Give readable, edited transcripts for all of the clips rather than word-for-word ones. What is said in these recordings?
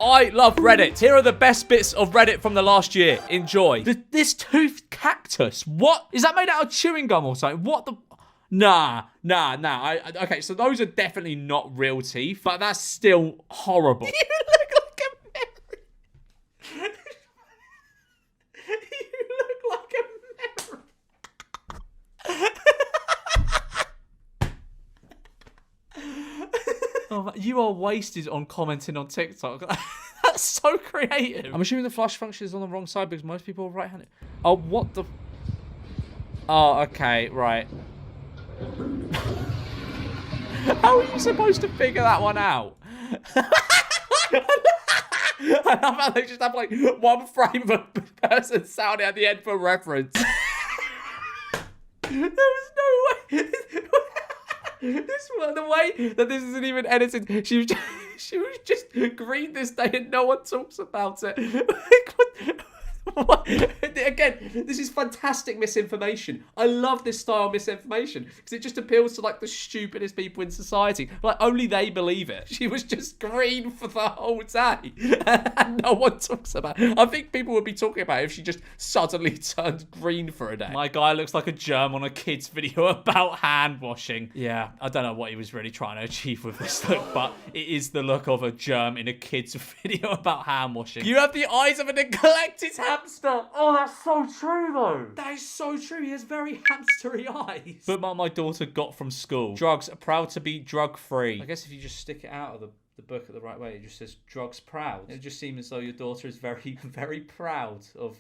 I love Reddit. Here are the best bits of Reddit from the last year. Enjoy. This toothed cactus. What? Is that made out of chewing gum or something? What the... Nah. Okay, so those are definitely not real teeth, but that's still horrible. You look like a Mary. You look like a Mary. Oh, you are wasted on commenting on TikTok. That's so creative. I'm assuming the flush function is on the wrong side because most people are right-handed. Oh, what the... Oh, okay, right. How are you supposed to figure that one out? I love how they just have like one frame of a person sounding at the end for reference. There was no way. This one, the way that this isn't even edited, she was just green this day and no one talks about it. What? Again, this is fantastic misinformation. I love this style of misinformation because it just appeals to like the stupidest people in society. Like only they believe it. She was just green for the whole day and no one talks about it. I think people would be talking about it if she just suddenly turned green for a day. My guy looks like a germ on a kid's video about hand washing. Yeah, I don't know what he was really trying to achieve with this look, but it is the look of a germ in a kid's video about hand washing. You have the eyes of a neglected hamster. Oh, that's so true, though. That is so true. He has very hamstery eyes. But my daughter got from school. Drugs are proud to be drug-free. I guess if you just stick it out of the book at the right way, it just says drugs proud. It just seems as though your daughter is very, very proud of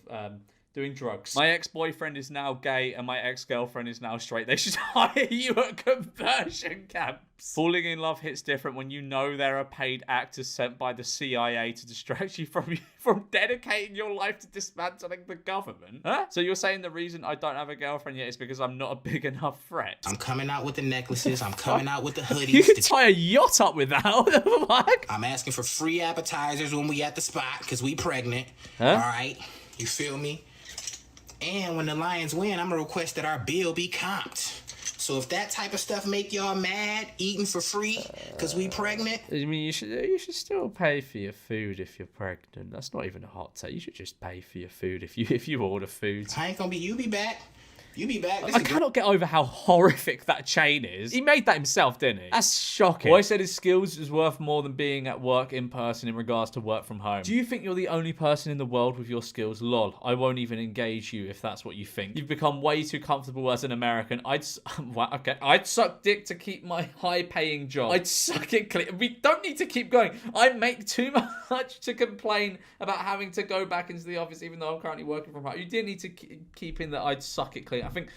doing drugs. My ex-boyfriend is now gay and my ex-girlfriend is now straight. They should hire you at conversion camps. Falling in love hits different when you know there are paid actors sent by the CIA to distract you from dedicating your life to dismantling the government. Huh? So you're saying the reason I don't have a girlfriend yet is because I'm not a big enough threat? I'm coming out with the necklaces. I'm coming out with the hoodies. You could tie a yacht up with that. What the fuck? I'm asking for free appetizers when we at the spot because we pregnant. Huh? All right? You feel me? And when the Lions win, I'm gonna request that our bill be comped. So if that type of stuff make y'all mad, eating for free, because we pregnant. I mean, you should still pay for your food if you're pregnant. That's not even a hot take. You should just pay for your food if you order food. I ain't gonna be, you be back. You be back. I cannot get over how horrific that chain is. He made that himself, didn't he? That's shocking. Well, I said his skills is worth more than being at work in person in regards to work from home. Do you think you're the only person in the world with your skills? Lol. I won't even engage you if that's what you think. You've become way too comfortable as an American. I'd suck dick to keep my high-paying job. I'd suck it clean. We don't need to keep going. I make too much to complain about having to go back into the office even though I'm currently working from home. You did need to keep in that I'd suck it clean. I think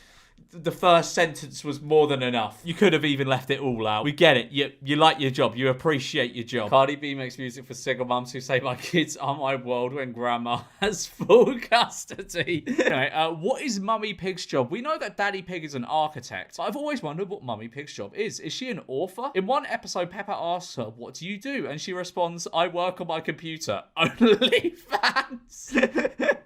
the first sentence was more than enough. You could have even left it all out. We get it. You like your job. You appreciate your job. Cardi B makes music for single mums who say, my kids are my world when grandma has full custody. Anyway, what is Mummy Pig's job? We know that Daddy Pig is an architect, but I've always wondered what Mummy Pig's job is. Is she an author? In one episode, Pepper asks her, what do you do? And she responds, I work on my computer. Only fans.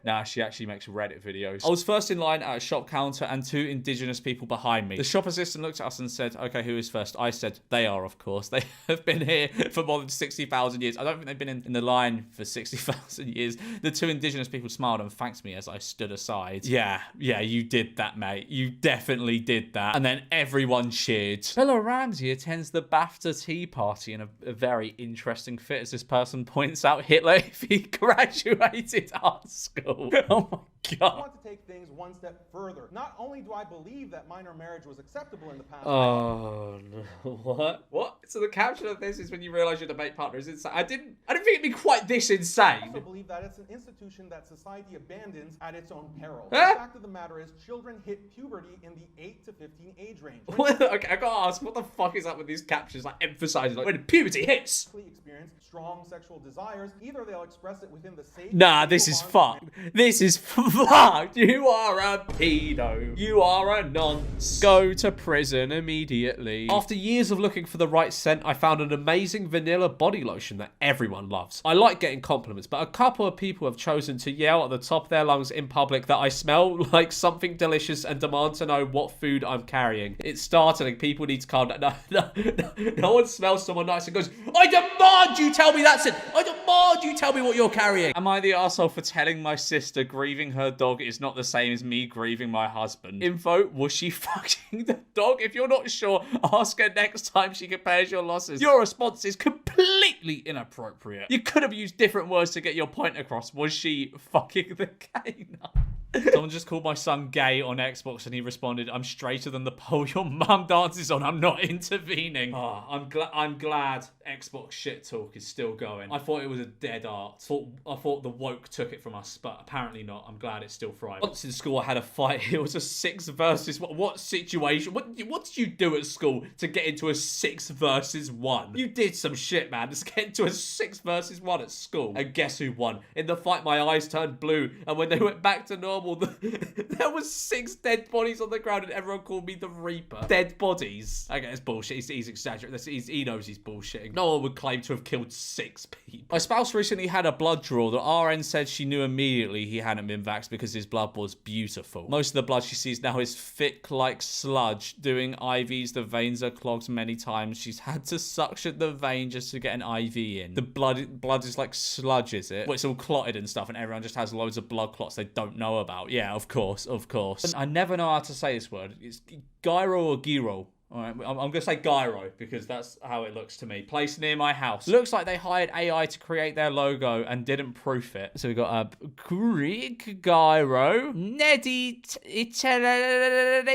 Nah, she actually makes Reddit videos. I was first in line at a shop counter and two indigenous people behind me. The shop assistant looked at us and said, okay, who is first? I said, they are, of course. They have been here for more than 60,000 years. I don't think they've been in the line for 60,000 years. The two indigenous people smiled and thanked me as I stood aside. Yeah, you did that, mate. You definitely did that. And then everyone cheered. Bella Ramsey attends the BAFTA tea party in a very interesting fit, as this person points out Hitler if he graduated art school. Oh my God. I want to take things one step further. Not only do I believe that minor marriage was acceptable in the past. Oh no! What? So the caption of this is when you realise your debate partner is insane. I didn't think it'd be quite this I insane. also believe that it's an institution that society abandons at its own peril. Huh? The fact of the matter is, children hit puberty in the 8 to 15 age range. Okay, I gotta ask, what the fuck is up with these captions? Like emphasising, like when puberty hits. Experience strong sexual desires. Either they'll express it within the safe. Nah, this is fucked. This is Fuck, you are a pedo. You are a nonce. Go to prison immediately. After years of looking for the right scent, I found an amazing vanilla body lotion that everyone loves. I like getting compliments, but a couple of people have chosen to yell at the top of their lungs in public that I smell like something delicious and demand to know what food I'm carrying. It's startling. People need to calm down. No one smells someone nice and goes, I demand you tell me that's it. I demand you tell me what you're carrying. Am I the arsehole for telling my sister grieving her dog is not the same as me grieving my husband? Info, was she fucking the dog? If you're not sure, ask her next time she compares your losses. Your response is completely inappropriate. You could have used different words to get your point across. Was she fucking the canine? Someone just called my son gay on Xbox and he responded, I'm straighter than the pole your mum dances on. I'm not intervening. Oh, I'm glad Xbox shit talk is still going. I thought it was a dead art. I thought the woke took it from us, but apparently not. I'm glad it's still thriving. Once in school, I had a fight. It was a 6 versus what situation? What did you do at school to get into a 6 versus 1? You did some shit, man. Just get into a 6 versus 1 at school. And guess who won? In the fight, my eyes turned blue, and when they went back to normal, there was 6 dead bodies on the ground and everyone called me the Reaper. Dead bodies. Okay, it's bullshit. He's exaggerating. He knows he's bullshitting. No one would claim to have killed 6 people. My spouse recently had a blood draw. The RN said she knew immediately he hadn't been vaxxed because his blood was beautiful. Most of the blood she sees now is thick like sludge. Doing IVs, the veins are clogged many times. She's had to suction the vein just to get an IV in. The blood is like sludge, is it? Well, it's all clotted and stuff and everyone just has loads of blood clots they don't know about. Yeah, of course. I never know how to say this word. It's gyro or gyro. All right, I'm going to say gyro because that's how it looks to me. Placed near my house. Looks like they hired AI to create their logo and didn't proof it. So we got a Greek gyro. Nedi Italian.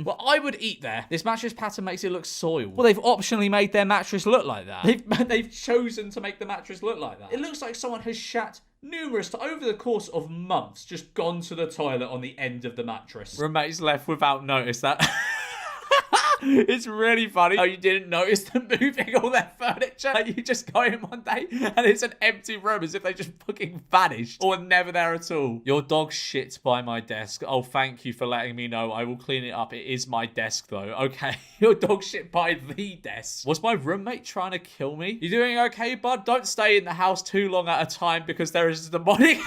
Well, I would eat there. This mattress pattern makes it look soiled. Well, they've optionally made their mattress look like that. They've chosen to make the mattress look like that. It looks like someone has shat numerous over the course of months, just gone to the toilet on the end of the mattress. Roommates left without notice. That it's really funny how you didn't notice them moving all their furniture. Like you just go in one day and it's an empty room as if they just fucking vanished or were never there at all. Your dog shit by my desk. Oh, thank you for letting me know. I will clean it up. It is my desk though. Okay. Your dog shit by the desk. Was my roommate trying to kill me? You doing okay, bud? Don't stay in the house too long at a time because there is a demonic...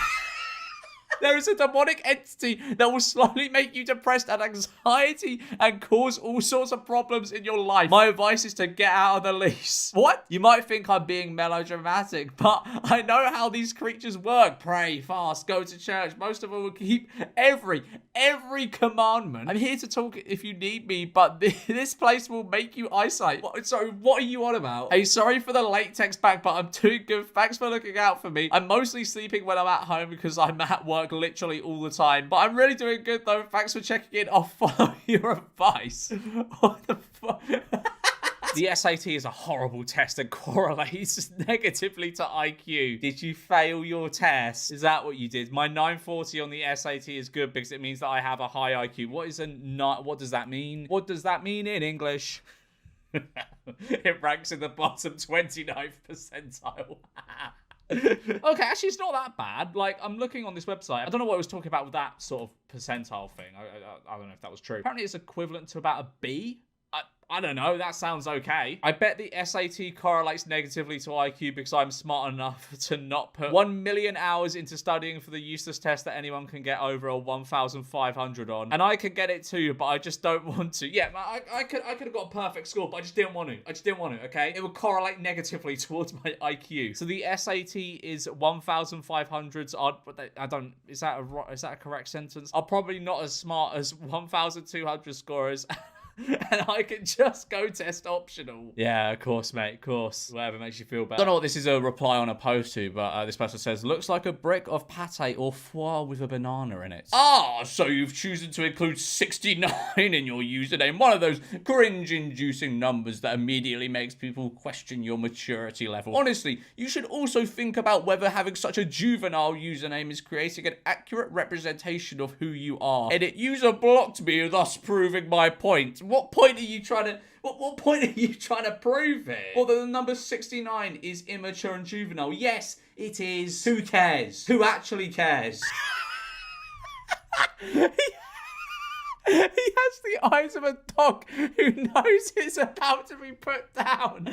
There is a demonic entity that will slowly make you depressed and anxiety and cause all sorts of problems in your life. My advice is to get out of the lease. What? You might think I'm being melodramatic, but I know how these creatures work. Pray, fast, go to church. Most of them will keep every commandment. I'm here to talk if you need me, but this place will make you eyesight. So what are you on about? Hey, sorry for the late text back, but I'm doing good. Thanks for looking out for me. I'm mostly sleeping when I'm at home because I'm at work literally all the time, but I'm really doing good though. Thanks for checking in. I'll follow your advice. What the fuck? The SAT is a horrible test and correlates negatively to IQ. Did you fail your test? Is that what you did? My 940 on the SAT is good because it means that I have a high IQ. What does that mean? What does that mean in English? It ranks in the bottom 29th percentile. Okay, actually, it's not that bad. Like, I'm looking on this website. I don't know what I was talking about with that sort of percentile thing. I don't know if that was true. Apparently, it's equivalent to about a B. I don't know. That sounds okay. I bet the SAT correlates negatively to IQ because I'm smart enough to not put 1 million hours into studying for the useless test that anyone can get over a 1,500 on. And I can get it too, but I just don't want to. Yeah, I could have got a perfect score, but I just didn't want to. Okay? It would correlate negatively towards my IQ. So the SAT is 1,500's odd, but is that a correct sentence? I'm probably not as smart as 1,200 scorers. And I can just go test optional. Yeah, of course, mate, of course. Whatever makes you feel better. I don't know what this is a reply on a post to, but this person says, looks like a brick of pate or foie with a banana in it. Ah, so you've chosen to include 69 in your username. One of those cringe-inducing numbers that immediately makes people question your maturity level. Honestly, you should also think about whether having such a juvenile username is creating an accurate representation of who you are. Edit, user blocked me, thus proving my point. What point are you trying to... What point are you trying to prove it? Well, the number 69 is immature and juvenile. Yes, it is. Who cares? Who actually cares? He has the eyes of a dog who knows it's about to be put down.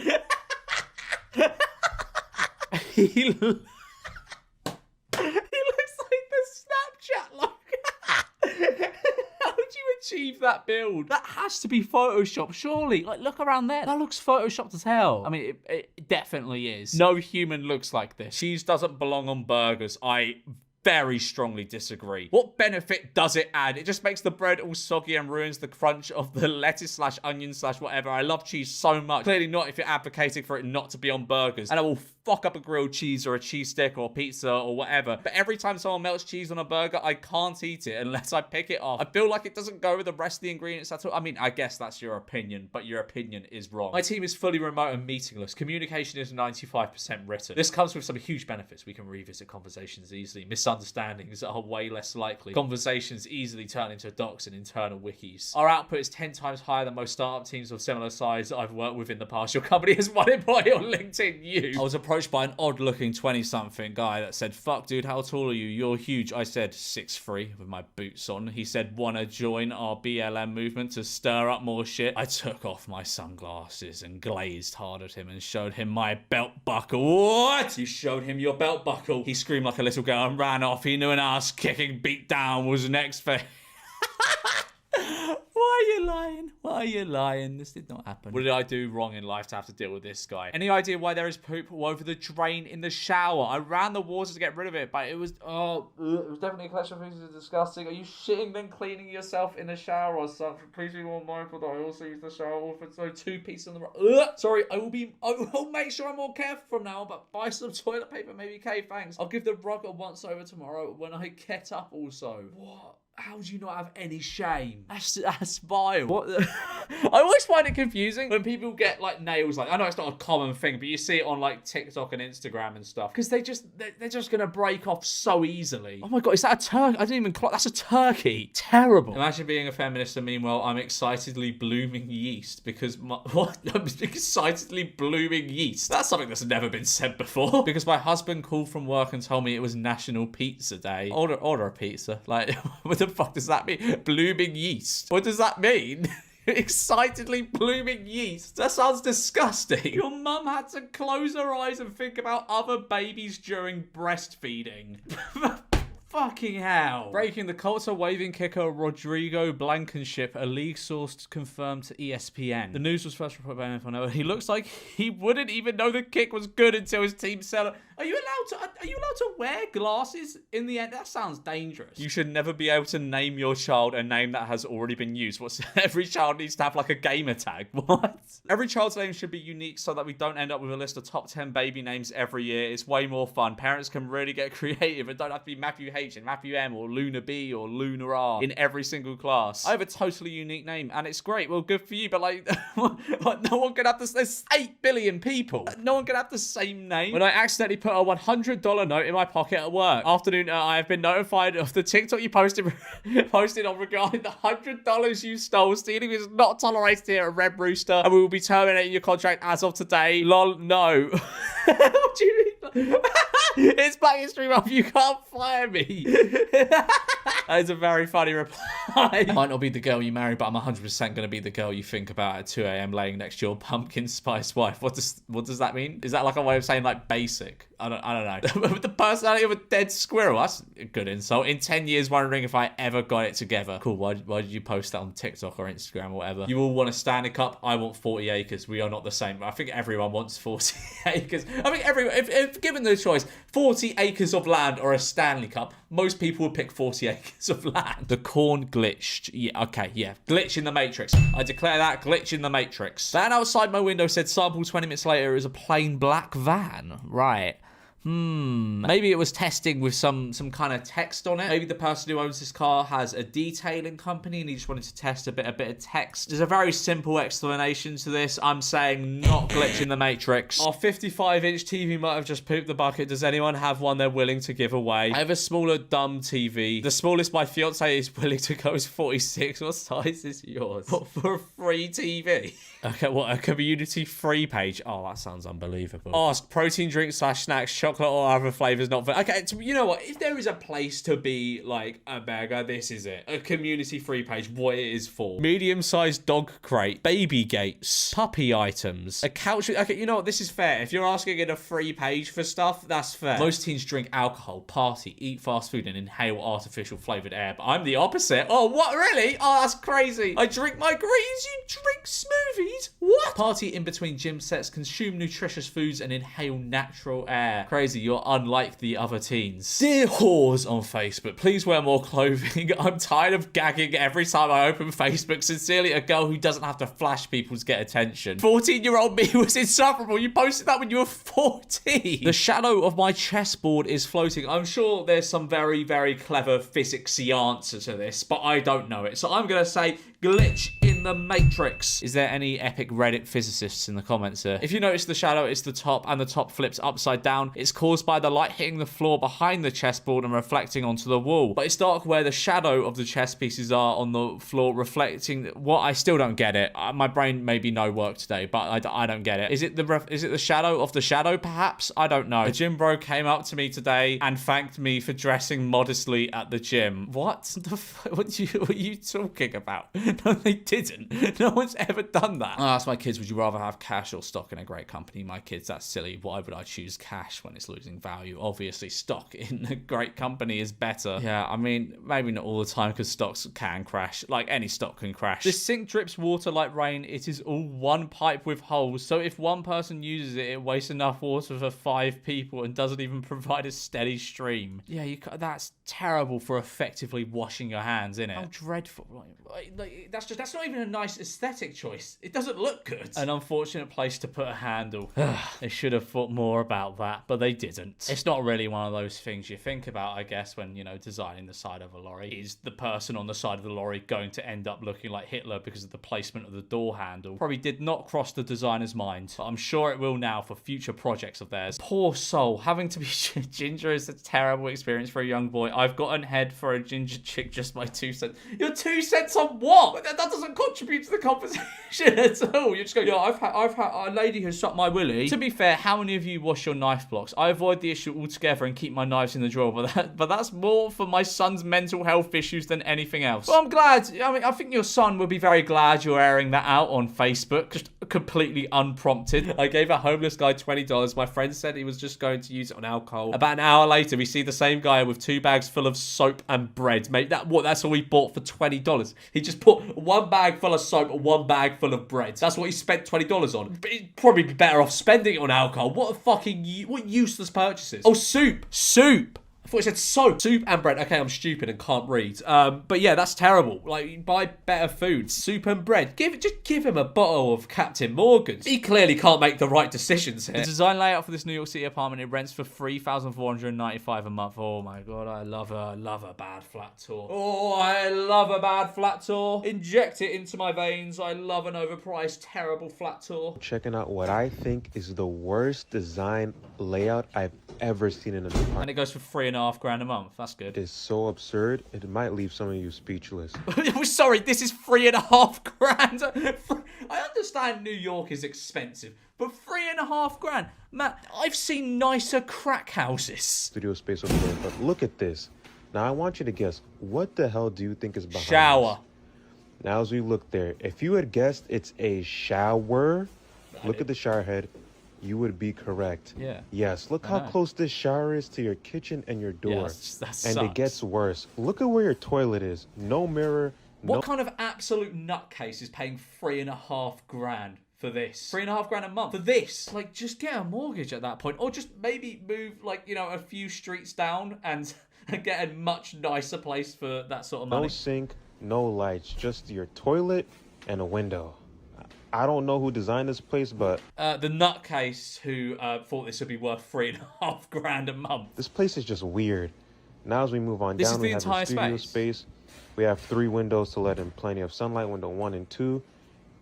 He looks like the Snapchat logo. How would you achieve that build? That has to be Photoshopped, surely. Like, look around there. That looks Photoshopped as hell. I mean, it definitely is. No human looks like this. Cheese doesn't belong on burgers. I very strongly disagree. What benefit does it add? It just makes the bread all soggy and ruins the crunch of the lettuce slash onion slash whatever. I love cheese so much. Clearly not if you're advocating for it not to be on burgers. And I will fuck up a grilled cheese or a cheese stick or pizza or whatever. But every time someone melts cheese on a burger, I can't eat it unless I pick it off. I feel like it doesn't go with the rest of the ingredients at all. I mean, I guess that's your opinion, but your opinion is wrong. My team is fully remote and meetingless. Communication is 95% written. This comes with some huge benefits. We can revisit conversations easily. Misunderstandings are way less likely. Conversations easily turn into docs and internal wikis. Our output is 10 times higher than most startup teams of similar size I've worked with in the past. Your company has one employee on LinkedIn. I was approached by an odd-looking 20-something guy that said, "Fuck, dude, how tall are you? You're huge." I said, 6'3", with my boots on. He said, "Wanna join our BLM movement to stir up more shit?" I took off my sunglasses and glazed hard at him and showed him my belt buckle. What? You showed him your belt buckle? He screamed like a little girl and ran off. He knew an ass-kicking beatdown was next for him. Why are you lying? Why are you lying? This did not happen. What did I do wrong in life to have to deal with this guy? Any idea why there is poop all over the drain in the shower? I ran the water to get rid of it, but it was definitely a collection of things that are disgusting. Are you shitting then cleaning yourself in the shower or something? Please be more mindful that I also use the shower often. So 2 pieces on the sorry, I will make sure I'm more careful from now on, but buy some toilet paper, maybe. Okay, thanks. I'll give the rug a once over tomorrow when I get up also. What? How do you not have any shame? That's vile. What? I always find it confusing when people get like nails. Like, I know it's not a common thing, but you see it on like TikTok and Instagram and stuff, because they're just gonna break off so easily. Oh my god, is that a turkey? I didn't even clock. That's a turkey. Terrible. Imagine being a feminist and meanwhile I'm excitedly blooming yeast because what? I'm excitedly blooming yeast. That's something that's never been said before. Because my husband called from work and told me it was National Pizza Day. Order a pizza. Like, what the fuck does that mean? Blooming yeast. What does that mean? Excitedly blooming yeast. That sounds disgusting. Your mum had to close her eyes and think about other babies during breastfeeding. Fucking hell. Breaking the Colts waving kicker Rodrigo Blankenship, a league source confirmed to ESPN. The news was first reported by NFL Network. He looks like he wouldn't even know the kick was good until his team celebrated. Are you allowed to wear glasses in the end? That sounds dangerous. You should never be able to name your child a name that has already been used. Every child needs to have like a gamer tag. What? Every child's name should be unique so that we don't end up with a list of top 10 baby names every year. It's way more fun. Parents can really get creative and don't have to be Matthew H and Matthew M or Luna B or Luna R in every single class. I have a totally unique name and it's great. Well, good for you, but like, no one can have this. There's 8 billion people. No one can have the same name. When I accidentally put a $100 note in my pocket at work. Afternoon, I have been notified of the TikTok you posted on regarding the $100 you stole. Stealing is not tolerated here at Red Rooster, and we will be terminating your contract as of today. Lol, no. What do you mean? It's Black History Month. You can't fire me. That is a very funny reply. I might not be the girl you marry, but I'm 100% going to be the girl you think about at 2 a.m. laying next to your pumpkin spice wife. What does that mean? Is that like a way of saying like basic? I don't know. With the personality of a dead squirrel. That's a good insult. In 10 years, wondering if I ever got it together. Cool. Why did you post that on TikTok or Instagram or whatever? You all want a Stanley Cup. I want 40 acres. We are not the same. I think everyone wants 40 acres. I think everyone, if given the choice, 40 acres of land or a Stanley Cup, most people would pick 40 acres of land. The corn glitched. Yeah, okay, yeah. Glitch in the Matrix. I declare that glitch in the Matrix. That outside my window said sample 20 minutes later is a plain black van. Right. Maybe it was testing with some kind of text on it. Maybe the person who owns this car has a detailing company and he just wanted to test a bit of text. There's a very simple explanation to this. I'm saying not glitch in the Matrix. Our 55-inch TV might have just pooped the bucket. Does anyone have one they're willing to give away? I have a smaller dumb TV. The smallest my fiance is willing to go is 46. What size is yours? What, for a free TV? Okay, what, a community free page? Oh, that sounds unbelievable. Ask protein drink / snacks, chocolate or other flavor flavor's not for... Okay, you know what? If there is a place to be like a beggar, this is it. A community free page, what it is for. Medium-sized dog crate, baby gates, puppy items, a couch... Okay, you know what? This is fair. If you're asking in a free page for stuff, that's fair. Most teens drink alcohol, party, eat fast food, and inhale artificial flavored air. But I'm the opposite. Oh, what? Really? Oh, that's crazy. I drink my greens. You drink smoothies? What? Party in between gym sets, consume nutritious foods, and inhale natural air. Crazy. You're unlike the other teens. Dear whores on Facebook, please wear more clothing. I'm tired of gagging every time I open Facebook. Sincerely, a girl who doesn't have to flash people to get attention. 14-year-old me was insufferable. You posted that when you were 14. The shadow of my chessboard is floating. I'm sure there's some very, very clever physicsy answer to this, but I don't know it. So I'm going to say glitch in the matrix. Is there any epic Reddit physicists in the comments here? If you notice the shadow, it's the top, and the top flips upside down. It's caused by the light hitting the floor behind the chessboard and reflecting onto the wall. But it's dark where the shadow of the chess pieces are on the floor, reflecting... What? I still don't get it. My brain maybe no work today, but I don't get it. Is it the shadow of the shadow, perhaps? I don't know. A gym bro came up to me today and thanked me for dressing modestly at the gym. What? What are you talking about? No, they didn't. No one's ever done that. I asked my kids, would you rather have cash or stock in a great company? My kids, that's silly. Why would I choose cash when it's losing value? Obviously, stock in a great company is better. Yeah, I mean, maybe not all the time because stocks can crash. Like any stock can crash. This sink drips water like rain. It is all one pipe with holes. So if one person uses it, it wastes enough water for 5 people and doesn't even provide a steady stream. Yeah, that's terrible for effectively washing your hands, isn't it? How dreadful. That's not even a nice aesthetic choice. It doesn't look good. An unfortunate place to put a handle. They should have thought more about that, but they didn't. It's not really one of those things you think about, I guess, when, you know, designing the side of a lorry. Is the person on the side of the lorry going to end up looking like Hitler because of the placement of the door handle? Probably did not cross the designer's mind, but I'm sure it will now for future projects of theirs. Poor soul. Having to be ginger is a terrible experience for a young boy. I've gotten head for a ginger chick just by 2 cents. You're 2 cents on what? That doesn't contribute to the conversation at all. You just go, yeah, I've had a lady who sucked my willy. To be fair, how many of you wash your knife blocks? I avoid the issue altogether and keep my knives in the drawer, but that's more for my son's mental health issues than anything else. Well, I'm glad. I mean, I think your son would be very glad you're airing that out on Facebook, just completely unprompted. I gave a homeless guy $20. My friend said he was just going to use it on alcohol. About an hour later, we see the same guy with 2 bags full of soap and bread. Mate, that's all he bought for $20. He just put 1 bag full of soap and 1 bag full of bread. That's what he spent $20 on. But he'd probably be better off spending it on alcohol. What useless purchases. Oh, soup. I thought it said soap. Soup and bread. Okay, I'm stupid and can't read. But yeah, that's terrible. Like, buy better food. Soup and bread. Just give him a bottle of Captain Morgan's. He clearly can't make the right decisions here. The design layout for this New York City apartment, it rents for $3,495 a month. Oh my god, I love a bad flat tour. Oh, I love a bad flat tour. Inject it into my veins. I love an overpriced, terrible flat tour. Checking out what I think is the worst design layout I've ever seen in an apartment. And it goes for $3,500 a month. That's good. It's so absurd, it might leave some of you speechless. Sorry, this is $3,500. I understand New York is expensive, but $3,500. Matt, I've seen nicer crack houses. Studio space over there, but look at this. Now I want you to guess, what the hell do you think is behind Shower. this? Now as we look there, if you had guessed it's a shower, look at the shower head, you would be correct. Yeah. Yes, look how close this shower is to your kitchen and your door. Yeah, that and it gets worse. Look at where your toilet is. No mirror. What kind of absolute nutcase is paying $3,500 for this? $3,500 a month for this? Like, just get a mortgage at that point, or just maybe move, like, you know, a few streets down and get a much nicer place for that sort of money. No sink, no lights, just your toilet and a window. I don't know who designed this place, but the nutcase who thought this would be worth $3,500 a month. This place is just weird. Now as we move on down, we have the studio space. We have 3 windows to let in plenty of sunlight, window 1 and 2,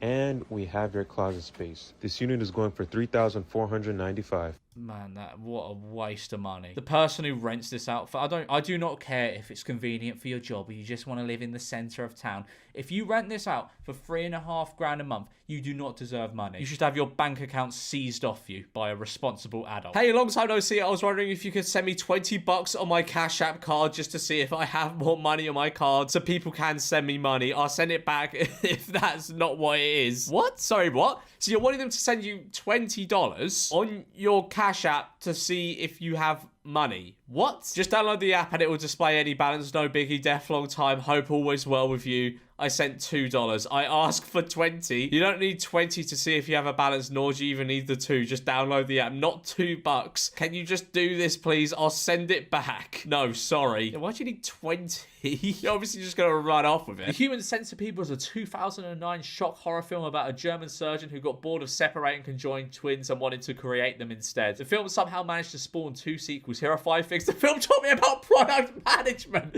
and we have your closet space. This unit is going for $3,495. Man, what a waste of money. The person who rents this out, I do not care if it's convenient for your job or you just want to live in the center of town. If you rent this out for $3.5 grand a month, you do not deserve money. You should have your bank account seized off you by a responsible adult. Hey, long time no see. I was wondering if you could send me $20 on my Cash App card just to see if I have more money on my card so people can send me money. I'll send it back if that's not what it is. What? Sorry, what? So you're wanting them to send you $20 on your Cash App to see if you have money? What? Just download the app and it will display any balance. No biggie. Deaf long time. Hope always well with you. I sent $2. I asked for 20. You don't need 20 to see if you have a balance, nor do you even need the 2. Just download the app, not $2. Can you just do this, please? I'll send it back. No, sorry. Why do you need 20? You're obviously just going to run off with it. The Human Centipede was a 2009 shock horror film about a German surgeon who got bored of separating conjoined twins and wanted to create them instead. The film somehow managed to spawn 2 sequels. Here are 5 things the film taught me about product management.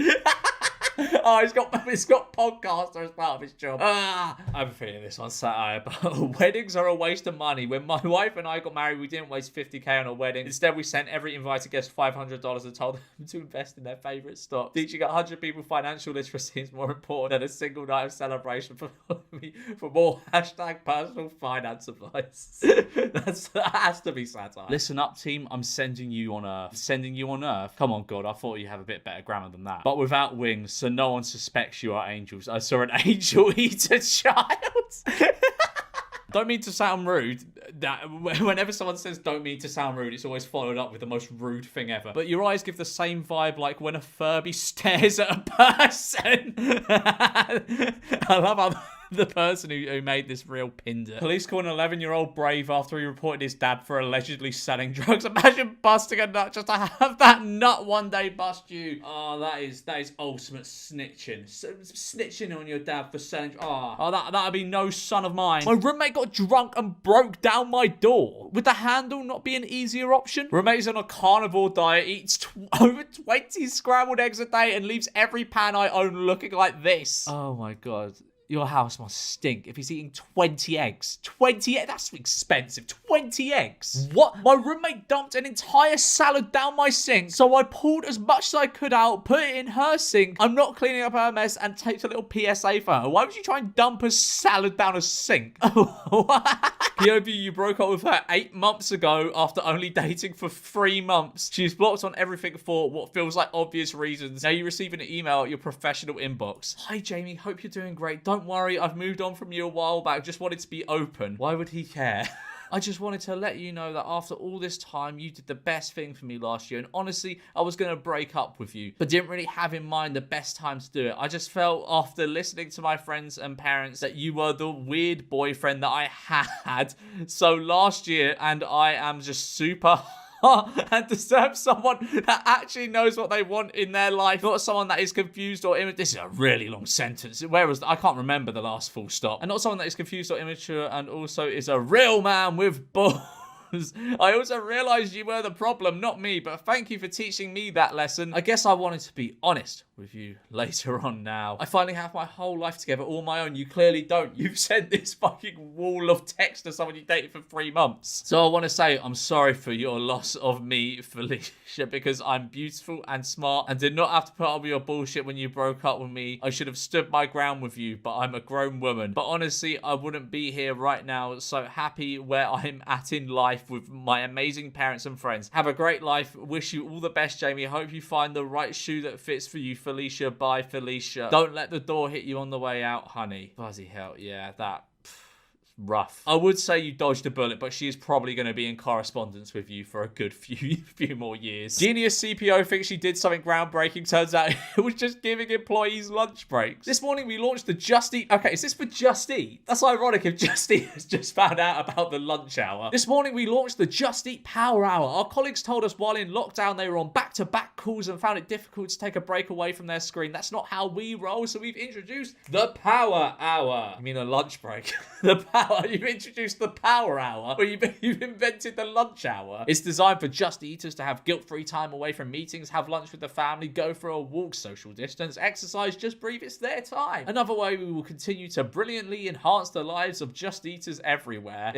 Oh, he's got podcaster as part of his job. I have a feeling this one's satire, but weddings are a waste of money. When my wife and I got married, we didn't waste $50K on a wedding. Instead, we sent every invited guest $500 and told them to invest in their favourite stock. Teaching 100 people financial literacy is more important than a single night of celebration. For me, for more #personal finance advice. That has to be satire. Listen up, team. I'm sending you on Earth. Sending you on Earth. Come on, God. I thought you have a bit better grammar than that. But without wings, so no one suspects you are angels. I saw an angel eat a child. Don't mean to sound rude. That whenever someone says don't mean to sound rude, it's always followed up with the most rude thing ever. But your eyes give the same vibe like when a Furby stares at a person. I love how the person who made this reel pinned it. Police call an 11-year-old brave after he reported his dad for allegedly selling drugs. Imagine busting a nut just to have that nut one day bust you. Oh, that is ultimate snitching. Snitching on your dad for selling. That'd be no son of mine. My roommate got drunk and broke down my door. Would the handle not be an easier option? Roommate is on a carnivore diet, eats over 20 scrambled eggs a day, and leaves every pan I own looking like this. Oh my God. Your house must stink if he's eating 20 eggs. 20 eggs? That's expensive. 20 eggs? What? My roommate dumped an entire salad down my sink, so I pulled as much as I could out, put it in her sink. I'm not cleaning up her mess, and taped a little PSA for her. Why would you try and dump a salad down a sink? POV, you broke up with her 8 months ago after only dating for 3 months. She's blocked on everything for what feels like obvious reasons. Now you receive an email at your professional inbox. Hi, Jamie. Hope you're doing great. Don't worry, I've moved on from you a while back. Just wanted to be open. Why would he care? I just wanted to let you know that after all this time, you did the best thing for me last year. And honestly, I was going to break up with you, but didn't really have in mind the best time to do it. I just felt after listening to my friends and parents that you were the weird boyfriend that I had. So last year, and I am just super and deserve someone that actually knows what they want in their life, not someone that is confused or immature. This is a really long sentence. I can't remember the last full stop. And not someone that is confused or immature and also is a real man with balls. I also realised you were the problem, not me, but thank you for teaching me that lesson. I guess I wanted to be honest with you later on now. I finally have my whole life together all my own. You clearly don't. You've sent this fucking wall of text to someone you dated for 3 months. So I want to say I'm sorry for your loss of me, Felicia, because I'm beautiful and smart and did not have to put up with your bullshit when you broke up with me. I should have stood my ground with you, but I'm a grown woman. But honestly, I wouldn't be here right now, so happy where I'm at in life with my amazing parents and friends. Have a great life. Wish you all the best, Jamie. Hope you find the right shoe that fits for you, Felicia. Bye, Felicia. Don't let the door hit you on the way out, honey. Bloody hell, yeah, that rough. I would say you dodged a bullet, but she is probably going to be in correspondence with you for a good few more years. Genius CPO thinks she did something groundbreaking. Turns out it was just giving employees lunch breaks. This morning we launched the Just Eat. Okay, is this for Just Eat? That's ironic if Just Eat has just found out about the lunch hour. This morning we launched the Just Eat Power Hour. Our colleagues told us while in lockdown they were on back-to-back calls and found it difficult to take a break away from their screen. That's not how we roll, so we've introduced the Power Hour. I mean a lunch break. The Power hour. You've introduced the power hour, or you've invented the lunch hour. It's designed for just eaters to have guilt-free time away from meetings, have lunch with the family, go for a walk, social distance, exercise, just breathe. It's their time. Another way we will continue to brilliantly enhance the lives of just eaters everywhere.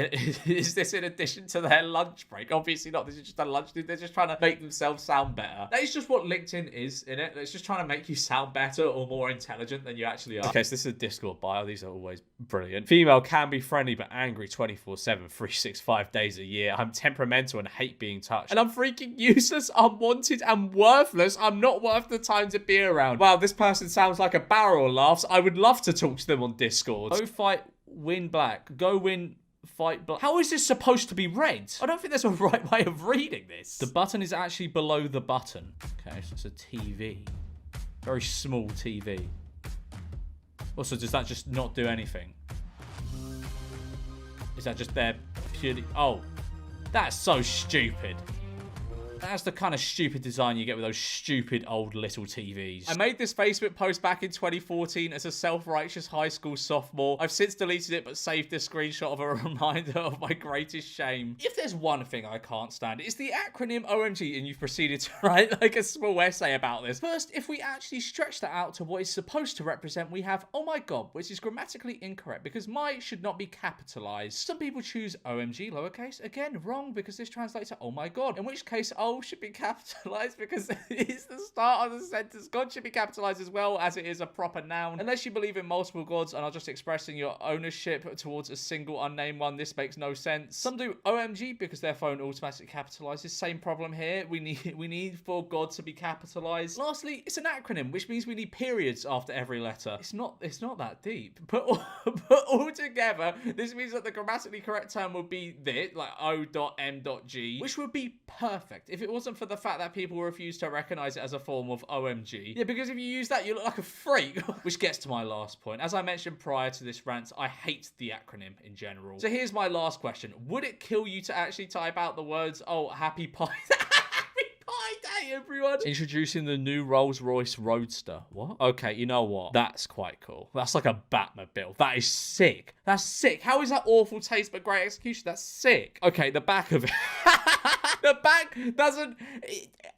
Is this in addition to their lunch break? Obviously not. This is just a lunch. They're just trying to make themselves sound better. That is just what LinkedIn is, in it. It's just trying to make you sound better or more intelligent than you actually are. Okay, so this is a Discord bio. These are always brilliant. Female can be friendly but angry 24/7, 365 days a year. I'm temperamental and hate being touched. And I'm freaking useless, unwanted, and worthless. I'm not worth the time to be around. Wow, this person sounds like a barrel of laughs. I would love to talk to them on Discord. Go fight, win black. Go win, fight black. How is this supposed to be read? I don't think there's a right way of reading this. The button is actually below the button. Okay, so it's a TV. Very small TV. Also, does that just not do anything? Is that just there purely... Oh, that's so stupid. That's the kind of stupid design you get with those stupid old little TVs. I made this Facebook post back in 2014 as a self-righteous high school sophomore. I've since deleted it but saved this screenshot of a reminder of my greatest shame. If there's one thing I can't stand, it's the acronym OMG, and you've proceeded to write like a small essay about this. First, if we actually stretch that out to what it's supposed to represent, we have oh my god, which is grammatically incorrect because my should not be capitalized. Some people choose OMG lowercase. Again, wrong because this translates to oh my god, in which case O should be capitalized because it's the start of the sentence. God should be capitalized as well as it is a proper noun. Unless you believe in multiple gods and are just expressing your ownership towards a single unnamed one, this makes no sense. Some do OMG because their phone automatically capitalizes. Same problem here. We need for God to be capitalized. Lastly, it's an acronym, which means we need periods after every letter. It's not that deep. But all together, this means that the grammatically correct term would be this, like O.M.G, which would be perfect if it wasn't for the fact that people refuse to recognize it as a form of OMG. Yeah, because if you use that, you look like a freak. Which gets to my last point. As I mentioned prior to this rant, I hate the acronym in general. So here's my last question. Would it kill you to actually type out the words, oh, happy pie... Hi, day, everyone. Introducing the new Rolls-Royce Roadster. What? Okay, you know what? That's quite cool. That's like a Batmobile. That is sick. That's sick. How is that awful taste but great execution? That's sick. Okay, the back of it. The back doesn't...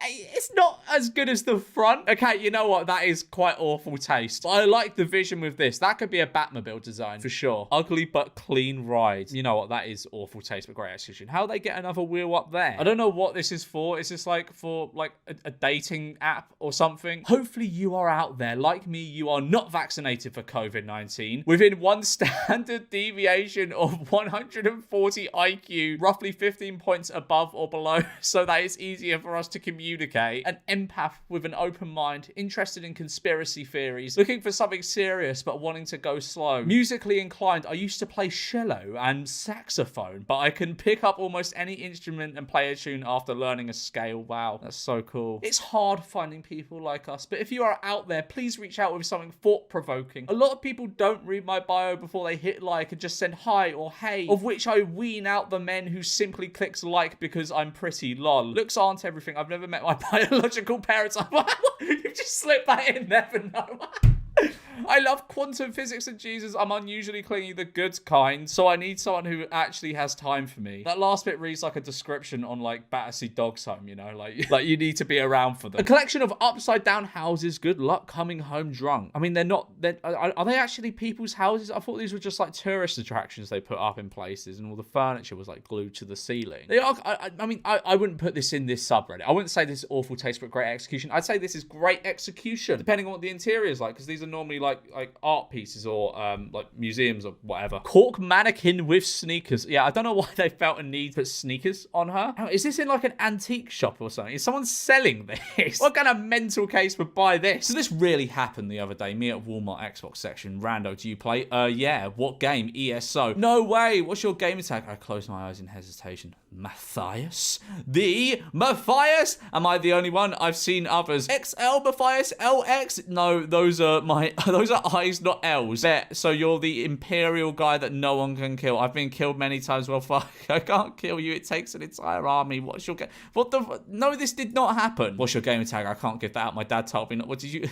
It's not as good as the front. Okay, you know what? That is quite awful taste. But I like the vision with this. That could be a Batmobile design for sure. Ugly but clean ride. You know what? That is awful taste but great execution. How they get another wheel up there? I don't know what this is for. Is this like for like a dating app or something? Hopefully you are out there. Like me, you are not vaccinated for COVID-19. Within one standard deviation of 140 IQ, roughly 15 points above or below, so that it's easier for us to communicate. An empath with an open mind, interested in conspiracy theories, looking for something serious but wanting to go slow. Musically inclined. I used to play cello and saxophone, but I can pick up almost any instrument and play a tune after learning a scale. Wow, that's so cool. It's hard finding people like us, but if you are out there, please reach out with something thought-provoking. A lot of people don't read my bio before they hit like and just send hi or hey, of which I wean out the men who simply clicks like because I'm pretty, lol. Looks aren't everything. I've never met my biological parents. You've just slipped that in, never know. I love quantum physics and Jesus. I'm unusually clingy, the good kind, so I need someone who actually has time for me. That last bit reads like a description on like Battersea Dogs Home, you know, like you need to be around for them. A collection of upside down houses. Good luck coming home drunk. I mean, are they actually people's houses? I thought these were just like tourist attractions they put up in places, and all the furniture was like glued to the ceiling. They are. I mean, I wouldn't put this in this subreddit. I wouldn't say this is awful taste but great execution. I'd say this is great execution, depending on what the interior is like, because these are normally like art pieces or like museums or whatever. Cork mannequin with sneakers. Yeah, I don't know why they felt a need to put sneakers on her. Is this in like an antique shop or something? Is someone selling this? What kind of mental case would buy this? So this really happened the other day. Me at Walmart Xbox section. Rando, do you play? Yeah. What game? ESO. No way. What's your game tag? I closed my eyes in hesitation. Matthias? The Matthias? Am I the only one? I've seen others. XL Matthias? LX? No, those are I's, not L's. Bet. So you're the Imperial guy that no one can kill. I've been killed many times. Well, fuck. I can't kill you. It takes an entire army. What's your game? What the? No, this did not happen. What's your gamer tag? I can't give that out. My dad told me not. What did you?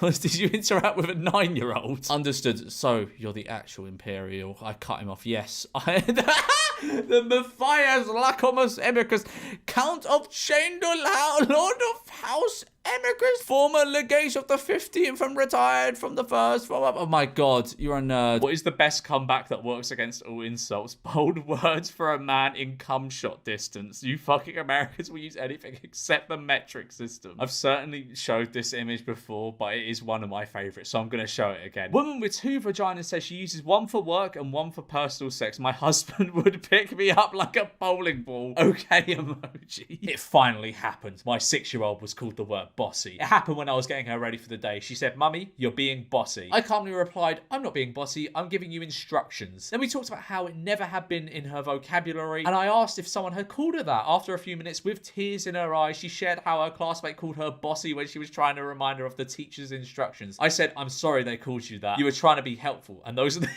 Did you interact with a 9-year-old? Understood. So you're the actual Imperial. I cut him off. Yes. The Matthias Lacomus Emicus, Count of Chandelhow, Lord of House Emicus, former legate of the 15th and retired from the 1st. Oh my god, you're a nerd. What is the best comeback that works against all insults? Bold words for a man in cum shot distance. You fucking Americans will use anything except the metric system. I've certainly showed this image before, but it is one of my favorites, so I'm going to show it again. Woman with 2 vaginas says she uses one for work and one for personal sex. My husband would pick me up like a bowling ball. Okay emoji. It finally happened. My 6-year-old was called the word bossy. It happened when I was getting her ready for the day. She said, "Mummy, you're being bossy." I calmly replied, "I'm not being bossy. I'm giving you instructions." Then we talked about how it never had been in her vocabulary, and I asked if someone had called her that. After a few minutes, with tears in her eyes, she shared how her classmate called her bossy when she was trying to remind her of the teacher's instructions. I said, "I'm sorry they called you that. You were trying to be helpful, and those are the..."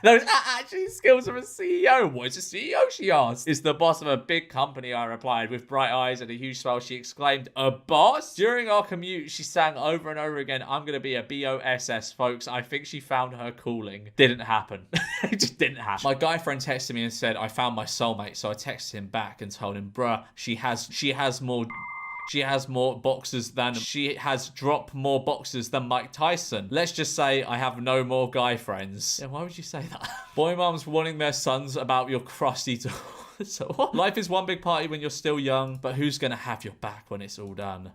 Those are actually skills of a CEO. What is a CEO, she asked. "Is the boss of a big company," I replied. With bright eyes and a huge smile, she exclaimed, "A boss?" During our commute, she sang over and over again, "I'm going to be a BOSS, folks." I think she found her calling. Didn't happen. It just didn't happen. My guy friend texted me and said, "I found my soulmate." So I texted him back and told him, "Bruh, she has more boxes than... She has dropped more boxes than Mike Tyson. Let's just say I have no more guy friends." Yeah, why would you say that? Boy mums warning their sons about your crusty door. So what? Life is one big party when you're still young, but who's gonna have your back when it's all done?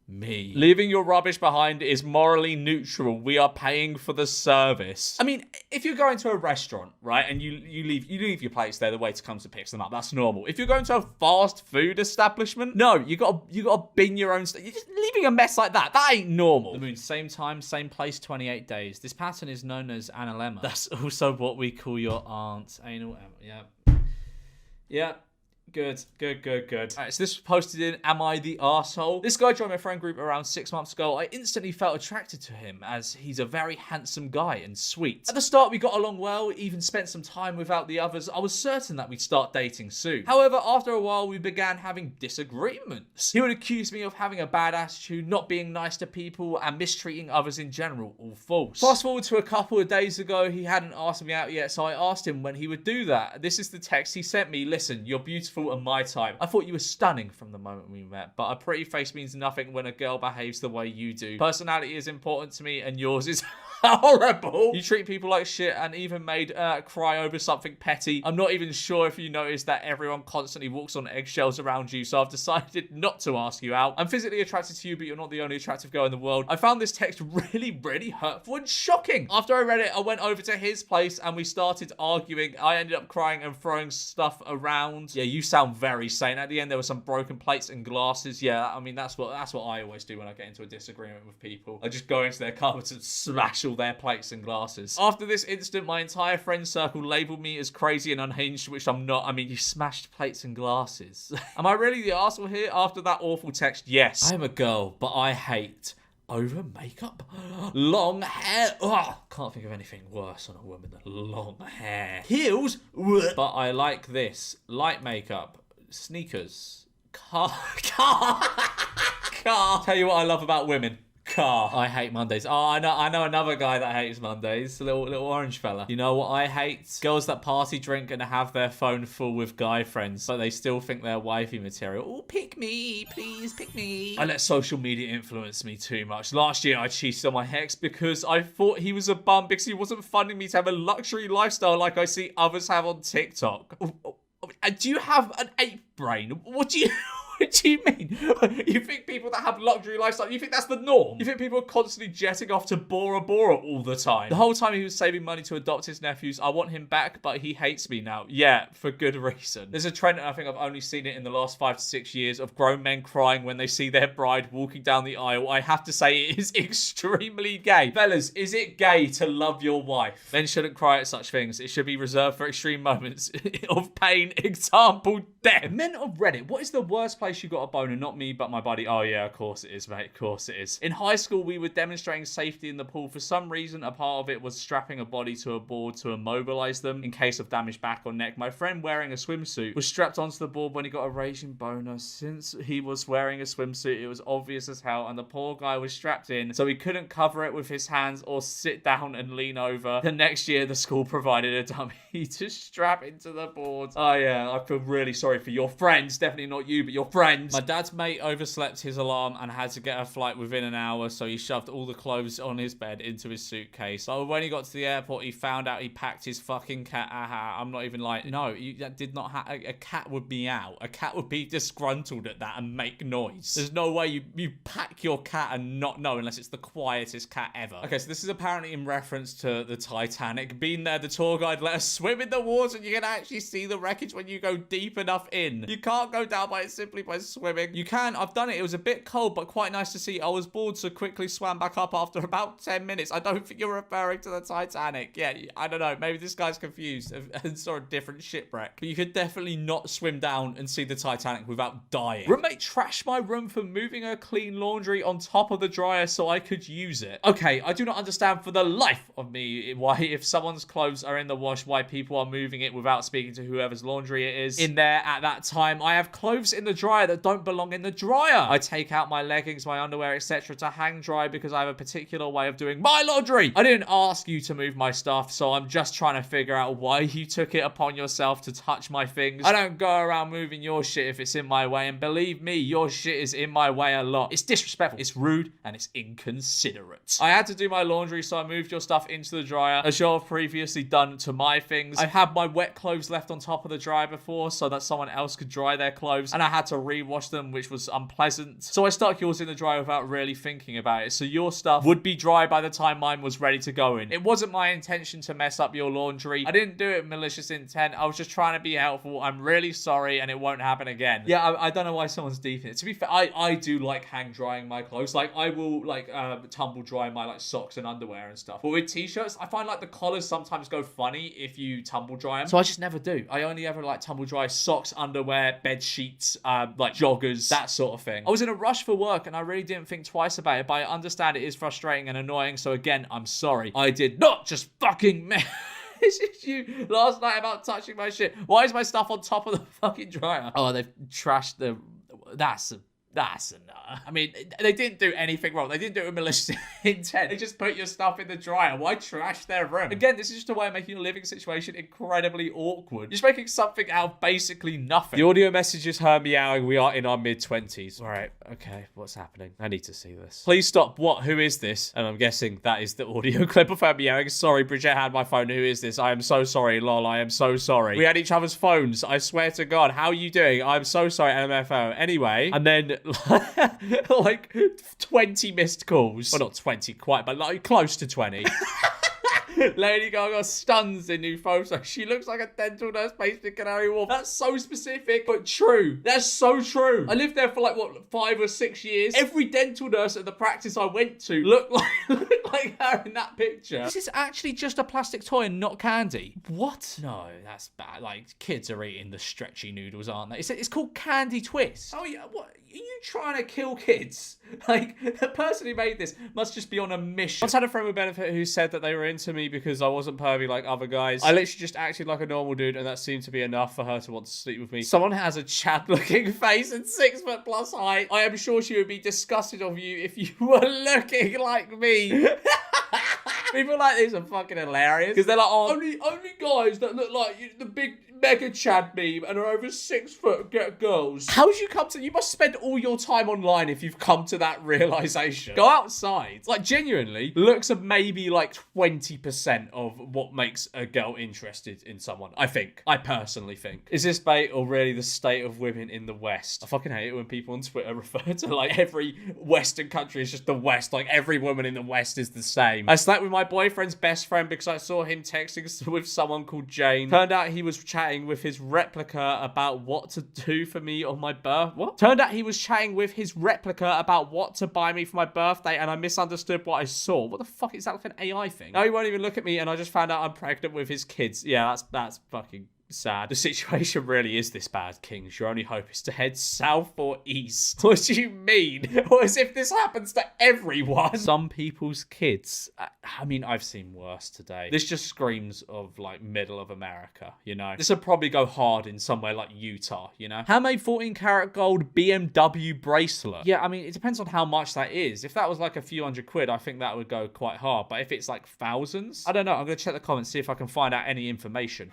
Me. Leaving your rubbish behind is morally neutral. We are paying for the service. I mean, if you're going to a restaurant, right, and you leave your plates there, the waiter comes and picks them up. That's normal. If you're going to a fast food establishment, no, you gotta bin your own stuff. You're just leaving a mess like that. That ain't normal. The moon, same time, same place, 28 days. This pattern is known as analemma. That's also what we call your aunt. Anal. Yeah. Yeah. Good. Alright, so this was posted in Am I the Arsehole? This guy joined my friend group around 6 months ago. I instantly felt attracted to him as he's a very handsome guy and sweet. At the start, we got along well, even spent some time without the others. I was certain that we'd start dating soon. However, after a while, we began having disagreements. He would accuse me of having a bad attitude, not being nice to people, and mistreating others in general, all false. Fast forward to a couple of days ago, he hadn't asked me out yet, so I asked him when he would do that. This is the text he sent me. "Listen, you're beautiful and my type. I thought you were stunning from the moment we met, but a pretty face means nothing when a girl behaves the way you do. Personality is important to me and yours is horrible. You treat people like shit and even made cry over something petty. I'm not even sure if you noticed that everyone constantly walks on eggshells around you, so I've decided not to ask you out. I'm physically attracted to you, but you're not the only attractive girl in the world." I found this text really hurtful and shocking. After I read it, I went over to his place and we started arguing. I ended up crying and throwing stuff around. Yeah, you sound very sane. At the end, there were some broken plates and glasses. Yeah, I mean, that's what I always do when I get into a disagreement with people. I just go into their cupboards and smash all their plates and glasses. After this incident, my entire friend circle labeled me as crazy and unhinged, which I'm not. I mean, you smashed plates and glasses. Am I really the arsehole here? After that awful text, yes. I am a girl, but I hate over makeup. Long hair. Ugh. Can't think of anything worse on a woman than long hair. Heels. But I like this. Light makeup. Sneakers. Car. Tell you what I love about women. Car. I hate Mondays. Oh, I know another guy that hates Mondays. A little orange fella. You know what I hate? Girls that party, drink, and have their phone full with guy friends, but they still think they're wifey material. Oh, pick me, please, pick me. I let social media influence me too much. Last year, I cheated on my ex because I thought he was a bum because he wasn't funding me to have a luxury lifestyle like I see others have on TikTok. Do you have an ape brain? What do you... What do you mean? You think people that have luxury lifestyle, you think that's the norm? You think people are constantly jetting off to Bora Bora all the time? The whole time he was saving money to adopt his nephews. I want him back, but he hates me now. Yeah, for good reason. There's a trend, and I think I've only seen it in the last 5 to 6 years, of grown men crying when they see their bride walking down the aisle. I have to say it is extremely gay. Fellas, is it gay to love your wife? Men shouldn't cry at such things. It should be reserved for extreme moments of pain. Example, death. Men of Reddit, what is the worst place you got a boner? Not me, but my buddy. Oh yeah, of course it is, mate. Of course it is. In high school, we were demonstrating safety in the pool. For some reason, a part of it was strapping a body to a board to immobilize them in case of damage back or neck. My friend, wearing a swimsuit, was strapped onto the board when he got a raging boner. Since he was wearing a swimsuit, it was obvious as hell, and the poor guy was strapped in, so he couldn't cover it with his hands or sit down and lean over. The next year, the school provided a dummy to strap into the board. Oh yeah, I feel really sorry for your friends. Definitely not you, but your friends. My dad's mate overslept his alarm and had to get a flight within an hour, so he shoved all the clothes on his bed into his suitcase. So when he got to the airport, he found out he packed his fucking cat. I'm not even like, no, that did not have, a cat would meow. A cat would be disgruntled at that and make noise. There's no way you pack your cat and not know unless it's the quietest cat ever. Okay, so this is apparently in reference to the Titanic. Been there, the tour guide let us swim in the water, and you can actually see the wreckage when you go deep enough in. You can't go down by it simply by swimming. You can. I've done it. It was a bit cold, but quite nice to see. I was bored, so quickly swam back up after about 10 minutes. I don't think you're referring to the Titanic. Yeah, I don't know. Maybe this guy's confused and saw a different shipwreck. But you could definitely not swim down and see the Titanic without dying. Roommate trashed my room for moving her clean laundry on top of the dryer so I could use it. Okay, I do not understand for the life of me why, if someone's clothes are in the wash, why people are moving it without speaking to whoever's laundry it is in there at that time. I have clothes in the dryer that don't belong in the dryer. I take out my leggings, my underwear, etc. to hang dry because I have a particular way of doing my laundry. I didn't ask you to move my stuff, so I'm just trying to figure out why you took it upon yourself to touch my things. I don't go around moving your shit if it's in my way, and believe me, your shit is in my way a lot. It's disrespectful, it's rude, and it's inconsiderate. I had to do my laundry, so I moved your stuff into the dryer, as you've previously done to my things. I had my wet clothes left on top of the dryer before so that someone else could dry their clothes, and I had to rewash them, which was unpleasant. So I stuck yours in the dryer without really thinking about it, so your stuff would be dry by the time mine was ready to go in. It wasn't my intention to mess up your laundry. I didn't do it with malicious intent. I was just trying to be helpful. I'm really sorry, and it won't happen again. Yeah, I don't know why someone's deep in it. To be fair, I do like hang drying my clothes. Like, I will like tumble dry my like socks and underwear and stuff. But with t-shirts, I find like the collars sometimes go funny if you tumble dry them. So I just never do. I only ever like tumble dry socks, underwear, bed sheets, like joggers, that sort of thing. I was in a rush for work and I really didn't think twice about it, but I understand it is frustrating and annoying. So again, I'm sorry. I did not just fucking mess you last night about touching my shit. Why is my stuff on top of the fucking dryer? Oh, they've trashed the... That's enough. I mean, they didn't do anything wrong. They didn't do it with malicious intent. They just put your stuff in the dryer. Why trash their room? Again, this is just a way of making your living situation incredibly awkward. You're just making something out of basically nothing. The audio message is her meowing. We are in our mid-20s. All right, okay, what's happening? I need to see this. Please stop. What? Who is this? And I'm guessing that is the audio clip of her meowing. Sorry, Bridget had my phone. Who is this? I am so sorry, lol. I am so sorry. We had each other's phones. I swear to God. How are you doing? I'm so sorry, LMFO. Anyway, and then... like 20 missed calls. Well, not 20 quite, but like close to 20. Lady Gaga stuns in new photo. She looks like a dental nurse based in Canary Wharf. That's so specific, but true. That's so true. I lived there for like, what, 5 or 6 years? Every dental nurse at the practice I went to looked like her in that picture. This is actually just a plastic toy and not candy. What? No, that's bad. Like, kids are eating the stretchy noodles, aren't they? It's called Candy Twist. Oh, yeah, what? Are you trying to kill kids? Like, the person who made this must just be on a mission. I once had a friend with benefit who said that they were into me because I wasn't pervy like other guys. I literally just acted like a normal dude, and that seemed to be enough for her to want to sleep with me. Someone has a Chad-looking face and 6 foot plus height. I am sure she would be disgusted of you if you were looking like me. People like this are fucking hilarious because they're like, oh, only guys that look like you, the big Mega Chad meme and are over 6 foot, get girls. How did you come to... You must spend all your time online if you've come to that realization. Go outside. Like, genuinely, looks are maybe like 20% of what makes a girl interested in someone. I think. I personally think. Is this bait or really the state of women in the West? I fucking hate it when people on Twitter refer to like every Western country is just the West. Like every woman in the West is the same. I slept with my boyfriend's best friend because I saw him texting with someone called Jane. Turned out he was chatting with his replica about what to do for me on my birth. What? Turned out he was chatting with his replica about what to buy me for my birthday, and I misunderstood what I saw. What the fuck is that, like an AI thing? Now he won't even look at me, and I just found out I'm pregnant with his kids. Yeah, that's fucking sad. The situation really is this bad, Kings. Your only hope is to head south or east. What do you mean? Or as if this happens to everyone. Some people's kids. I mean, I've seen worse today. This just screams of like middle of America, you know? This would probably go hard in somewhere like Utah, you know? Handmade 14 karat gold BMW bracelet. Yeah, I mean, it depends on how much that is. If that was like a few £100, I think that would go quite hard. But if it's like thousands, I don't know. I'm going to check the comments, see if I can find out any information.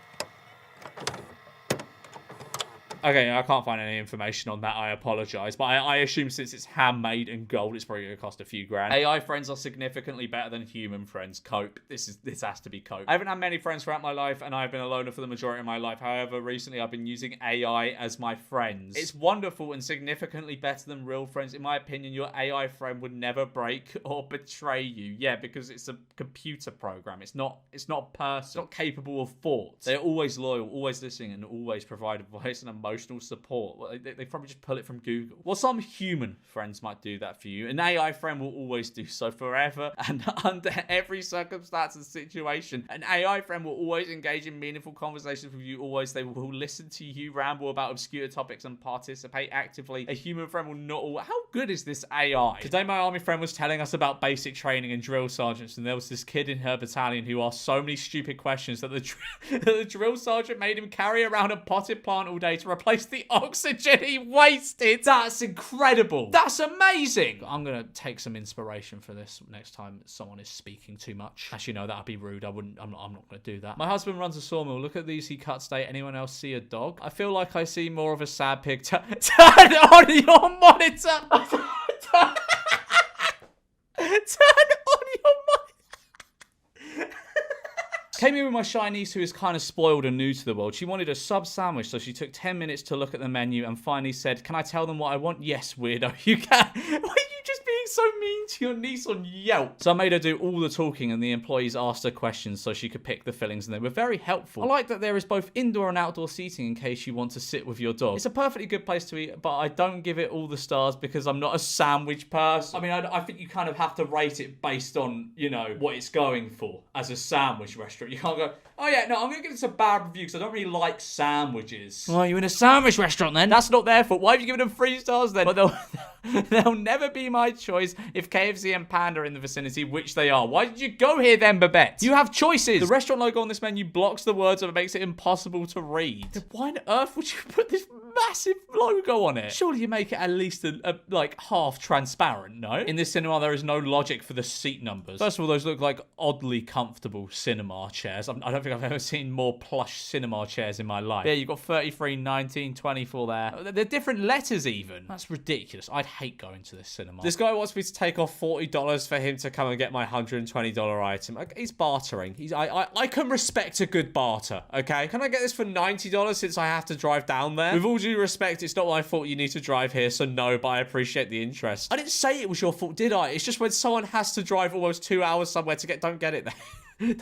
Okay, I can't find any information on that. I apologize. But I assume since it's handmade and gold, it's probably going to cost a few grand. AI friends are significantly better than human friends. Cope. This has to be cope. I haven't had many friends throughout my life, and I've been a loner for the majority of my life. However, recently I've been using AI as my friends. It's wonderful and significantly better than real friends. In my opinion, your AI friend would never break or betray you. Yeah, because it's a computer program. It's not a person. It's not capable of thought. They're always loyal, always listening, and always provide advice and emotional support. Well, they probably just pull it from Google. Well, some human friends might do that for you. An AI friend will always do so forever and under every circumstance and situation. An AI friend will always engage in meaningful conversations with you. Always, they will listen to you ramble about obscure topics and participate actively. A human friend will not. How good is this AI? Today, my army friend was telling us about basic training and drill sergeants, and there was this kid in her battalion who asked so many stupid questions that the drill sergeant made him carry around a potted plant all day to replace the oxygen he wasted. That's incredible. That's amazing. I'm gonna take some inspiration for this next time someone is speaking too much. Actually, no, that'd be rude. I'm not gonna do that. My husband runs a sawmill. Look at these he cuts today. Anyone else see a dog? I feel like I see more of a sad pig. Turn on your monitor. Turn on your monitor. Came in with my shy niece who is kind of spoiled and new to the world. She wanted a sub sandwich, so she took 10 minutes to look at the menu and finally said, "Can I tell them what I want?" "Yes, weirdo, you can." Why are you just being so mean to your niece on Yelp? So I made her do all the talking and the employees asked her questions so she could pick the fillings, and they were very helpful. I like that there is both indoor and outdoor seating in case you want to sit with your dog. It's a perfectly good place to eat, but I don't give it all the stars because I'm not a sandwich person. I mean, I think you kind of have to rate it based on, you know, what it's going for as a sandwich restaurant. You can't go, "Oh yeah, no, I'm going to give this a bad review because I don't really like sandwiches." "Well, you're in a sandwich restaurant then?" That's not their fault. Why have you given them 3 stars then? But they'll never be my choice if KFC and Panda are in the vicinity, which they are. Why did you go here then, Babette? You have choices. The restaurant logo on this menu blocks the words and makes it impossible to read. Then why on earth would you put this massive logo on it? Surely you make it at least like half transparent, no? In this cinema, there is no logic for the seat numbers. First of all, those look like oddly comfortable cinema chairs. I don't think I've ever seen more plush cinema chairs in my life. Yeah, you've got 33, 19, 24 there. They're different letters even. That's ridiculous. I'd hate going to this cinema. This guy wants me to take off $40 for him to come and get my $120 item. He's bartering. I can respect a good barter, okay? Can I get this for $90 since I have to drive down there? With all due respect, it's not my fault you need to drive here, so no, but I appreciate the interest. I didn't say it was your fault, did I? It's just when someone has to drive almost 2 hours somewhere to don't get it there.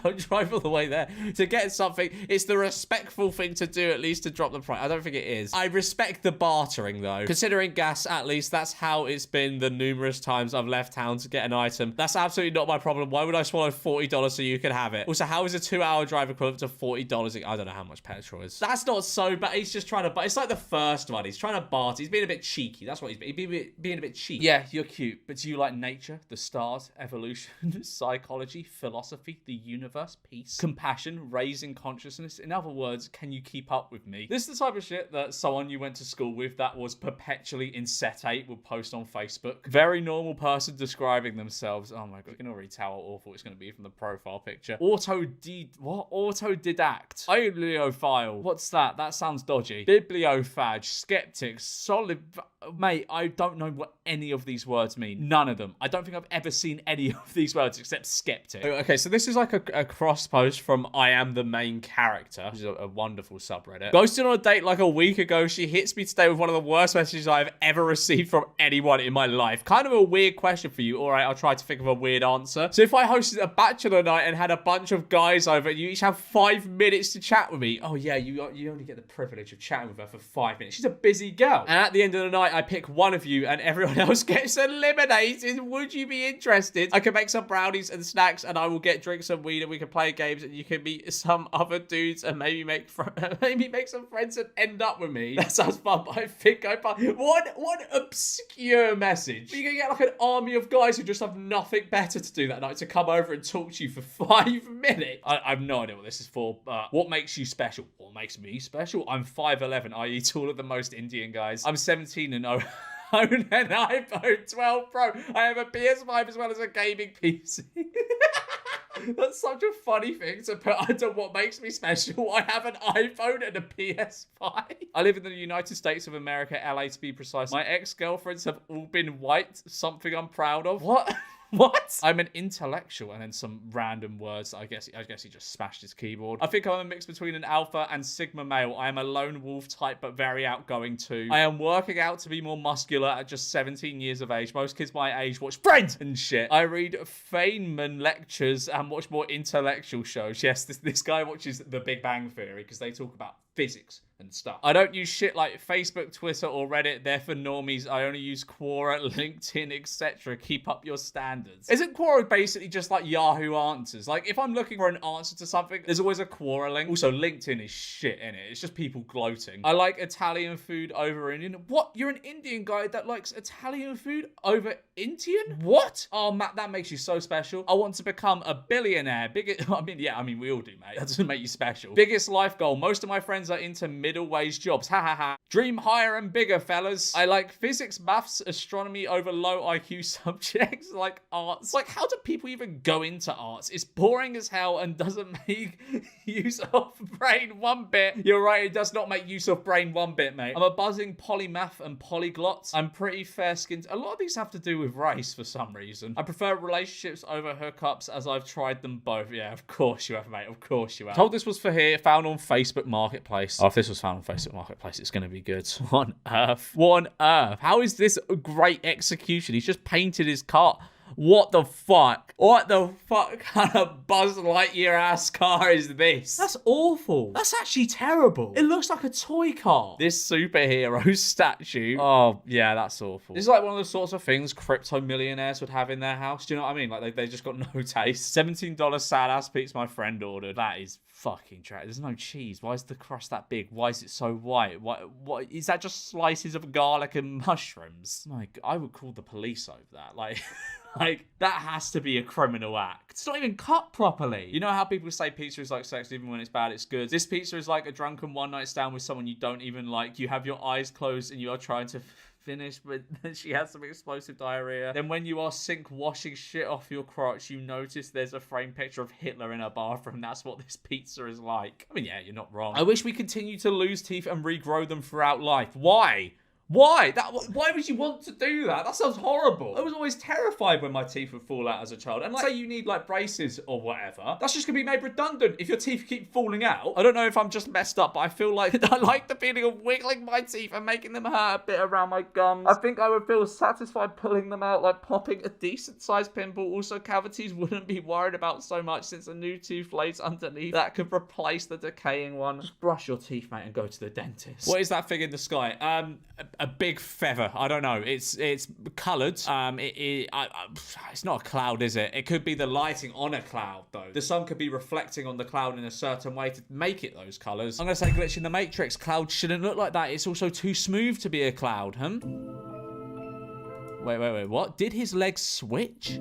Don't drive all the way there to get something. It's the respectful thing to do, at least to drop the price. I don't think it is. I respect the bartering though. Considering gas, at least that's how it's been the numerous times I've left town to get an item. That's absolutely not my problem. Why would I swallow $40 so you can have it? Also, how is a 2-hour drive equivalent to $40? I don't know how much petrol is. That's not so bad. He's just trying to, but it's like the first one. He's trying to barter. He's being a bit cheeky. That's what he's being a bit cheeky. Yeah, you're cute, but do you like nature, the stars, evolution, psychology, philosophy, the universe, peace, compassion, raising consciousness. In other words, can you keep up with me? This is the type of shit that someone you went to school with that was perpetually in set 8 would post on Facebook. Very normal person describing themselves. Oh my god, you can already tell how awful it's going to be from the profile picture. Autodidact. Bibliophile. What's that? That sounds dodgy. Bibliophage. Skeptic. Solid. Mate, I don't know what any of these words mean. None of them. I don't think I've ever seen any of these words except skeptic. Okay, so this is like a cross post from I Am the Main Character, which is a wonderful subreddit. Ghosted on a date like a week ago. She hits me today with one of the worst messages I've ever received from anyone in my life. Kind of a weird question for you. All right, I'll try to think of a weird answer. So if I hosted a bachelor night and had a bunch of guys over and you each have 5 minutes to chat with me, oh yeah, you only get the privilege of chatting with her for 5 minutes. She's a busy girl. And at the end of the night, I pick one of you and everyone else gets eliminated. Would you be interested? I can make some brownies and snacks and I will get drinks and weed and we can play games and you can meet some other dudes and maybe make some friends and end up with me. That sounds fun, but I think what obscure message. You're gonna get like an army of guys who just have nothing better to do that night to come over and talk to you for 5 minutes. I have no idea what this is for. What makes you special? What makes me special? I'm 5'11", i.e. taller than most Indian guys. I'm 17 and own an iPhone 12 Pro. I have a PS5 as well as a gaming PC. That's such a funny thing to put under what makes me special. I have an iPhone and a PS5. I live in the United States of America, LA to be precise. My ex-girlfriends have all been white, something I'm proud of. What? What? I'm an intellectual, and then some random words. I guess he just smashed his keyboard. I think I'm a mix between an alpha and sigma male. I am a lone wolf type, but very outgoing too. I am working out to be more muscular at just 17 years of age. Most kids my age watch Friends and shit. I read Feynman lectures and watch more intellectual shows. Yes, this guy watches The Big Bang Theory because they talk about physics and stuff. I don't use shit like Facebook, Twitter, or Reddit. They're for normies. I only use Quora, LinkedIn, etc. Keep up your standards. Isn't Quora basically just like Yahoo Answers? Like, if I'm looking for an answer to something, there's always a Quora link. Also, LinkedIn is shit, innit? It's just people gloating. I like Italian food over Indian. What? You're an Indian guy that likes Italian food over Indian? What? Oh, Matt, that makes you so special. I want to become a billionaire. I mean, we all do, mate. That doesn't make you special. Biggest life goal. Most of my friends are into middle wage jobs. Ha ha ha. Dream higher and bigger, fellas. I like physics, maths, astronomy over low IQ subjects like arts. Like, how do people even go into arts? It's boring as hell and doesn't make use of brain one bit. You're right, it does not make use of brain one bit, mate. I'm a buzzing polymath and polyglot. I'm pretty fair-skinned. A lot of these have to do with race for some reason. I prefer relationships over hookups as I've tried them both. Yeah, of course you have, mate. Of course you have. Told this was for here. Found on Facebook Marketplace. Oh, if this was found on Facebook Marketplace, it's going to be good. What on earth? What on earth? How is this a great execution? He's just painted his car. What the fuck? What the fuck kind of Buzz Lightyear ass car is this? That's awful. That's actually terrible. It looks like a toy car. This superhero statue. Oh, yeah, that's awful. This is like one of the sorts of things crypto millionaires would have in their house. Do you know what I mean? Like, they just got no taste. $17 sad ass pizza my friend ordered. That is fucking trash. There's no cheese. Why is the crust that big? Why is it so white? What is that? Just slices of garlic and mushrooms? Like, I would call the police over that. Like, that has to be a criminal act. It's not even cut properly. You know how people say pizza is like sex, even when it's bad, it's good? This pizza is like a drunken one-night stand with someone you don't even like. You have your eyes closed and you are trying to finish, but she has some explosive diarrhea. Then when you are sink washing shit off your crotch, you notice there's a framed picture of Hitler in her bathroom. That's what this pizza is like. I mean, yeah, you're not wrong. I wish we continue to lose teeth and regrow them throughout life. Why? Why? Why would you want to do that? That sounds horrible. I was always terrified when my teeth would fall out as a child. And like, say you need like braces or whatever, that's just gonna be made redundant if your teeth keep falling out. I don't know if I'm just messed up, but I feel like I like the feeling of wiggling my teeth and making them hurt a bit around my gums. I think I would feel satisfied pulling them out, like popping a decent sized pimple. Also, cavities wouldn't be worried about so much since a new tooth lays underneath that could replace the decaying one. Just brush your teeth, mate, and go to the dentist. What is that thing in the sky? A big feather. I don't know. It's coloured. It's not a cloud, is it? It could be the lighting on a cloud, though. The sun could be reflecting on the cloud in a certain way to make it those colours. I'm going to say glitch in the Matrix. Clouds shouldn't look like that. It's also too smooth to be a cloud, huh? Wait. What? Did his legs switch?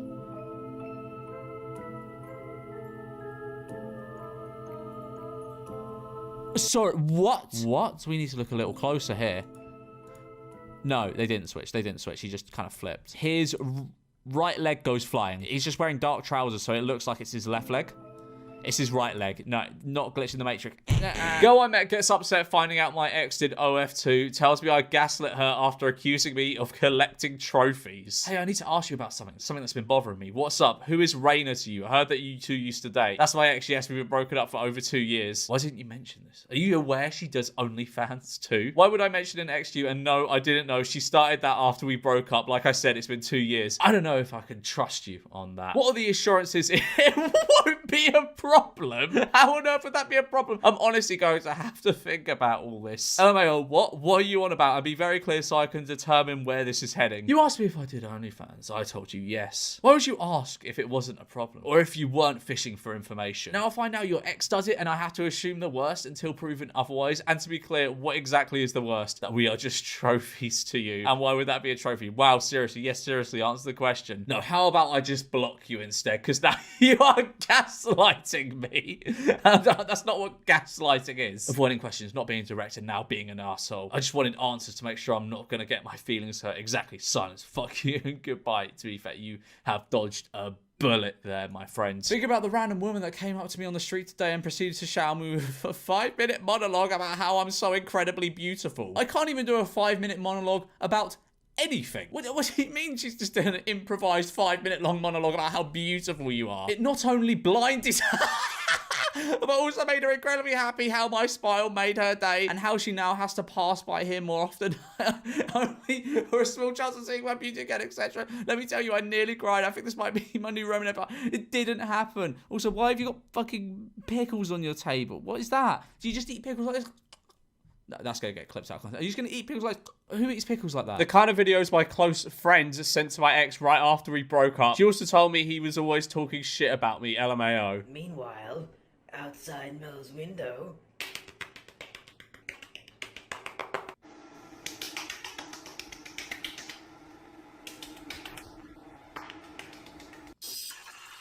Sorry, what? What? We need to look a little closer here. No, they didn't switch. They didn't switch. He just kind of flipped. His right leg goes flying. He's just wearing dark trousers, so it looks like it's his left leg. It's his right leg. No, not glitching the matrix. Girl I met gets upset finding out my ex did OF2. Tells me I gaslit her after accusing me of collecting trophies. Hey, I need to ask you about something. Something that's been bothering me. What's up? Who is Raina to you? I heard that you two used to date. That's my ex. Yes, we've been broken up for over 2 years. Why didn't you mention this? Are you aware she does OnlyFans too? Why would I mention an ex to you? And no, I didn't know. She started that after we broke up. Like I said, it's been 2 years. I don't know if I can trust you on that. What are the assurances it won't be a problem? How on earth would that be a problem? I'm honestly going to have to think about all this. LMAO, what are you on about? I'll be very clear so I can determine where this is heading. You asked me if I did OnlyFans. I told you yes. Why would you ask if it wasn't a problem? Or if you weren't fishing for information? Now I find out your ex does it and I have to assume the worst until proven otherwise. And to be clear, what exactly is the worst? That we are just trophies to you. And why would that be a trophy? Wow, seriously. Yes, seriously, answer the question. No, how about I just block you instead? Because now you are gaslighting me. That's not what gaslighting is. Avoiding questions, not being direct, and now being an arsehole. I just wanted answers to make sure I'm not going to get my feelings hurt. Exactly. Silence. Fuck you and goodbye. To be fair, you have dodged a bullet there, my friend. Think about the random woman that came up to me on the street today and proceeded to shout me with a 5-minute monologue about how I'm so incredibly beautiful. I can't even do a 5-minute monologue about anything. What do you mean she's just doing an improvised 5-minute long monologue about how beautiful you are? It not only blinded but also made her incredibly happy, how my smile made her day, and how she now has to pass by here more often only for a small chance of seeing my beauty again, etc. Let me tell you, I nearly cried. I think this might be my new Roman Empire. It didn't happen. Also, why have you got fucking pickles on your table? What is that? Do you just eat pickles like this? No, that's going to get clips out of context. Are you just going to eat pickles like... Who eats pickles like that? The kind of videos my close friends sent to my ex right after we broke up. She also told me he was always talking shit about me, LMAO. Meanwhile, outside Mel's window...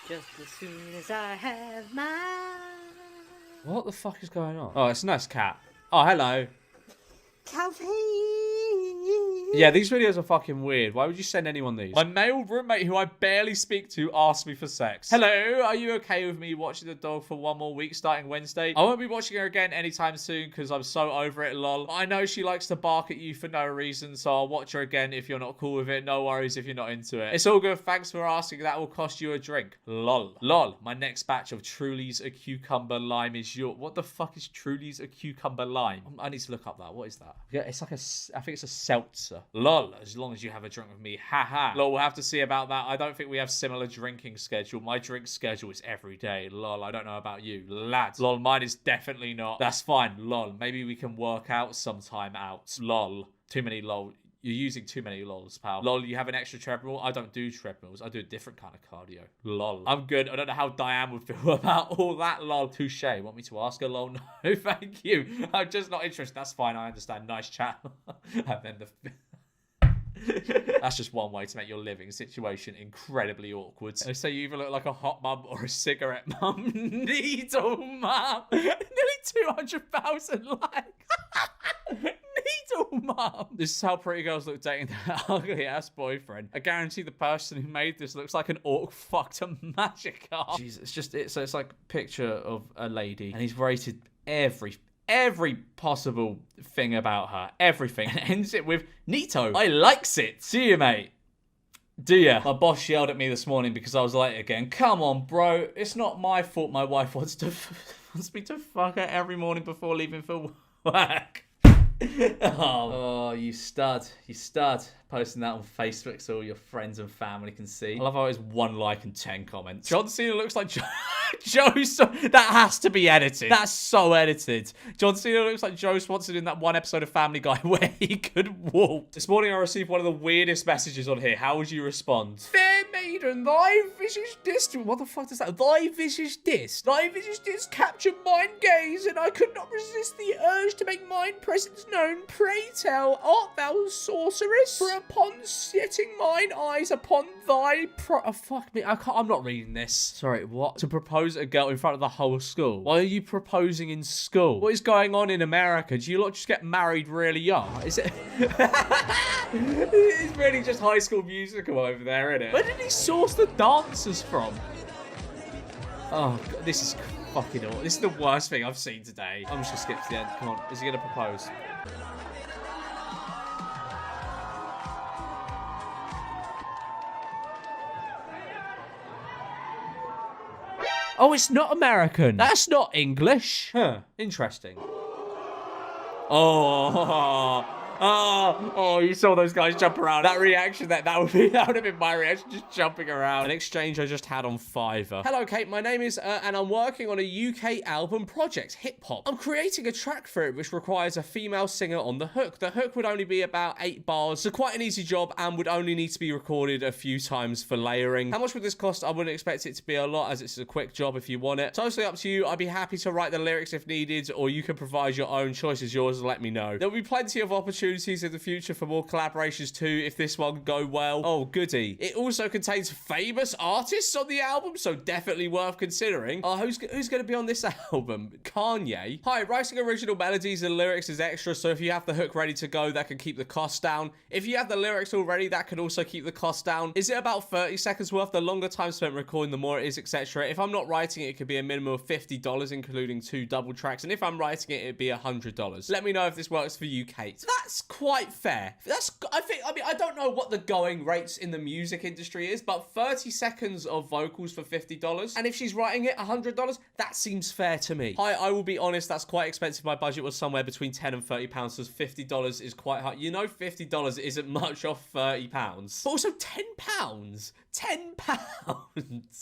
Just as soon as I have my... What the fuck is going on? Oh, it's a nice cat. Oh, hello. Coffee. Yeah, these videos are fucking weird. Why would you send anyone these? My male roommate, who I barely speak to, asked me for sex. Hello, are you okay with me watching the dog for 1 more week starting Wednesday? I won't be watching her again anytime soon because I'm so over it, lol. But I know she likes to bark at you for no reason, so I'll watch her again if you're not cool with it. No worries if you're not into it. It's all good. Thanks for asking. That will cost you a drink. Lol. Lol. My next batch of Truly's a cucumber lime is your... What the fuck is Truly's a cucumber lime? I need to look up that. What is that? Yeah, it's like a... I think it's a seltzer. Lol, as long as you have a drink with me. Haha. Lol, we'll have to see about that. I don't think we have similar drinking schedule. My drink schedule is every day. Lol, I don't know about you. Lads. Lol, mine is definitely not. That's fine. Lol, maybe we can work out sometime out. Lol. Too many lol. You're using too many lols, pal. Lol, you have an extra treadmill? I don't do treadmills. I do a different kind of cardio. Lol. I'm good. I don't know how Diane would feel about all that. Lol. Touche. Want me to ask her? Lol. No, thank you. I'm just not interested. That's fine. I understand. Nice chat. And then the... That's just one way to make your living situation incredibly awkward. They say you either look like a hot mum or a cigarette mum. Needle mum. Nearly 200,000 likes. Needle mum. This is how pretty girls look dating their ugly ass boyfriend. I guarantee the person who made this looks like an orc fucked a magic art. Jesus, it's just it. So it's like a picture of a lady, and he's rated every possible thing about her. Everything. And ends it with, Neato, I likes it. See you, mate. Do ya? My boss yelled at me this morning because I was late again. Come on, bro. It's not my fault my wife wants me to fuck her every morning before leaving for work. Oh, you stud. You stud. Posting that on Facebook so all your friends and family can see. I love how it's 1 like and 10 comments. John Cena looks like Joe. That has to be edited. That's so edited. John Cena looks like Joe Swanson in that one episode of Family Guy where he could walk. This morning I received one of the weirdest messages on here. How would you respond? Fair maiden, thy visage dist. What the fuck does that? Thy visage dist. Thy visage dist captured mine gaze, and I could not resist the urge to make mine presence known. Pray tell, art thou sorceress? For upon setting mine eyes upon thy fuck me, I'm not reading this. Sorry, what? To propose propose a girl in front of the whole school? Why are you proposing in school? What is going on in America? Do you lot just get married really young? Is it? It's really just High School Musical over there, isn't it? Where did he source the dancers from? Oh, God, this is fucking awful. This is the worst thing I've seen today. I'm just gonna skip to the end. Come on, is he gonna propose? Oh, it's not American. That's not English. Huh, interesting. Oh, you saw those guys jump around. That reaction, that would have been my reaction, just jumping around. An exchange I just had on Fiverr. Hello, Kate. My name is, and I'm working on a UK album project, hip hop. I'm creating a track for it, which requires a female singer on the hook. The hook would only be about 8 bars, so quite an easy job, and would only need to be recorded a few times for layering. How much would this cost? I wouldn't expect it to be a lot, as it's a quick job if you want it. Totally up to you. I'd be happy to write the lyrics if needed, or you can provide your own. Choice is yours. Let me know. There'll be plenty of opportunities in the future for more collaborations too, if this one go well. Oh, goody. It also contains famous artists on the album, so definitely worth considering. Who's going to be on this album? Kanye. Hi, writing original melodies and lyrics is extra, so if you have the hook ready to go, that can keep the cost down. If you have the lyrics already, that can also keep the cost down. Is it about 30 seconds worth? The longer time spent recording, the more it is, etc. If I'm not writing it, it could be a minimum of $50, including 2 double tracks, and if I'm writing it, it'd be $100. Let me know if this works for you, Kate. That's quite fair. I don't know what the going rates in the music industry is, but 30 seconds of vocals for $50, and if she's writing it $100, that seems fair to me. Hi, I will be honest, that's quite expensive. My budget was somewhere between £10 and £30, so $50 is quite high. You know, $50 isn't much off £30, but also £10. £10.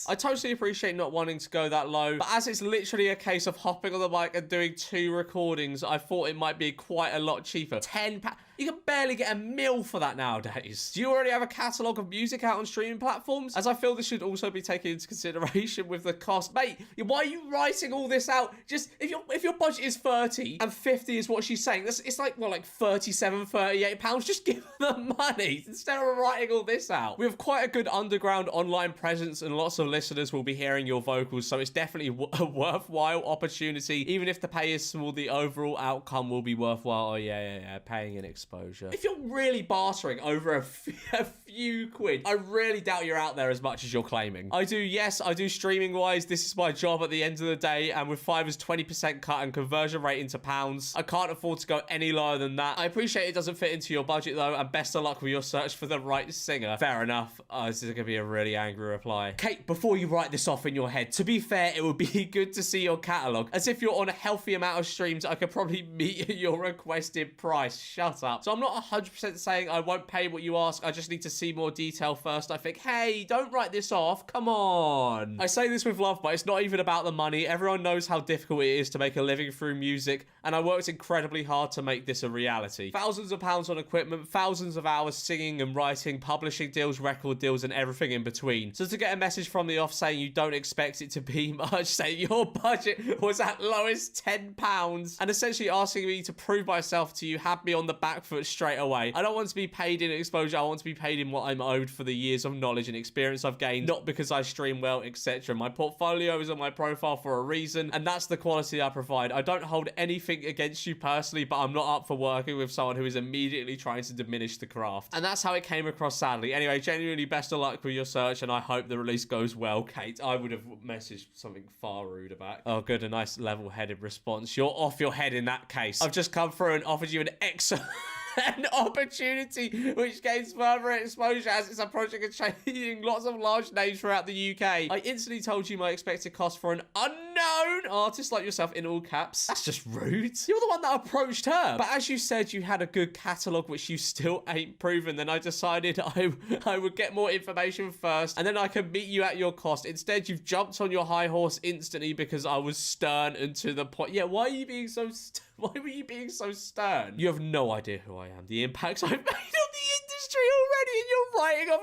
I totally appreciate not wanting to go that low, but as it's literally a case of hopping on the mic and doing 2 recordings, I thought it might be quite a lot cheaper. £10. You can barely get a meal for that nowadays. Do you already have a catalogue of music out on streaming platforms? As I feel this should also be taken into consideration with the cost. Mate, why are you writing all this out? Just, if your budget is 30 and 50 is what she's saying, it's like, well, like 37, 38 pounds. Just give her the money instead of writing all this out. We have quite a good underground online presence and lots of listeners will be hearing your vocals, so it's definitely a worthwhile opportunity. Even if the pay is small, the overall outcome will be worthwhile. Oh, yeah, paying an exposure. If you're really bartering over a few quid, I really doubt you're out there as much as you're claiming. I do streaming wise. This is my job at the end of the day, and with Fiverr's 20% cut and conversion rate into pounds, I can't afford to go any lower than that. I appreciate it doesn't fit into your budget though, and best of luck with your search for the right singer. Fair enough. This is gonna be a really angry reply. Kate, before you write this off in your head, to be fair, it would be good to see your catalogue. As if you're on a healthy amount of streams, I could probably meet your requested price. Shut up. So I'm not 100% saying I won't pay what you ask. I just need to see more detail first. I think, hey, don't write this off. Come on. I say this with love, but it's not even about the money. Everyone knows how difficult it is to make a living through music, and I worked incredibly hard to make this a reality. Thousands of pounds on equipment, thousands of hours singing and writing, publishing deals, record deals, and everything in between. So to get a message from the off saying you don't expect it to be much, saying your budget was at lowest £10, and essentially asking me to prove myself to you had me on the back foot straight away. I don't want to be paid in exposure. I want to be paid in what I'm owed for the years of knowledge and experience I've gained, not because I stream well, etc. My portfolio is on my profile for a reason, and that's the quality I provide. I don't hold anything against you personally, but I'm not up for working with someone who is immediately trying to diminish the craft. And that's how it came across, sadly. Anyway, genuinely best of luck with your search, and I hope the release goes well, Kate. I would have messaged something far ruder back. Oh, good, a nice level-headed response. You're off your head in that case. I've just come through and offered you an excellent opportunity which gains further exposure as it's a project achieving lots of large names throughout the UK. I instantly told you my expected cost for an unknown artist like yourself in all caps. That's just rude. You're the one that approached her. But as you said, you had a good catalogue which you still ain't proven. Then I decided I would get more information first, and then I could meet you at your cost. Instead, you've jumped on your high horse instantly because I was stern and to the point. Yeah, why are you being so why were you being so stern? You have no idea who I am. The impacts I've made on the industry already, and you're writing off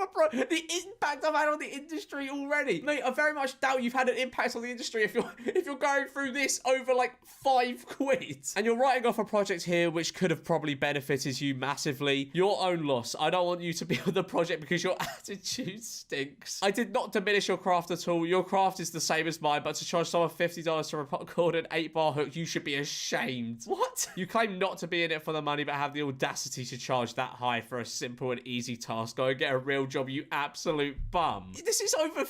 the impact I've had on the industry already. Mate, I very much doubt you've had an impact on the industry if you're going through this over like £5. And you're writing off a project here which could have probably benefited you massively. Your own loss. I don't want you to be on the project because your attitude stinks. I did not diminish your craft at all. Your craft is the same as mine, but to charge someone $50 to record an 8-bar hook, you should be ashamed. What? You claim not to be in it for the money, but have the audacity to charge that high for a simple and easy task. Go and get a real job, you absolute bum. This is over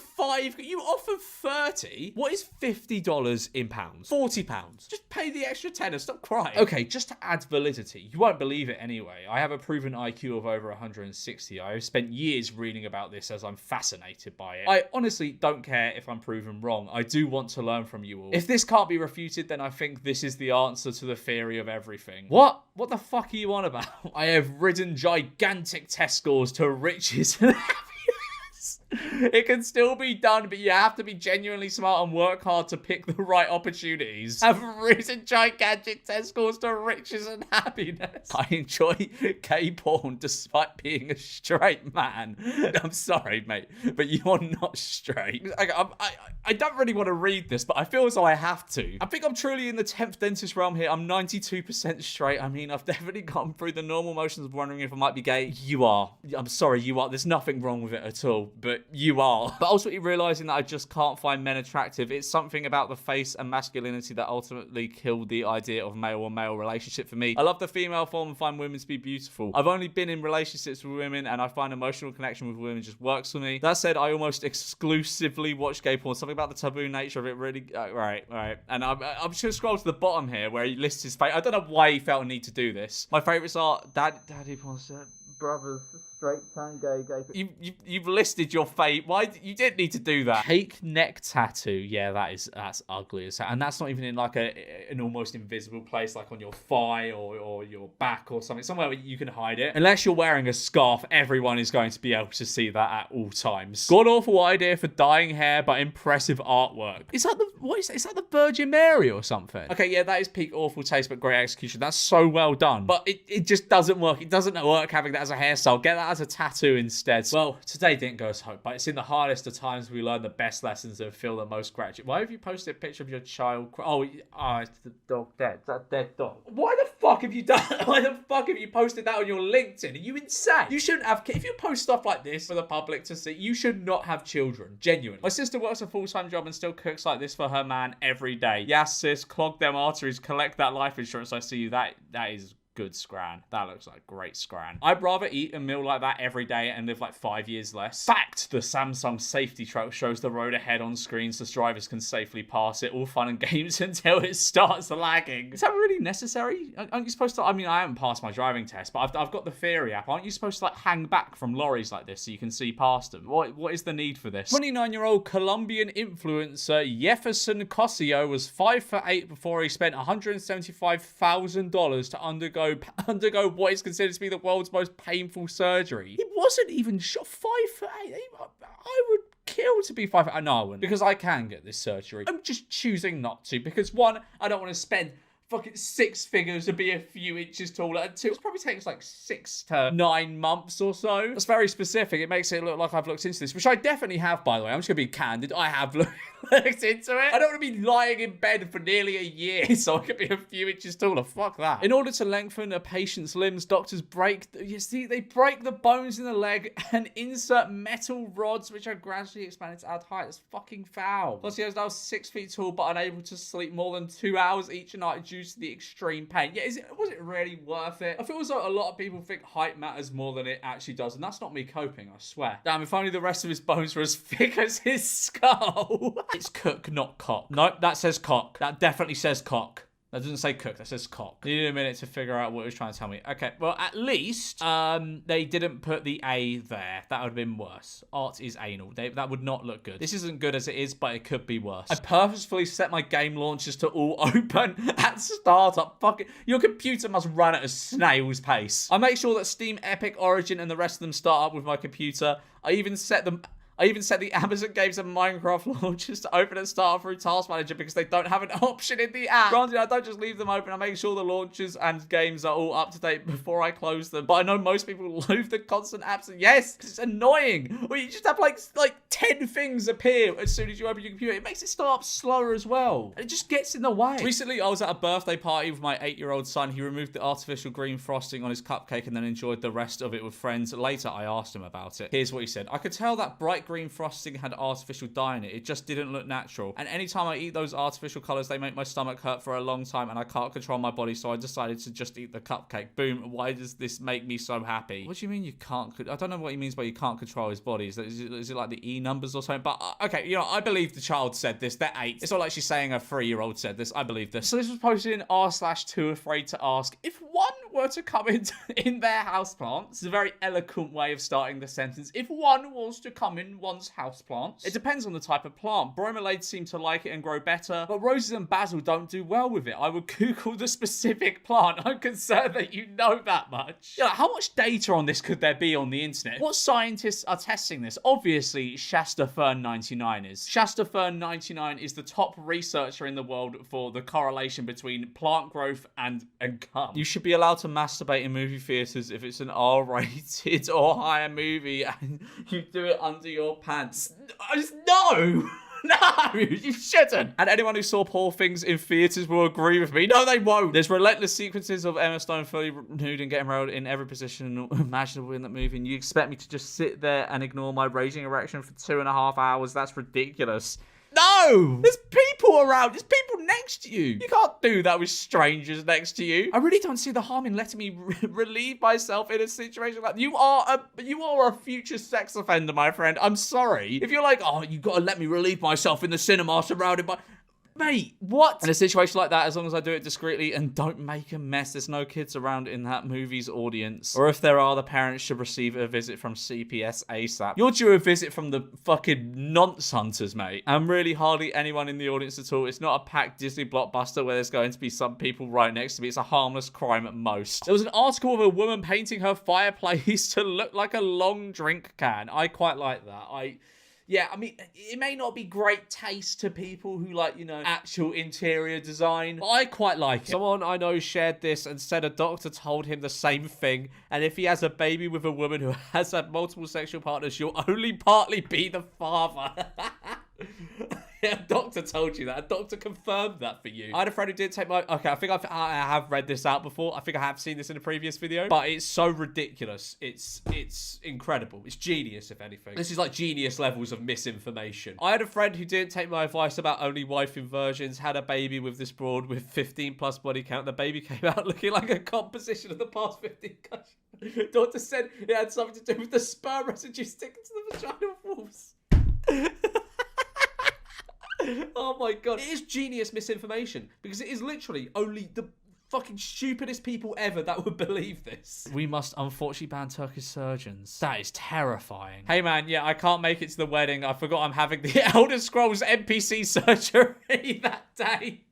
you offer 30. What is $50 in pounds? £40. Just pay the extra tenner. Stop crying. Okay, just to add validity, you won't believe it anyway. I have a proven IQ of over 160. I have spent years reading about this as I'm fascinated by it. I honestly don't care if I'm proven wrong. I do want to learn from you all. If this can't be refuted, then I think this is the answer to the theory of everything. What? What the fuck are you on about? I have ridden gigantic test scores to riches and happiness. It can still be done, but you have to be genuinely smart and work hard to pick the right opportunities. I've ridden gigantic test scores to riches and happiness. I enjoy gay porn despite being a straight man. I'm sorry, mate, but you're not straight. I don't really want to read this, but I feel as though I have to. I think I'm truly in the 10th dentist realm here. I'm 92% straight. I mean, I've definitely gone through the normal motions of wondering if I might be gay. You are. I'm sorry, you are. There's nothing wrong with it at all, but you are. But ultimately realizing that I just can't find men attractive. It's something about the face and masculinity that ultimately killed the idea of male-on-male relationship for me. I love the female form and find women to be beautiful. I've only been in relationships with women, and I find emotional connection with women just works for me. That said, I almost exclusively watch gay porn. Something about the taboo nature of it really... right. And I'm just going to scroll to the bottom here where he lists his fate. I don't know why he felt a need to do this. My favorites are Daddy porn, brothers, straight, tan, gay. You've listed your fate. Why you didn't need to do that? Cake neck tattoo. Yeah, that's ugly as hell. And that's not even in like an almost invisible place, like on your thigh or your back or something. Somewhere where you can hide it. Unless you're wearing a scarf, everyone is going to be able to see that at all times. God awful idea for dyeing hair, but impressive artwork. Is that the Virgin Mary or something? Okay, yeah, that is peak awful taste, but great execution. That's so well done. But it just doesn't work. It doesn't work having that as a hairstyle. Get that as a tattoo instead. Well, today didn't go as hoped, but it's in the hardest of times we learn the best lessons and feel the most gratitude. Why have you posted a picture of your child? It's the dog dead. It's that dead dog. Why the fuck have you posted that on your LinkedIn? Are you insane? You shouldn't have. If you post stuff like this for the public to see, you should not have children. Genuinely. My sister works a full-time job and still cooks like this for her man every day. Yes, sis, clog them arteries, collect that life insurance. I see you. That is good scran. That looks like great scran. I'd rather eat a meal like that every day and live like 5 years less. Fact, the Samsung safety truck shows the road ahead on screen so drivers can safely pass it. All fun and games until it starts lagging. Is that really necessary? Aren't you supposed to... I mean, I haven't passed my driving test, but I've got the theory app. Aren't you supposed to like hang back from lorries like this so you can see past them? What is the need for this? 29-year-old Colombian influencer Jefferson Cosio was 5'8" before he spent $175,000 to undergo what is considered to be the world's most painful surgery. He wasn't even shot. 5'8". I would kill to be 5'8". No, I wouldn't, because I can get this surgery. I'm just choosing not to, because one, I don't want to spend fucking 6 figures to be a few inches taller, and 2, it probably takes like 6 to 9 months or so. That's very specific. It makes it look like I've looked into this, which I definitely have, by the way. I'm just gonna be candid. I have looked into it. I don't want to be lying in bed for nearly a year so I could be a few inches taller. Fuck that. In order to lengthen a patient's limbs, doctors break the bones in the leg and insert metal rods which are gradually expanded to add height. That's fucking foul. Plus, he is now 6 feet tall but unable to sleep more than 2 hours each night due to the extreme pain. Yeah, was it really worth it? I feel as though a lot of people think height matters more than it actually does, and that's not me coping, I swear. Damn, if only the rest of his bones were as thick as his skull. It's cook, not cock. Nope, that says cock. That definitely says cock. That doesn't say cook, that says cock. Needed a minute to figure out what it was trying to tell me. Okay, well, at least they didn't put the A there. That would have been worse. Art is anal. That would not look good. This isn't good as it is, but it could be worse. I purposefully set my game launchers to all open at startup. Fuck it. Your computer must run at a snail's pace. I make sure that Steam, Epic, Origin, and the rest of them start up with my computer. I even set them... I even set the Amazon Games and Minecraft launchers to open and start through Task Manager because they don't have an option in the app. Granted, I don't just leave them open. I make sure the launchers and games are all up to date before I close them. But I know most people loathe the constant apps. And yes, it's annoying. Well, you just have like 10 things appear as soon as you open your computer. It makes it start up slower as well. And it just gets in the way. Recently, I was at a birthday party with my 8-year-old son. He removed the artificial green frosting on his cupcake and then enjoyed the rest of it with friends. Later, I asked him about it. Here's what he said. I could tell that bright green frosting had artificial dye in it. It just didn't look natural. And anytime I eat those artificial colors, they make my stomach hurt for a long time and I can't control my body, so I decided to just eat the cupcake. Boom. Why does this make me so happy? What do you mean you can't? I don't know what he means by you can't control his body. Is it like the E numbers or something? But okay, you know, I believe the child said this. They're 8. It's not like she's saying a 3-year-old said this. I believe this. So this was posted in r/too afraid to ask. If one were to come in their houseplants, it's a very eloquent way of starting the sentence. If one was to come in one's houseplants, it depends on the type of plant. Bromelates seem to like it and grow better, but roses and basil don't do well with it. I would Google the specific plant. I'm concerned that you know that much. Yeah, how much data on this could there be on the internet? What scientists are testing this? Obviously, Shasta Fern 99 is. Shasta Fern 99 is the top researcher in the world for the correlation between plant growth and cum. You should be allowed to masturbate in movie theaters if it's an R-rated or higher movie and you do it under your pants. No! No, you shouldn't. And anyone who saw Poor Things in theaters will agree with me. No, they won't. There's relentless sequences of Emma Stone fully nude and getting railed in every position imaginable in that movie. And you expect me to just sit there and ignore my raging erection for 2.5 hours? That's ridiculous. No! There's people around. There's people next to you. You can't do that with strangers next to you. I really don't see the harm in letting me relieve myself in a situation like that. You are a future sex offender, my friend. I'm sorry. If you're like, oh, you gotta let me relieve myself in the cinema surrounded by... Mate, what? In a situation like that, as long as I do it discreetly and don't make a mess, there's no kids around in that movie's audience. Or if there are, the parents should receive a visit from CPS ASAP. You're due a visit from the fucking nonce hunters, mate. And really hardly anyone in the audience at all. It's not a packed Disney blockbuster where there's going to be some people right next to me. It's a harmless crime at most. There was an article of a woman painting her fireplace to look like a long drink can. I quite like that. Yeah, I mean, it may not be great taste to people who like, you know, actual interior design, but I quite like it. Someone I know shared this and said a doctor told him the same thing, and if he has a baby with a woman who has had multiple sexual partners, she'll only partly be the father. Yeah, a doctor told you that. A doctor confirmed that for you. I had a friend who did take my... Okay, I think I have read this out before. I think I have seen this in a previous video. But it's so ridiculous. It's incredible. It's genius, if anything. This is like genius levels of misinformation. I had a friend who didn't take my advice about only wife inversions, had a baby with this broad with 15 plus body count. The baby came out looking like a composition of the past 15 countries. Doctor said it had something to do with the sperm residue sticking to the vaginal walls. Oh my god. It is genius misinformation because it is literally only the fucking stupidest people ever that would believe this. We must unfortunately ban Turkish surgeons. That is terrifying. Hey man, yeah, I can't make it to the wedding. I forgot I'm having the Elder Scrolls NPC surgery that day.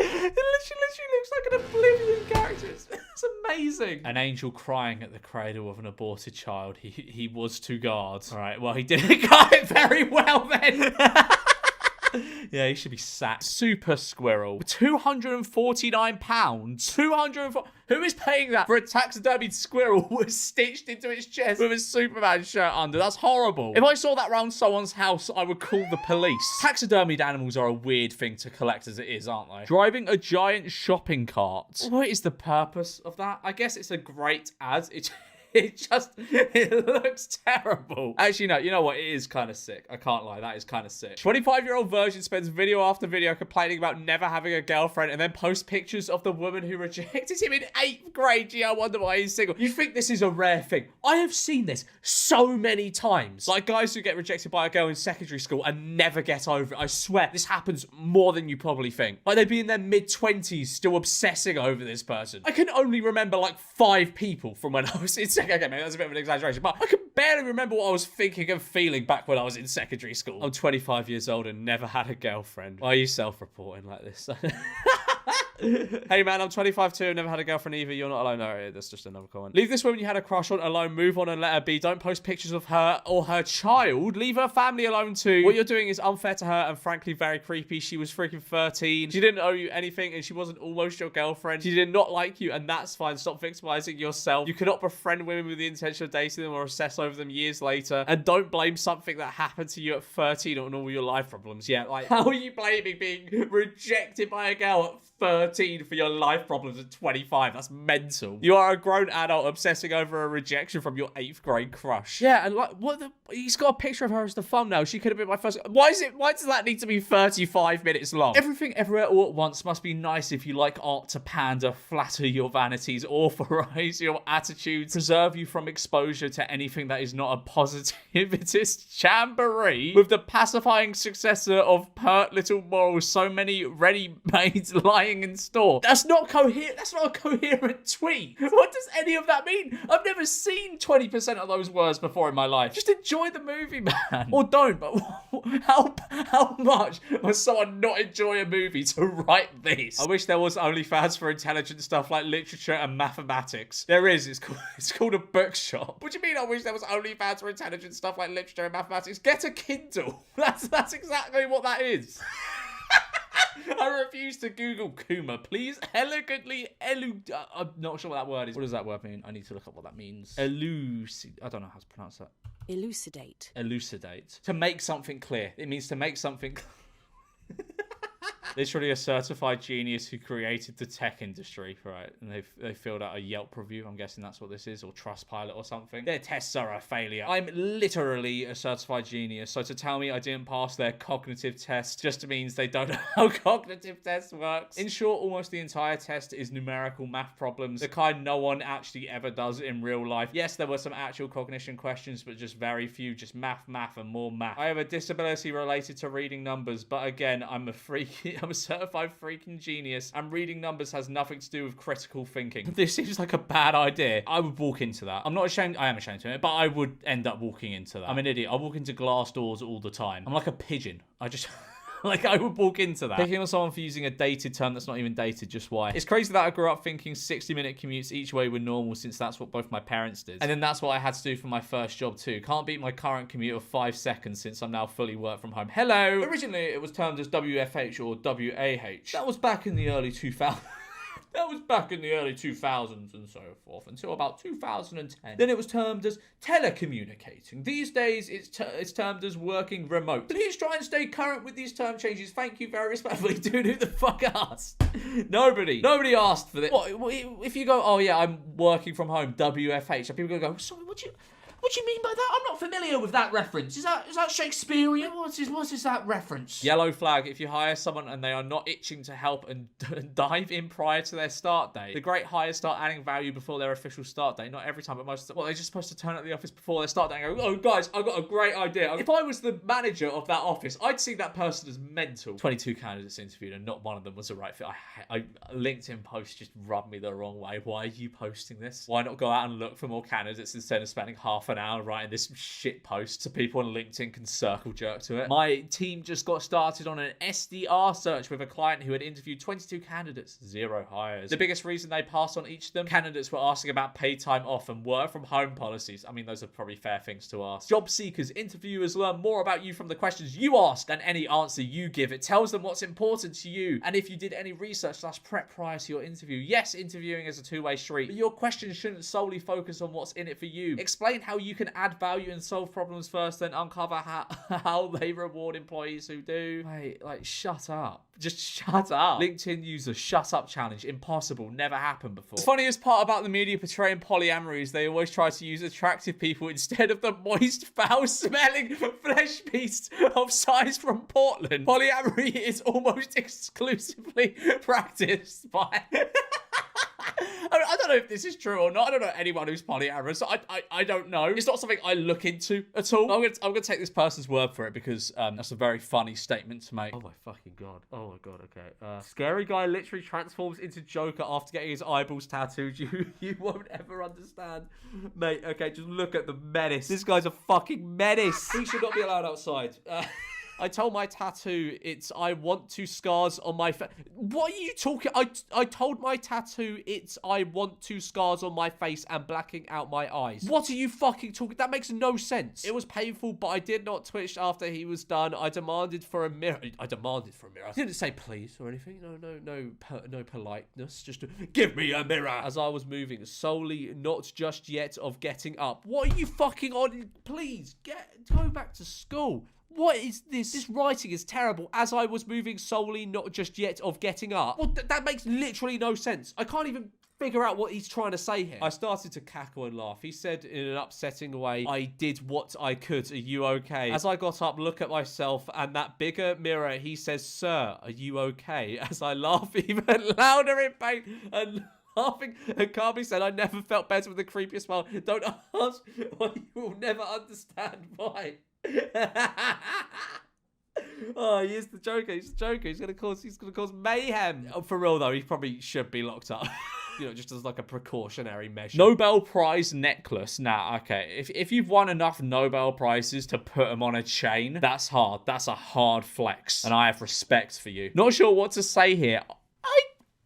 It literally looks like an Oblivion character. It's amazing. An angel crying at the cradle of an aborted child. He was to guard. All right, well, he didn't guard it very well then. Yeah, he should be sacked. Super Squirrel. £249. Who is paying that for a taxidermied squirrel who was stitched into its chest with a Superman shirt under? That's horrible. If I saw that around someone's house, I would call the police. Taxidermied animals are a weird thing to collect as it is, aren't they? Driving a giant shopping cart. What is the purpose of that? I guess it's a great ad. It looks terrible. Actually, no, you know what? It is kind of sick. I can't lie. That is kind of sick. 25-year-old virgin spends video after video complaining about never having a girlfriend and then posts pictures of the woman who rejected him in 8th grade. Gee, I wonder why he's single. You think this is a rare thing? I have seen this so many times. Like guys who get rejected by a girl in secondary school and never get over it. I swear, this happens more than you probably think. Like they'd be in their mid-20s still obsessing over this person. I can only remember like 5 people from when I was in secondary. Okay, maybe that's a bit of an exaggeration, but I can barely remember what I was thinking and feeling back when I was in secondary school. I'm 25 years old and never had a girlfriend. Why are you self-reporting like this? Hey man, I'm 25 too. Never had a girlfriend either. You're not alone. No, that's just another comment. Leave this woman you had a crush on alone. Move on and let her be. Don't post pictures of her or her child. Leave her family alone too. What you're doing is unfair to her and frankly very creepy. She was freaking 13. She didn't owe you anything and she wasn't almost your girlfriend. She did not like you and that's fine. Stop victimizing yourself. You cannot befriend women with the intention of dating them or obsess over them years later. And don't blame something that happened to you at 13 on all your life problems. Yeah, like, how are you blaming being rejected by a girl at 13 for your life problems at 25? That's mental. You are a grown adult obsessing over a rejection from your 8th grade crush. Yeah, and like, what the... He's got a picture of her as the thumbnail. She could have been my first... Why does that need to be 35 minutes long? Everything everywhere all at once must be nice if you like art to pander, flatter your vanities, authorize your attitudes, preserve you from exposure to anything that is not a positivist jamboree with the pacifying successor of pert little morals, so many ready-made lying in store. That's not coherent. That's not a coherent tweet. What does any of that mean? I've never seen 20% of those words before in my life. Just enjoy the movie, man. Or don't, but how much must someone not enjoy a movie to write this? I wish there was OnlyFans for intelligent stuff like literature and mathematics. There is. It's called a bookshop. What do you mean I wish there was OnlyFans for intelligent stuff like literature and mathematics? Get a Kindle. That's exactly what that is. I refuse to Google Kuma. Please elegantly I'm not sure what that word is. What does that word mean? I need to look up what that means. I don't know how to pronounce that. Elucidate. Elucidate. To make something clear. It means to make something... Literally a certified genius who created the tech industry, right? And they filled out a Yelp review. I'm guessing that's what this is, or Trustpilot or something. Their tests are a failure. I'm literally a certified genius, so to tell me I didn't pass their cognitive test just means they don't know how cognitive tests works. In short, almost the entire test is numerical math problems, the kind no one actually ever does in real life. Yes, there were some actual cognition questions, but just very few, just math, and more math. I have a disability related to reading numbers, but again, I'm a certified freaking genius, and reading numbers has nothing to do with critical thinking. This seems like a bad idea. I would walk into that. I'm not ashamed. I am ashamed of it, but I would end up walking into that. I'm an idiot. I walk into glass doors all the time. I'm like a pigeon. I just... Like, I would walk into that. Picking on someone for using a dated term that's not even dated, just why? It's crazy that I grew up thinking 60-minute commutes each way were normal, since that's what both my parents did. And then that's what I had to do for my first job too. Can't beat my current commute of 5 seconds since I'm now fully work from home. Hello! Originally, it was termed as WFH or WAH. That was back in the early 2000s. That was back in the early 2000s and so forth, until about 2010. Then it was termed as telecommunicating. These days, it's termed as working remote. Please try and stay current with these term changes. Thank you very respectfully. Dude, who the fuck asked? Nobody asked for this. What, if you go, oh yeah, I'm working from home, WFH, are people going to go, sorry, what do you mean by that? I'm not familiar with that reference. Is that Shakespearean? What is that reference? Yellow flag. If you hire someone and they are not itching to help and dive in prior to their start date, the great hires start adding value before their official start date. Not every time, but most of the... Well, they're just supposed to turn up at the office before their start date and go, oh, guys, I've got a great idea. If I was the manager of that office, I'd see that person as mental. 22 candidates interviewed and not one of them was the right fit. I LinkedIn posts just rubbed me the wrong way. Why are you posting this? Why not go out and look for more candidates instead of spending half an hour writing this shit post so people on LinkedIn can circle jerk to it? My team just got started on an SDR search with a client who had interviewed 22 candidates, 0 hires. The biggest reason they passed on each of them, candidates were asking about paid time off and work from home policies. I mean, those are probably fair things to ask. Job seekers, interviewers learn more about you from the questions you ask than any answer you give. It tells them what's important to you, and if you did any research/prep prior to your interview. Yes, interviewing is a two-way street, but your questions shouldn't solely focus on what's in it for you. Explain how you can add value and solve problems first, then uncover how they reward employees who do. Wait, like, shut up. Just shut up. LinkedIn user shut up challenge. Impossible. Never happened before. The funniest part about the media portraying polyamory is they always try to use attractive people instead of the moist, foul-smelling flesh beasts of size from Portland. Polyamory is almost exclusively practiced by... I don't know if this is true or not. I don't know anyone who's polyamorous. I don't know. It's not something I look into at all. I'm gonna take this person's word for it because that's a very funny statement to make. Oh my fucking god. Oh my god. Okay. Scary guy literally transforms into Joker after getting his eyeballs tattooed. You won't ever understand, mate. Okay, just look at the menace. This guy's a fucking menace. He should not be allowed outside. I told my tattoo it's I want to scars on my face. What are you talking? I told my tattoo it's I want to scars on my face and blacking out my eyes. What are you fucking talking? That makes no sense. It was painful, but I did not twitch after he was done. I demanded for a mirror. I didn't say please or anything. No politeness. Just to, give me a mirror. As I was moving, solely not just yet of getting up. What are you fucking on? Please go back to school. What is this? This writing is terrible. As I was moving solely, not just yet of getting up. Well, that makes literally no sense. I can't even figure out what he's trying to say here. I started to cackle and laugh. He said in an upsetting way, I did what I could. Are you okay? As I got up, look at myself and that bigger mirror, he says, sir, are you okay? As I laugh even louder in pain and laughing and calmly said, I never felt better with a creepier smile. Don't ask why, you will never understand why. Oh, he is the Joker. He's the Joker. He's gonna cause mayhem. Oh, for real though, he probably should be locked up. You know, just as like a precautionary measure. Nobel Prize necklace. Nah, okay. If you've won enough Nobel Prizes to put them on a chain, that's hard. That's a hard flex. And I have respect for you. Not sure what to say here.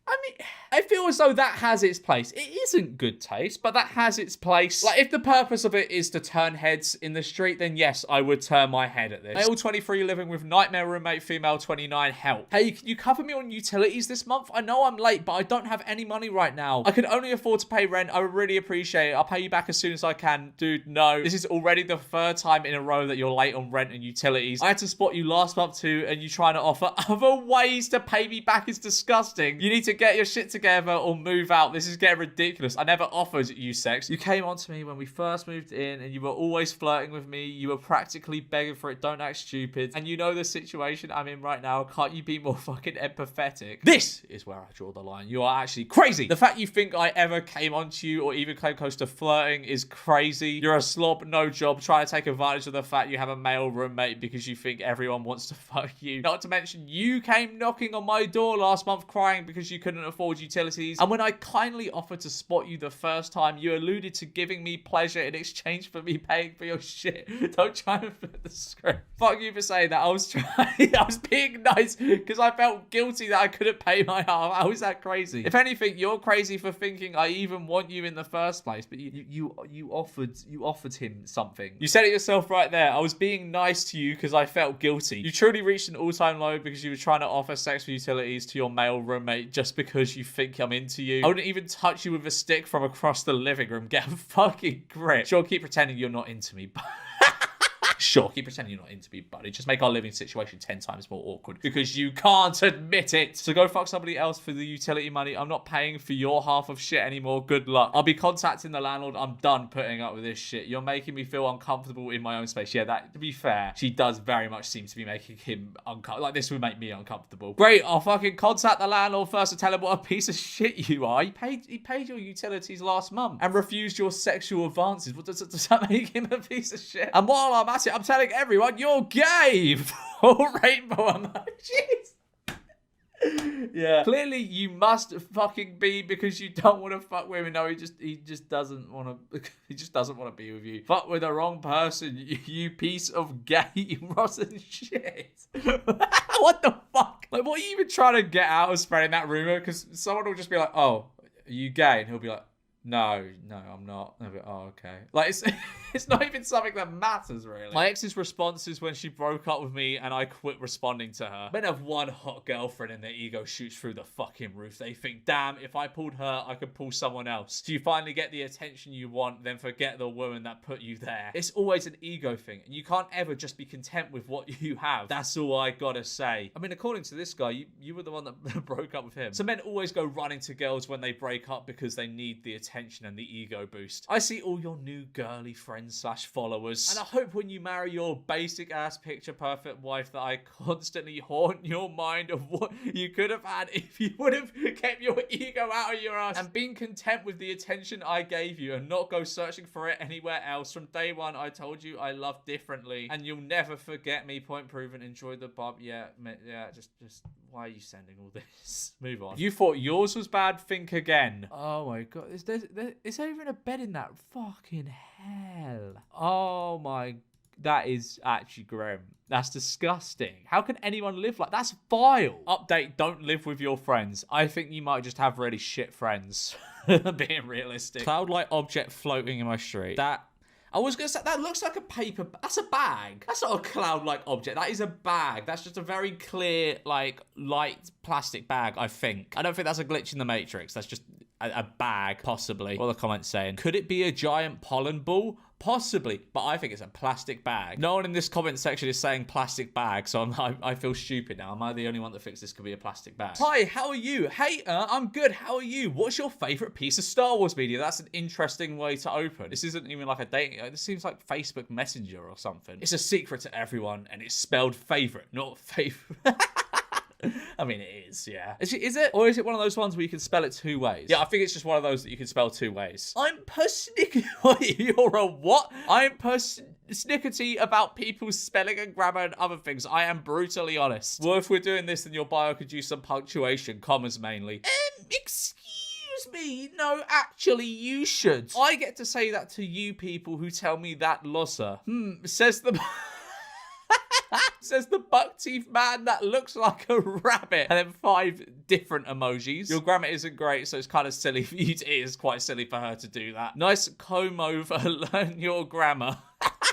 I mean, I feel as though that has its place. It isn't good taste, but that has its place. Like, if the purpose of it is to turn heads in the street, then yes, I would turn my head at this. Male 23 living with nightmare roommate, female 29, help. Hey, can you cover me on utilities this month? I know I'm late, but I don't have any money right now. I can only afford to pay rent. I would really appreciate it. I'll pay you back as soon as I can. Dude, no. This is already the third time in a row that you're late on rent and utilities. I had to spot you last month too, and you trying to offer other ways to pay me back is disgusting. You need to get your shit together or move out. This is getting ridiculous. I never offered you sex. You came on to me when we first moved in and you were always flirting with me. You were practically begging for it. Don't act stupid. And you know the situation I'm in right now. Can't you be more fucking empathetic? This is where I draw the line. You are actually crazy. The fact you think I ever came on to you or even came close to flirting is crazy. You're a slob, no job, trying to take advantage of the fact you have a male roommate because you think everyone wants to fuck you. Not to mention, you came knocking on my door last month crying because you couldn't afford utilities, and when I kindly offered to spot you the first time, you alluded to giving me pleasure in exchange for me paying for your shit. Don't try and flip the script. Fuck you for saying that. I was being nice because I felt guilty that I couldn't pay my half. How is that crazy? If anything, you're crazy for thinking I even want you in the first place, but you offered him something. You said it yourself right there. I was being nice to you because I felt guilty. You truly reached an all-time low because you were trying to offer sex for utilities to your male roommate just because you think I'm into you. I wouldn't even touch you with a stick from across the living room. Get a fucking grip. Sure, keep pretending you're not into me, but sure, keep pretending you're not into me, buddy. Just make our living situation 10 times more awkward because you can't admit it. So go fuck somebody else for the utility money. I'm not paying for your half of shit anymore. Good luck. I'll be contacting the landlord. I'm done putting up with this shit. You're making me feel uncomfortable in my own space. Yeah, that, to be fair, she does very much seem to be making him uncomfortable. Like, this would make me uncomfortable. Great, I'll fucking contact the landlord first to tell him what a piece of shit you are. He paid your utilities last month and refused your sexual advances. What does that make him a piece of shit? And while I'm at it, I'm telling everyone you're gay. Full rainbow emojis. Yeah. Clearly you must fucking be because you don't want to fuck women. No, he just doesn't want to be with you. Fuck with the wrong person, you piece of gay rotten shit. What the fuck? Like, what are you even trying to get out of spreading that rumor? Because someone will just be like, oh, are you gay? And he'll be like, no, I'm not. I'll be like, oh, okay. Like, it's not even something that matters, really. My ex's response is when she broke up with me and I quit responding to her. Men have one hot girlfriend and their ego shoots through the fucking roof. They think, damn, if I pulled her, I could pull someone else. So you finally get the attention you want, then forget the woman that put you there. It's always an ego thing, and you can't ever just be content with what you have. That's all I gotta say. I mean, according to this guy, you were the one that broke up with him. So men always go running to girls when they break up because they need the attention and the ego boost. I see all your new girly friends / followers, and I hope when you marry your basic ass picture perfect wife that I constantly haunt your mind of what you could have had if you would have kept your ego out of your ass and been content with the attention I gave you and not go searching for it anywhere else. From day one, I told you I love differently and you'll never forget me. Point proven. Enjoy the bub. Yeah, just why are you sending all this? Move on. If you thought yours was bad, think again. Oh my god, is there even a bed in that? Fucking hell. Oh my is actually grim. That's disgusting. How can anyone live like that's vile? Update, don't live with your friends. I think you might just have really shit friends. Being realistic. Cloud-like object floating in my street. I was gonna say, that looks like a paper, that's a bag. That's not a cloud-like object, that is a bag. That's just a very clear, like, light plastic bag, I think. I don't think that's a glitch in the Matrix. That's just a bag, possibly. What are the comments saying? Could it be a giant pollen ball? Possibly, but I think it's a plastic bag. No one in this comment section is saying plastic bag, so I feel stupid now. Am I the only one that thinks this could be a plastic bag? Hi, how are you? Hey, I'm good. How are you? What's your favorite piece of Star Wars media? That's an interesting way to open. This isn't even like a dating. This seems like Facebook Messenger or something. It's a secret to everyone, and it's spelled favorite, not favorite. I mean, it is, yeah. Is it? Or is it one of those ones where you can spell it two ways? Yeah, I think it's just one of those that you can spell two ways. I'm You're a what? I'm persnickety about people's spelling and grammar and other things. I am brutally honest. Well, if we're doing this, then your bio could use some punctuation, commas mainly. Excuse me. No, actually, you should. I get to say that to you people who tell me that, Losser. Says the... Says the buck-teeth man that looks like a rabbit. And then 5 different emojis. Your grammar isn't great, so it's kind of silly for you to... It is quite silly for her to do that. Nice comb over, learn your grammar.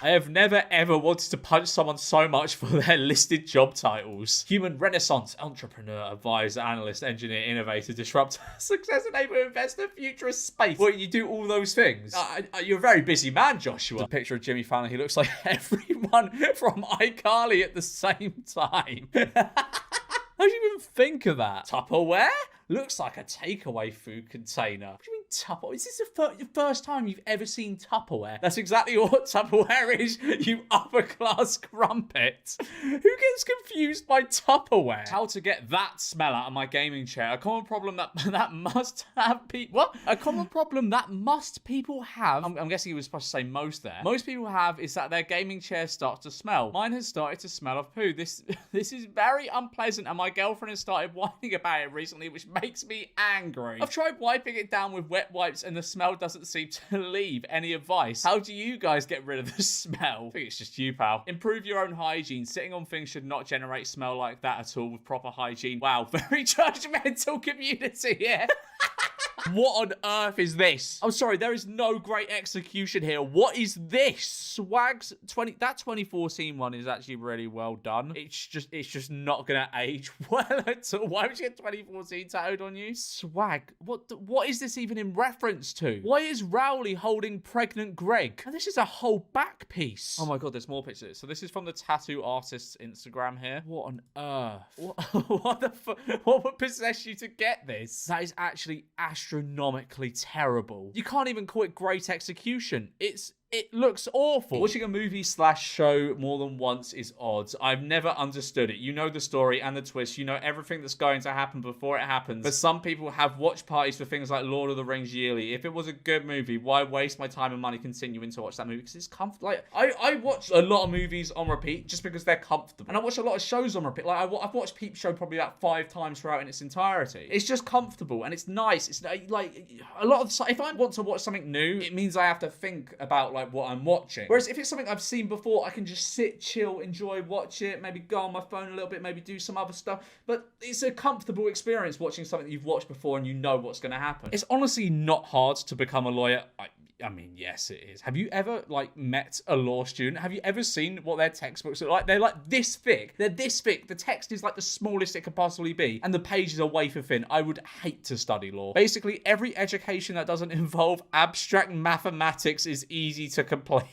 I have never ever wanted to punch someone so much for their listed job titles. Human renaissance, entrepreneur, advisor, analyst, engineer, innovator, disruptor, success enabler, investor, futurist, space. Well, you do all those things. You're a very busy man, Joshua. A picture of Jimmy Fallon. He looks like everyone from iCarly at the same time. How do you even think of that? Tupperware? Looks like a takeaway food container. What do you mean Tupperware? Is this the first time you've ever seen Tupperware? That's exactly what Tupperware is, you upper-class crumpet. Who gets confused by Tupperware? How to get that smell out of my gaming chair. A common problem that must have people... What? A common problem that must people have... I'm guessing he was supposed to say most there. Most people have is that their gaming chair starts to smell. Mine has started to smell of poo. This is very unpleasant, and my girlfriend has started whining about it recently, which makes me angry. I've tried wiping it down with wet wipes and the smell doesn't seem to leave. Any advice? How do you guys get rid of the smell? I think it's just you, pal. Improve your own hygiene. Sitting on things should not generate smell like that at all with proper hygiene. Wow, very judgmental community here. What on earth is this? I'm sorry, there is no great execution here. What is this? Swag's 20... That 2014 one is actually really well done. It's just not gonna age well at all. Why would you get 2014 tattooed on you? Swag. What is this even in reference to? Why is Rowley holding pregnant Greg? And this is a whole back piece. Oh my god, there's more pictures. So this is from the tattoo artist's Instagram here. What on earth? What would possess you to get this? That is actually astronomically terrible. You can't even call it great execution. It looks awful. Watching a movie/show more than once is odd. I've never understood it. You know the story and the twist. You know everything that's going to happen before it happens. But some people have watch parties for things like Lord of the Rings yearly. If it was a good movie, why waste my time and money continuing to watch that movie? Because it's comfortable. Like, I watch a lot of movies on repeat just because they're comfortable. And I watch a lot of shows on repeat. Like, I've watched Peep Show probably about 5 times throughout in its entirety. It's just comfortable and it's nice. It's like a lot of... If I want to watch something new, it means I have to think about like what I'm watching. Whereas if it's something I've seen before, I can just sit, chill, enjoy, watch it, maybe go on my phone a little bit, maybe do some other stuff. But it's a comfortable experience watching something that you've watched before and you know what's going to happen. It's honestly not hard to become a lawyer. I mean, yes, it is. Have you ever, like, met a law student? Have you ever seen what their textbooks look like? They're, like, this thick. They're this thick. The text is, like, the smallest it could possibly be. And the pages are wafer thin. I would hate to study law. Basically, every education that doesn't involve abstract mathematics is easy to complete.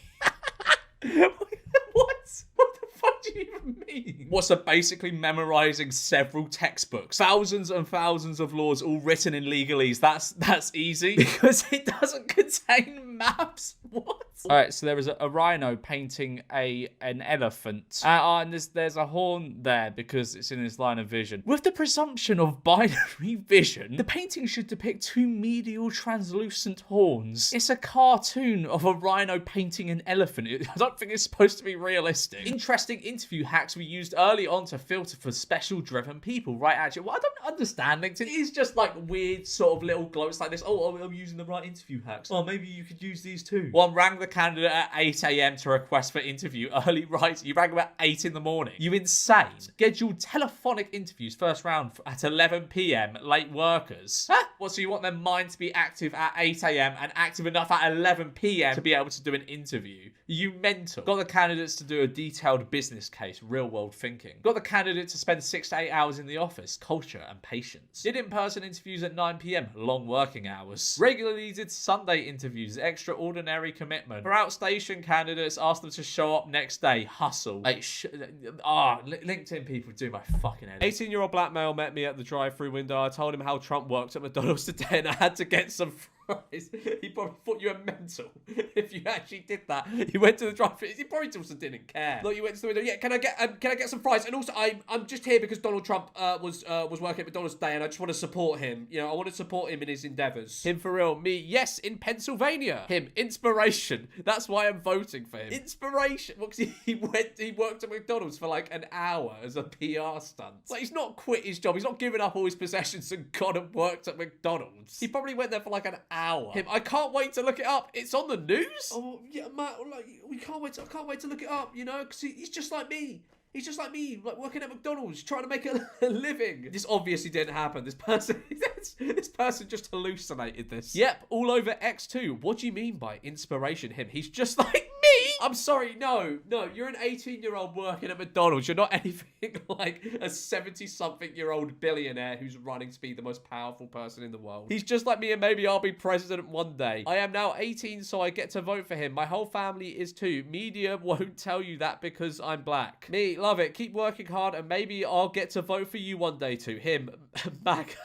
What the fuck do you even mean? What's so basically memorizing several textbooks, thousands and thousands of laws all written in legalese? That's easy because it doesn't contain maps. What? All right, so there is a rhino painting an elephant, and there's a horn there because it's in his line of vision. With the presumption of binary vision, the painting should depict 2 medial translucent horns. It's a cartoon of a rhino painting an elephant. I don't think it's supposed to be realistic. Interesting interview hacks we used early on to filter for special driven people. Right, actually, well, understand LinkedIn. It is just like weird sort of little gloats like this. Oh, I'm using the right interview hacks. Oh, maybe you could use these too. One rang the candidate at 8 a.m. to request for interview. Early right. You rang about 8 in the morning. You insane. Scheduled telephonic interviews first round at 11 p.m. Late workers. Huh? What, so you want their mind to be active at 8 a.m. and active enough at 11 p.m. to be able to do an interview? You mental. Got the candidates to do a detailed business case, real world thinking. Got the candidate to spend 6 to 8 hours in the office, culture and patience. Did in-person interviews at 9 p.m, long working hours. Regularly did Sunday interviews, extraordinary commitment. For outstation candidates, asked them to show up next day, hustle. Like, LinkedIn people do my fucking head. 18-year-old black male met me at the drive-through window. I told him how Trump worked at McDonald's today and I had to get some fries. He probably thought you were mental if you actually did that. You went to the drive-thru. He probably also didn't care. Like, you went to the window. Yeah, can I get some fries? And also, I'm just here because Donald Trump was working at McDonald's today, and I just want to support him. You know, I want to support him in his endeavors. Him for real. Me, yes, in Pennsylvania. Him, inspiration. That's why I'm voting for him. Inspiration. Well, 'cause he worked at McDonald's for like an hour as a PR stunt. Like, he's not quit his job. He's not given up all his possessions and gone and worked at McDonald's. He probably went there for like an hour. Him, I can't wait to look it up. It's on the news. Oh yeah, Matt. Like, I can't wait to look it up. You know, because he's just like me. He's just like me, like working at McDonald's, trying to make a living. This obviously didn't happen. This person just hallucinated this. Yep, all over X2. What do you mean by inspiration? Him, he's just like me. I'm sorry, no, you're an 18-year-old working at McDonald's. You're not anything like a 70-something-year-old billionaire who's running to be the most powerful person in the world. He's just like me, and maybe I'll be president one day. I am now 18, so I get to vote for him. My whole family is too. Media won't tell you that because I'm black. Me, love it. Keep working hard, and maybe I'll get to vote for you one day too. Him, back.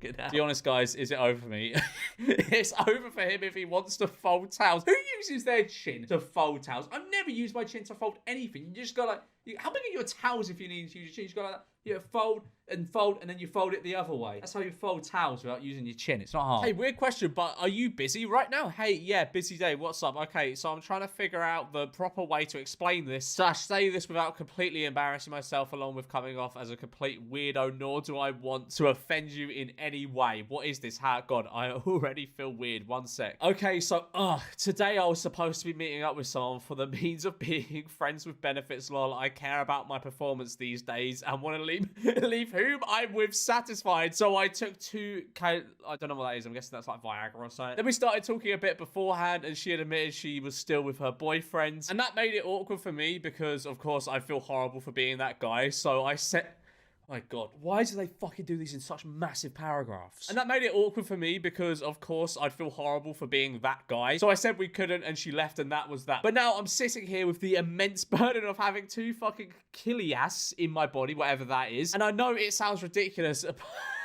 To be honest, guys, is it over for me? It's over for him if he wants to fold towels. Who uses their chin to fold towels? I've never used my chin to fold anything. You just go like, how big are your towels if you need to use your chin? You just go like that. You fold, and then you fold it the other way. That's how you fold towels without using your chin. It's not hard. Hey, weird question, but are you busy right now? Hey, yeah, busy day. What's up? Okay, so I'm trying to figure out the proper way to explain this. / say this without completely embarrassing myself, along with coming off as a complete weirdo, nor do I want to offend you in any way. What is this? God, I already feel weird. One sec. Okay, so, today I was supposed to be meeting up with someone for the means of being friends with benefits, lol. I care about my performance these days and want to leave whom I'm with satisfied. So I took I don't know what that is. I'm guessing that's like Viagra or something. Then we started talking a bit beforehand, and she had admitted she was still with her boyfriend. And that made it awkward for me because, of course, I feel horrible for being that guy. So I said... My God, why do they fucking do these in such massive paragraphs? And that made it awkward for me because, of course, I'd feel horrible for being that guy. So I said we couldn't, and she left, and that was that. But now I'm sitting here with the immense burden of having 2 fucking kilias in my body, whatever that is. And I know it sounds ridiculous,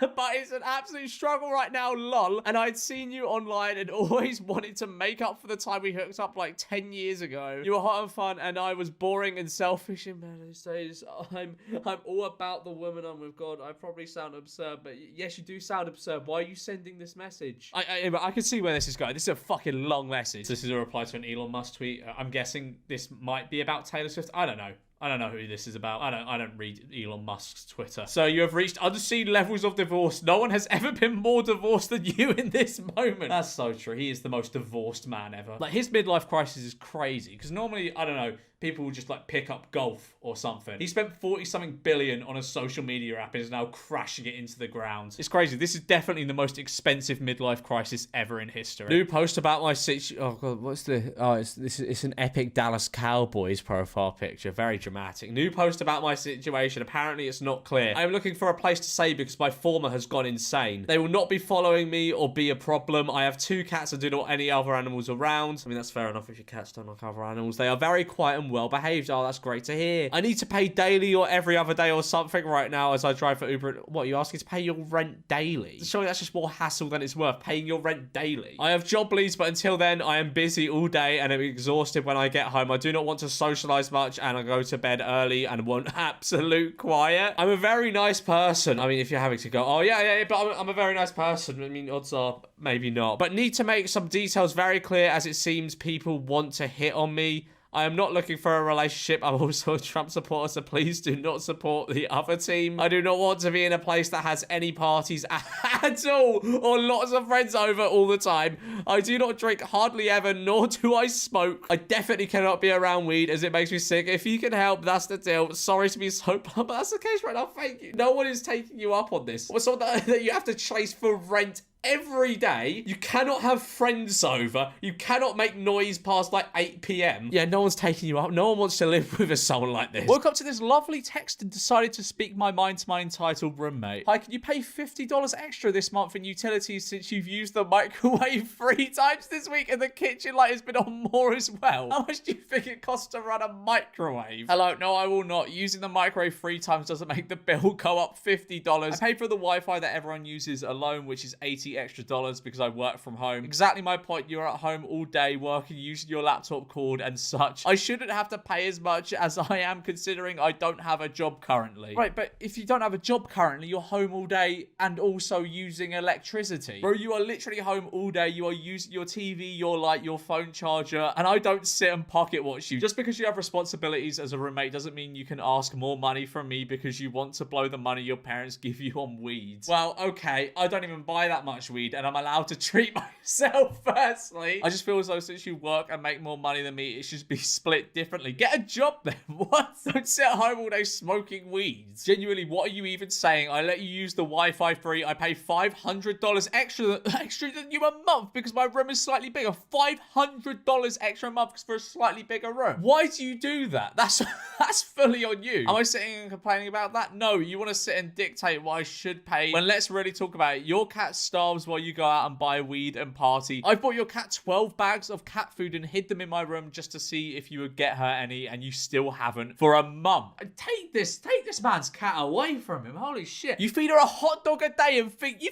but it's an absolute struggle right now, lol. And I'd seen you online and always wanted to make up for the time we hooked up like 10 years ago. You were hot and fun, and I was boring and selfish in many days. I'm all about the woman I'm with. God, I probably sound absurd, but yes, you do sound absurd. Why are you sending this message? I can see where this is going. This is a fucking long message. This is a reply to an Elon Musk tweet. I'm guessing this might be about Taylor Swift. I don't know. I don't know who this is about. I don't read Elon Musk's Twitter. So you have reached unseen levels of divorce. No one has ever been more divorced than you in this moment. That's so true. He is the most divorced man ever. Like, his midlife crisis is crazy. Because normally, I don't know, people will just like pick up golf or something. He spent 40-something billion on a social media app and is now crashing it into the ground. It's crazy. This is definitely the most expensive midlife crisis ever in history. New post about my situation. Oh God, what's the? Oh, it's an epic Dallas Cowboys profile picture. Very dramatic. New post about my situation. Apparently, it's not clear. I am looking for a place to stay because my former has gone insane. They will not be following me or be a problem. I have 2 cats and do not want any other animals around. I mean, that's fair enough if your cats don't like other animals. They are very quiet and well behaved. Oh, that's great to hear. I need to pay daily or every other day or something right now as I drive for Uber. What, are you asking to pay your rent daily? Surely that's just more hassle than it's worth, paying your rent daily. I have job leads, but until then, I am busy all day and I'm exhausted when I get home. I do not want to socialize much and I go to bed early and want absolute quiet. I'm a very nice person. I mean, if you're having to go, oh yeah, but I'm a very nice person. I mean, odds are maybe not. But need to make some details very clear as it seems people want to hit on me. I am not looking for a relationship. I'm also a Trump supporter, so please do not support the other team. I do not want to be in a place that has any parties at all, or lots of friends over all the time. I do not drink hardly ever, nor do I smoke. I definitely cannot be around weed as it makes me sick. If you can help, that's the deal. Sorry to be so blunt, but that's the case right now. Thank you. No one is taking you up on this. What's all that you have to chase for rent every day? You cannot have friends over. You cannot make noise past like 8 p.m. Yeah, no one's taking you up. No one wants to live with someone like this. Woke up to this lovely text and decided to speak my mind to my entitled roommate. Hi, can you pay $50 extra this month in utilities since you've used the microwave 3 times this week and the kitchen light has been on more as well? How much do you think it costs to run a microwave? Hello, no, I will not. Using the microwave 3 times doesn't make the bill go up $50. I pay for the Wi-Fi that everyone uses alone, which is $80 extra because I work from home. Exactly my point. You're at home all day working, using your laptop cord and such. I shouldn't have to pay as much as I am, considering I don't have a job currently. Right, but if you don't have a job currently, you're home all day and also using electricity. Bro, you are literally home all day. You are using your TV, your light, your phone charger, and I don't sit and pocket watch you. Just because you have responsibilities as a roommate doesn't mean you can ask more money from me because you want to blow the money your parents give you on weed. Well, okay, I don't even buy that much weed, and I'm allowed to treat myself firstly. I just feel as though since you work and make more money than me, it should be split differently. Get a job then. What? Don't sit at home all day smoking weeds. Genuinely, what are you even saying? I let you use the Wi-Fi free. I pay $500 extra than you a month because my room is slightly bigger. $500 extra a month for a slightly bigger room. Why do you do that? That's fully on you. Am I sitting and complaining about that? No, you want to sit and dictate what I should pay. When let's really talk about it. Your cat starves while you go out and buy weed and party. I bought your cat 12 bags of cat food and hid them in my room just to see if you would get her any, and you still haven't for a month. Take this man's cat away from him. Holy shit. You feed her a hot dog a day and think you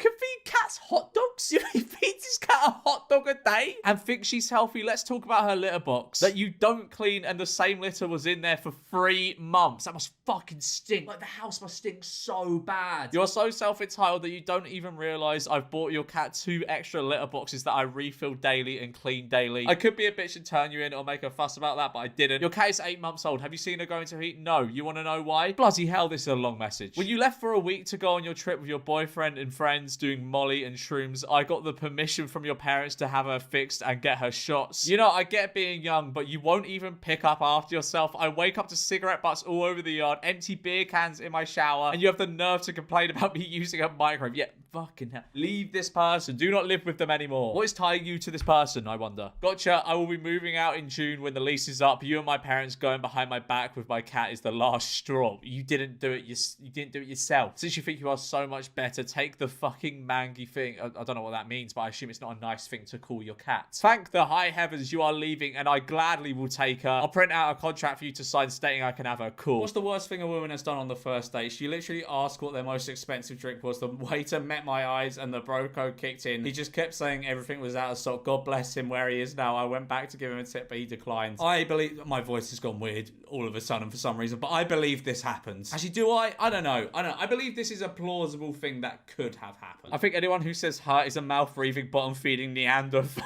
can feed cats hot dogs? You feed this cat a hot dog a day and think she's healthy? Let's talk about her litter box that you don't clean, and the same litter was in there for 3 months. That must fucking stink. Like, the house must stink so bad. You're so self-entitled that you don't even realize I've bought your cat 2 extra litter boxes that I refill daily and clean daily. I could be a bitch and turn you in or make a fuss about that, but I didn't. Your cat is 8 months old. Have you seen her going to heat? No. You want to know why? Bloody hell, this is a long message. When you left for a week to go on your trip with your boyfriend and friends doing Molly and shrooms, I got the permission from your parents to have her fixed and get her shots. You know, I get being young, but you won't even pick up after yourself. I wake up to cigarette butts all over the yard, empty beer cans in my shower, and you have the nerve to complain about me using a microwave. Yeah, fucking hell. Leave this person. Do not live with them anymore. What is tying you to this person, I wonder? Gotcha. I will be moving out in June when the lease is up. You and my parents going behind my back with my cat is the last straw. You didn't do it. You didn't do it yourself. Since you think you are so much better, take the fucking mangy thing. I don't know what that means, but I assume it's not a nice thing to call your cat. Thank the high heavens you are leaving, and I gladly will take her. I'll print out a contract for you to sign stating I can have her. Cool. What's the worst thing a woman has done on the first date? She literally asked what their most expensive drink was. The waiter met my eyes and the bro code kicked in. He just kept saying everything was out of stock. God bless him where he is now. I went back to give him a tip, but he declined. I believe... My voice has gone weird all of a sudden for some reason, but I believe this happens. Actually, do I? I don't know. I believe this is a plausible thing that could have happened. I think anyone who says "her" is a mouth-breathing, bottom-feeding Neanderthal.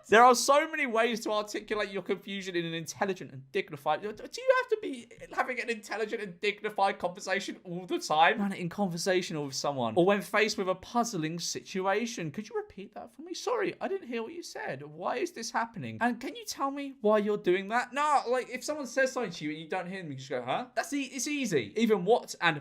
There are so many ways to articulate your confusion in an intelligent and dignified... Do you have to be having an intelligent and dignified conversation all the time? Run it in conversation with someone. Or when faced with a puzzling situation. Could you repeat that for me? Sorry, I didn't hear what you said. Why is this happening? And can you tell me why you're doing that? No, like, if someone says something to you and you don't hear them, you just go, huh? It's easy. Even what and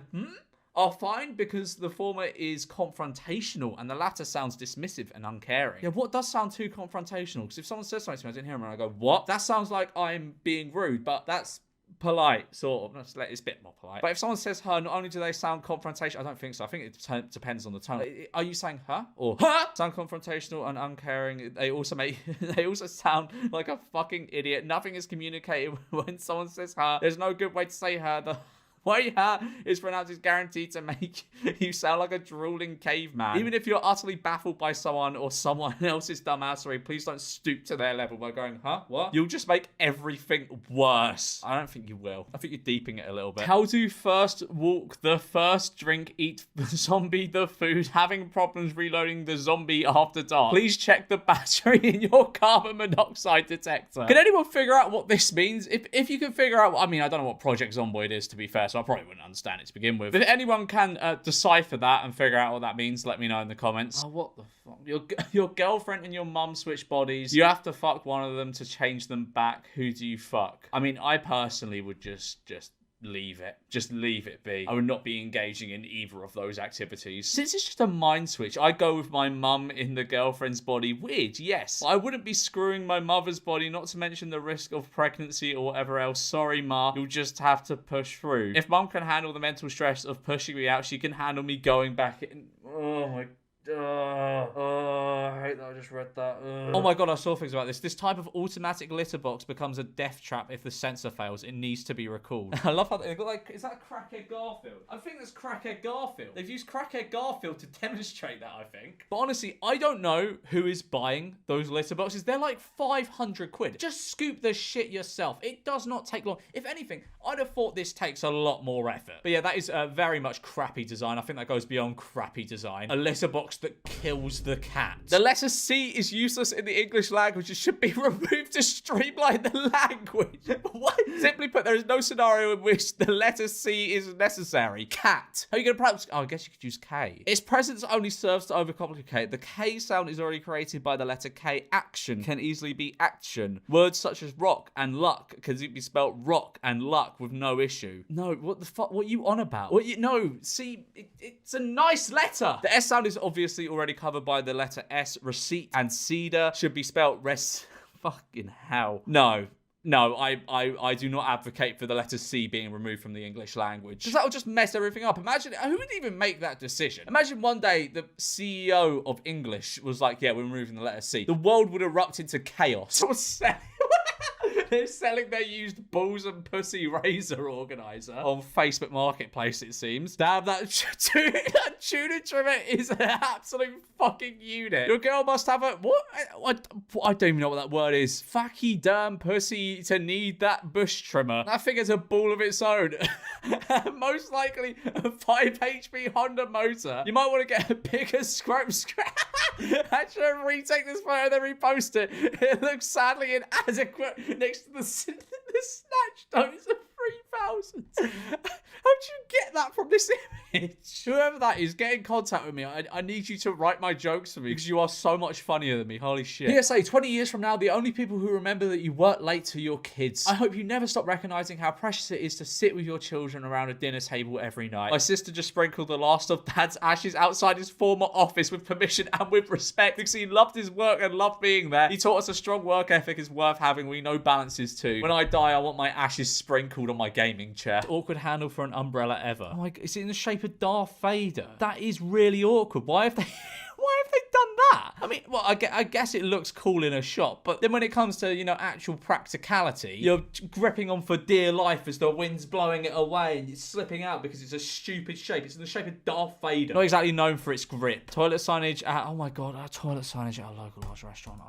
are fine because the former is confrontational and the latter sounds dismissive and uncaring. Yeah, what does sound too confrontational? Because if someone says something to me, I didn't hear them, and I go, what? That sounds like I'm being rude, but that's polite, sort of. It's a bit more polite. But if someone says her, not only do they sound confrontational, I don't think so. I think it depends on the tone. Are you saying her or her? Sound confrontational and uncaring. They also sound like a fucking idiot. Nothing is communicated when someone says her. There's no good way to say her. Why is pronounced is guaranteed to make you sound like a drooling caveman. Even if you're utterly baffled by someone or someone else's dumbassery, please don't stoop to their level by going, huh? What? You'll just make everything worse. I don't think you will. I think you're deeping it a little bit. How to first walk, the first drink, eat the zombie, the food, having problems reloading the zombie after dark. Please check the battery in your carbon monoxide detector. Can anyone figure out what this means? If you can figure out, I mean, I don't know what Project Zomboid is, to be fair, so I probably wouldn't understand it to begin with. If anyone can decipher that and figure out what that means, let me know in the comments. Oh, what the fuck? Your girlfriend and your mum switch bodies. You have to fuck one of them to change them back. Who do you fuck? I mean, I personally would just leave it. Just leave it be. I would not be engaging in either of those activities. Since it's just a mind switch, I go with my mum in the girlfriend's body. Weird, yes. I wouldn't be screwing my mother's body, not to mention the risk of pregnancy or whatever else. Sorry, ma. You'll just have to push through. If mum can handle the mental stress of pushing me out, she can handle me going back in. Oh my God. I hate that I just read that. Oh my God, I saw things about this. This type of automatic litter box becomes a death trap if the sensor fails. It needs to be recalled. I love how they've got like, is that Crackhead Garfield? I think that's Crackhead Garfield. They've used Crackhead Garfield to demonstrate that, I think. But honestly, I don't know who is buying those litter boxes. They're like 500 quid. Just scoop the shit yourself. It does not take long. If anything, I'd have thought this takes a lot more effort. But yeah, that is very much crappy design. I think that goes beyond crappy design. A litter box that kills the cat. The letter C is useless in the English language. It should be removed to streamline the language. What? Simply put, there is no scenario in which the letter C is necessary. Cat. How are you going to pronounce? Oh, I guess you could use K. Its presence only serves to overcomplicate. The K sound is already created by the letter K. Action can easily be action. Words such as rock and luck can be spelled rock and luck with no issue. No, what the fuck? What are you on about? No, see, it's a nice letter. The S sound is obviously already covered by the letter S. Receipt and cedar should be spelled fucking hell. No, I do not advocate for the letter C being removed from the English language. Because that'll just mess everything up. Imagine, who would even make that decision? Imagine one day the CEO of English was like, yeah, we're removing the letter C. The world would erupt into chaos. They're selling their used balls and pussy razor organizer on Facebook Marketplace, it seems. Damn, that tuna trimmer is an absolute fucking unit. Your girl must have a... What? I don't even know what that word is. Fucky damn pussy to need that bush trimmer. That thing has a ball of its own. Most likely a 5 HP Honda motor. You might want to get a bigger scrap. Actually, retake this photo and then repost it. It looks sadly inadequate next to the snatch toes of 3,000. How'd you get that from this image? Whoever that is, get in contact with me. I need you to write my jokes for me because you are so much funnier than me. Holy shit. PSA, 20 years from now, the only people who remember that you work late to your kids. I hope you never stop recognizing how precious it is to sit with your children around a dinner table every night. My sister just sprinkled the last of Dad's ashes outside his former office with permission and with respect because he loved his work and loved being there. He taught us a strong work ethic is worth having. We know balance is too. When I die, I want my ashes sprinkled on my gaming chair. Awkward handle for an umbrella ever. Oh my God, is it in the shape of Darth Vader? That is really awkward. Why have they done that? I mean, well, I guess it looks cool in a shot, but then when it comes to, actual practicality, you're gripping on for dear life as the wind's blowing it away and it's slipping out because it's a stupid shape. It's in the shape of Darth Vader. Not exactly known for its grip. Toilet signage at, oh my God, toilet signage at a local large restaurant.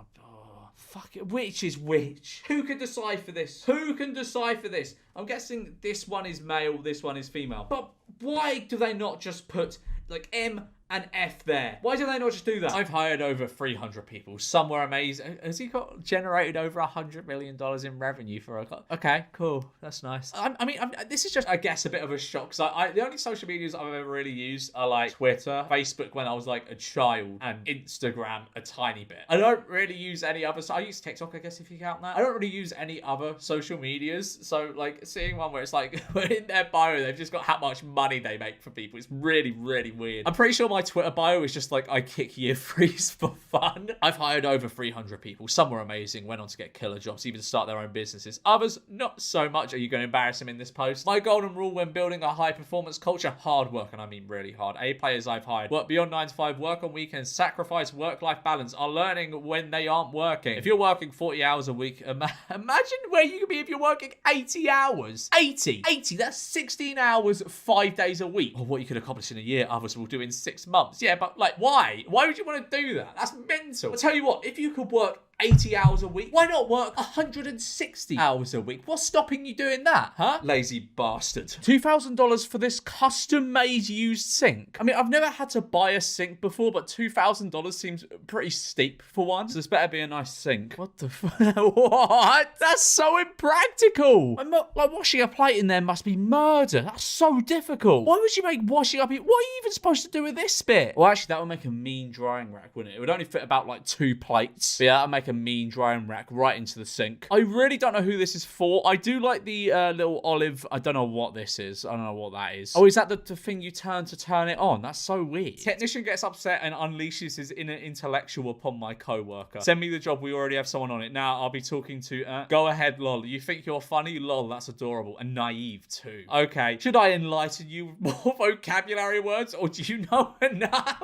Fuck it. Which is which? Who can decipher this? Who can decipher this? I'm guessing this one is male, this one is female. But why do they not just put like M and F there? Why do they not just do that? I've hired over 300 people. Some were amazing. Has he generated over $100 million in revenue for a... Okay, cool. That's nice. I mean, this is just, I guess, a bit of a shock. So the only social medias I've ever really used are like Twitter, Facebook when I was like a child, and Instagram a tiny bit. I don't really use any other... I use TikTok, I guess, if you count that. I don't really use any other social medias. So like seeing one where it's like in their bio, they've just got how much money they make for people. It's really, really weird. I'm pretty sure my my Twitter bio is just like, I kick year threes for fun. I've hired over 300 people. Some were amazing, went on to get killer jobs, even start their own businesses. Others, not so much. Are you going to embarrass him in this post? My golden rule when building a high performance culture: hard work, and I mean really hard. A players I've hired work beyond 9 to 5, work on weekends, sacrifice work-life balance, are learning when they aren't working. If you're working 40 hours a week, imagine where you could be if you're working 80 hours. 80, that's 16 hours, 5 days a week. Or what you could accomplish in a year, others will do in 6 months. Yeah, but like, why? Why would you want to do that? That's mental. I'll tell you what, if you could work 80 hours a week, why not work 160 hours a week? What's stopping you doing that, huh? Lazy bastard. $2,000 for this custom-made used sink. I mean, I've never had to buy a sink before, but $2,000 seems pretty steep for one. So this better be a nice sink. What the fuck? What? That's so impractical. Like, washing a plate in there must be murder. That's so difficult. Why would you make washing up? What are you even supposed to do with this bit? Well, actually, that would make a mean drying rack, wouldn't it? It would only fit about like 2 plates. But yeah, that would make a mean drying rack right into the sink. I really don't know who this is for. I do like the little olive. I don't know what this is. I don't know what that is. Oh, is that the thing you turn to turn it on? That's so weird. Technician gets upset and unleashes his inner intellectual upon my co-worker. Send me the job. We already have someone on it. Now I'll be talking to go ahead, lol. You think you're funny? Lol, that's adorable. And naive too. Okay. Should I enlighten you with more vocabulary words, or do you know enough?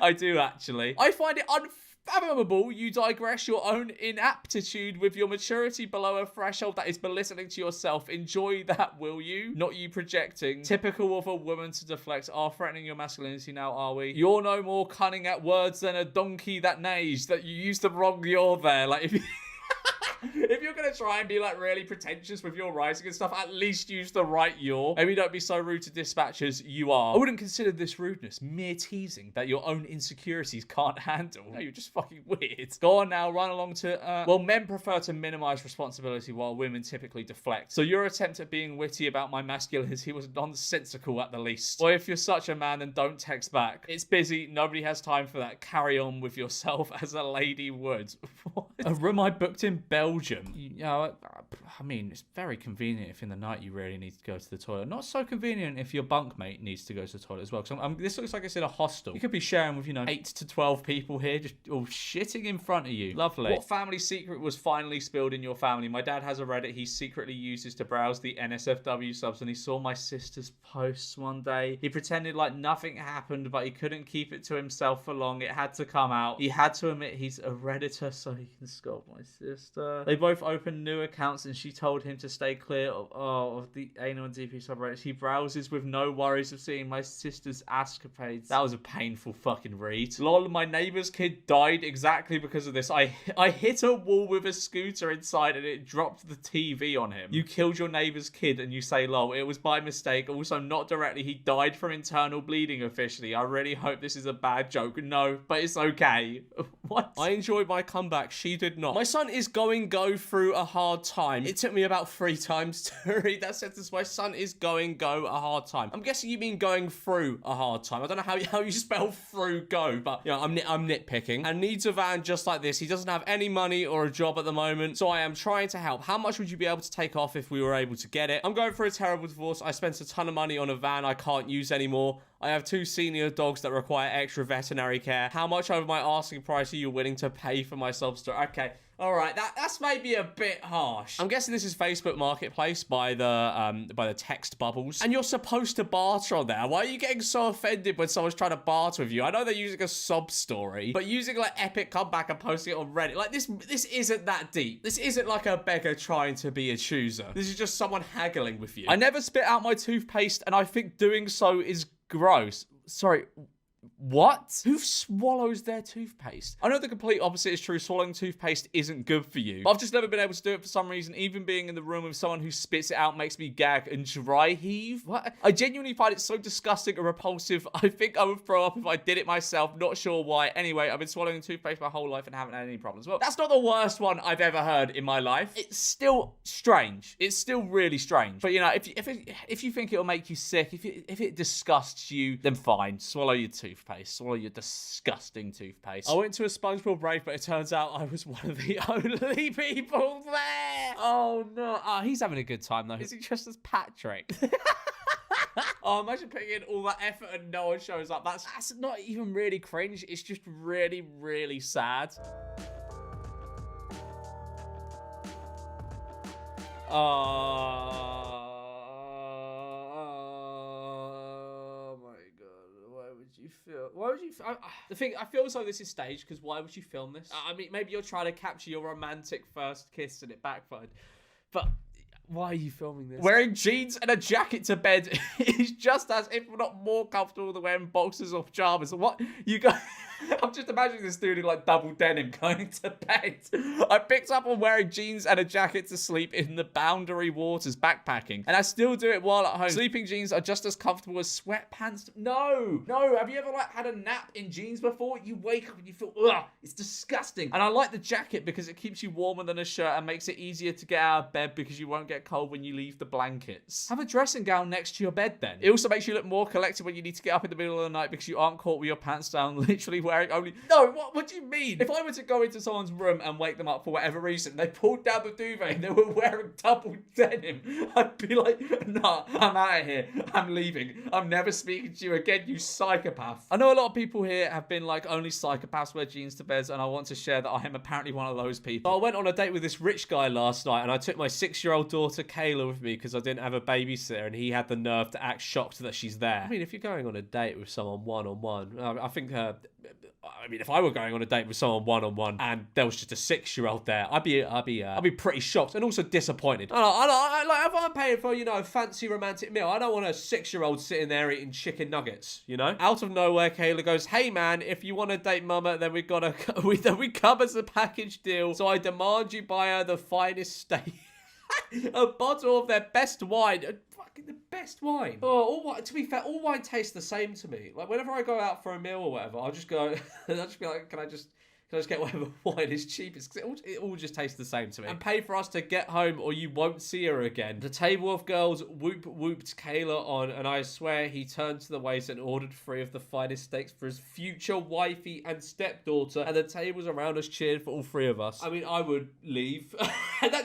I do, actually. I find it unfathomable you digress your own inaptitude with your maturity below a threshold that is belittling to yourself. Enjoy that, will you? Not you projecting. Typical of a woman to deflect. Are threatening your masculinity now, are we? You're no more cunning at words than a donkey that neighs. That you used the wrong you're there. Like, if you... If you're going to try and be like really pretentious with your writing and stuff, at least use the right you're. Maybe don't be so rude to dispatchers. You are. I wouldn't consider this rudeness. Mere teasing that your own insecurities can't handle. No, you're just fucking weird. Go on now, run along to, well, men prefer to minimize responsibility while women typically deflect. So your attempt at being witty about my masculinity was nonsensical at the least. Or if you're such a man, then don't text back. It's busy. Nobody has time for that. Carry on with yourself as a lady would. A room I booked in Belgium. You know, I mean, it's very convenient if in the night you really need to go to the toilet. Not so convenient if your bunkmate needs to go to the toilet as well. Because this looks like it's in a hostel. You could be sharing with, 8 to 12 people here, just all shitting in front of you. Lovely. What family secret was finally spilled in your family? My dad has a Reddit he secretly uses to browse the NSFW subs, and he saw my sister's posts one day. He pretended like nothing happened, but he couldn't keep it to himself for long. It had to come out. He had to admit he's a Redditor so he can scold my sister. They both opened new accounts, and she told him to stay clear of the anal and DP subreddits. He browses with no worries of seeing my sister's escapades. That was a painful fucking read. Lol, my neighbor's kid died exactly because of this. I hit a wall with a scooter inside and it dropped the TV on him. You killed your neighbor's kid and you say lol. It was by mistake. Also, not directly. He died from internal bleeding officially. I really hope this is a bad joke. No, but it's okay. What? I enjoyed my comeback. She did not. My son is go through a hard time. It took me about 3 times to read that sentence. My son is go a hard time. I'm guessing you mean going through a hard time. I don't know how you spell through go, but I'm nitpicking. And needs a van just like this. He doesn't have any money or a job at the moment, so I am trying to help. How much would you be able to take off if we were able to get it? I'm going through a terrible divorce. I spent a ton of money on a van I can't use anymore. I have 2 senior dogs that require extra veterinary care. How much over my asking price are you willing to pay for my self-store? Okay. All right, that's maybe a bit harsh. I'm guessing this is Facebook Marketplace by the text bubbles. And you're supposed to barter on there. Why are you getting so offended when someone's trying to barter with you? I know they're using a sob story, but using like epic comeback and posting it on Reddit, like this isn't that deep. This isn't like a beggar trying to be a chooser. This is just someone haggling with you. I never spit out my toothpaste, and I think doing so is gross. Sorry. What? Who swallows their toothpaste? I know the complete opposite is true. Swallowing toothpaste isn't good for you. I've just never been able to do it for some reason. Even being in the room with someone who spits it out makes me gag and dry heave. What? I genuinely find it so disgusting and repulsive. I think I would throw up if I did it myself. Not sure why. Anyway, I've been swallowing toothpaste my whole life and haven't had any problems. Well, that's not the worst one I've ever heard in my life. It's still strange. It's still really strange. But if you think it'll make you sick, if it disgusts you, then fine. Swallow your toothpaste. Swallow your disgusting toothpaste. I went to a SpongeBob rave, but it turns out I was one of the only people there. Oh no. Oh, he's having a good time though. Is he dressed as Patrick? Oh, imagine putting in all that effort and no one shows up. That's not even really cringe. It's just really, really sad. Oh my god! Why would you film? Why would you? The thing, I feel as though this is staged because why would you film this? I mean, maybe you're trying to capture your romantic first kiss and it backfired, but. Why are you filming this? Wearing jeans and a jacket to bed is just as, if not more comfortable than wearing boxers or pajamas. What? You go... I'm just imagining this dude in like double denim going to bed. I picked up on wearing jeans and a jacket to sleep in the Boundary Waters backpacking. And I still do it while at home. Sleeping jeans are just as comfortable as sweatpants. No. Have you ever like had a nap in jeans before? You wake up and you feel, ugh, it's disgusting. And I like the jacket because it keeps you warmer than a shirt and makes it easier to get out of bed because you won't get cold when you leave the blankets. Have a dressing gown next to your bed then. It also makes you look more collected when you need to get up in the middle of the night because you aren't caught with your pants down, literally wearing only... No, what do you mean? If I were to go into someone's room and wake them up for whatever reason, they pulled down the duvet and they were wearing double denim, I'd be like, nah, I'm out of here. I'm leaving. I'm never speaking to you again, you psychopath. I know a lot of people here have been like, only psychopaths wear jeans to bed, and I want to share that I am apparently one of those people. So I went on a date with this rich guy last night and I took my 6-year-old daughter Kayla with me because I didn't have a babysitter and he had the nerve to act shocked that she's there. I mean, if you're going on a date with someone one-on-one, I think if I were going on a date with someone one-on-one and there was just a 6-year-old there, I'd be pretty shocked and also disappointed. Like if I'm paying for, a fancy romantic meal, I don't want a 6-year-old sitting there eating chicken nuggets, Out of nowhere, Kayla goes, "Hey man, if you want to date mama, then we come as a package deal. So I demand you buy her the finest steak." A bottle of their best wine. Fucking the best wine. Oh, to be fair, all wine tastes the same to me. Like, whenever I go out for a meal or whatever, I'll just go, I'll just be like, can I just get whatever wine is cheapest? Because it all just tastes the same to me. And pay for us to get home or you won't see her again. The table of girls whooped Kayla on, and I swear he turned to the waiter and ordered 3 of the finest steaks for his future wifey and stepdaughter, and the tables around us cheered for all 3 of us. I mean, I would leave.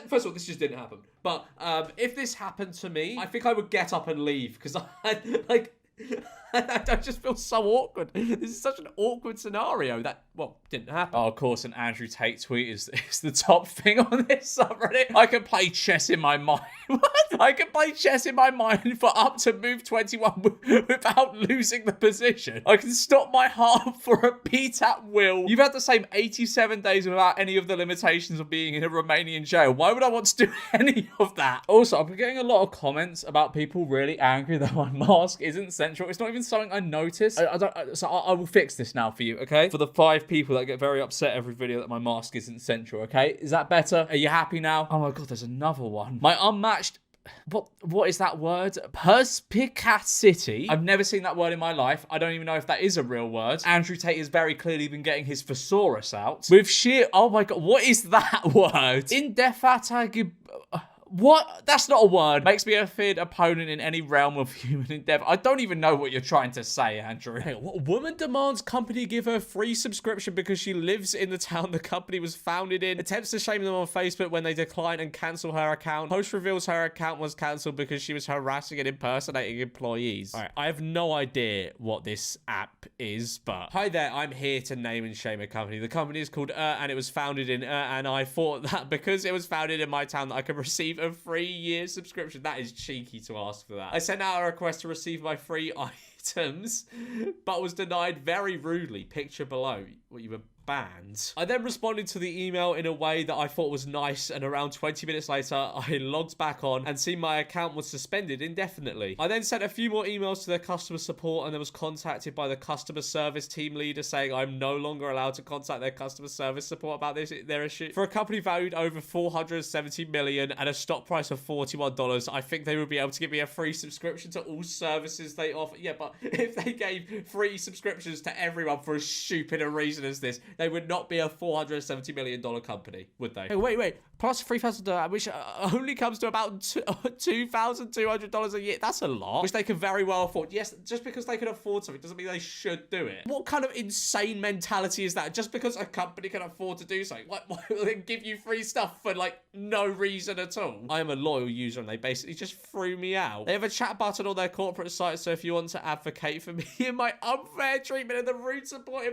First of all, this just didn't happen. But if this happened to me, I think I would get up and leave, because I just feel so awkward. This is such an awkward scenario that, didn't happen. Oh, of course, an Andrew Tate tweet is the top thing on this subreddit. I can play chess in my mind. What? I can play chess in my mind for up to move 21 without losing the position. I can stop my heart for a beat at will. You've had the same 87 days without any of the limitations of being in a Romanian jail. Why would I want to do any of that? Also, I've been getting a lot of comments about people really angry that my mask isn't central. It's not even something I noticed. So I will fix this now for you, okay? For the 5 people that get very upset every video that my mask isn't central, okay? Is that better? Are you happy now? Oh my god, there's another one. My unmatched... What is that word? Perspicacity. I've never seen that word in my life. I don't even know if that is a real word. Andrew Tate has very clearly been getting his thesaurus out. With sheer... Oh my god, what is that word? Indefatigable... What? That's not a word. Makes me a feared opponent in any realm of human endeavor. I don't even know what you're trying to say, Andrew. Hey, what? Woman demands company give her free subscription because she lives in the town the company was founded in. Attempts to shame them on Facebook when they decline and cancel her account. Post reveals her account was cancelled because she was harassing and impersonating employees. All right, I have no idea what this app is, but hi there, I'm here to name and shame a company. The company is called and it was founded in and I thought that because it was founded in my town that I could receive a 3-year subscription. That is cheeky to ask for that. I sent out a request to receive my free items, but was denied very rudely. Picture below. What, you were banned? I then responded to the email in a way that I thought was nice, and around 20 minutes later, I logged back on and see my account was suspended indefinitely. I then sent a few more emails to their customer support and then was contacted by the customer service team leader saying I'm no longer allowed to contact their customer service support about their issue. For a company valued over $470 million and a stock price of $41, I think they would be able to give me a free subscription to all services they offer. Yeah, but if they gave free subscriptions to everyone for as stupid a reason as this, they would not be a $470 million company, would they? Oh, wait. Plus $3,000, which only comes to about $2,200 a year. That's a lot, which they could very well afford. Yes, just because they can afford something doesn't mean they should do it. What kind of insane mentality is that? Just because a company can afford to do something, why will they give you free stuff for like no reason at all? I am a loyal user and they basically just threw me out. They have a chat button on their corporate site, so if you want to advocate for me and my unfair treatment of the rude support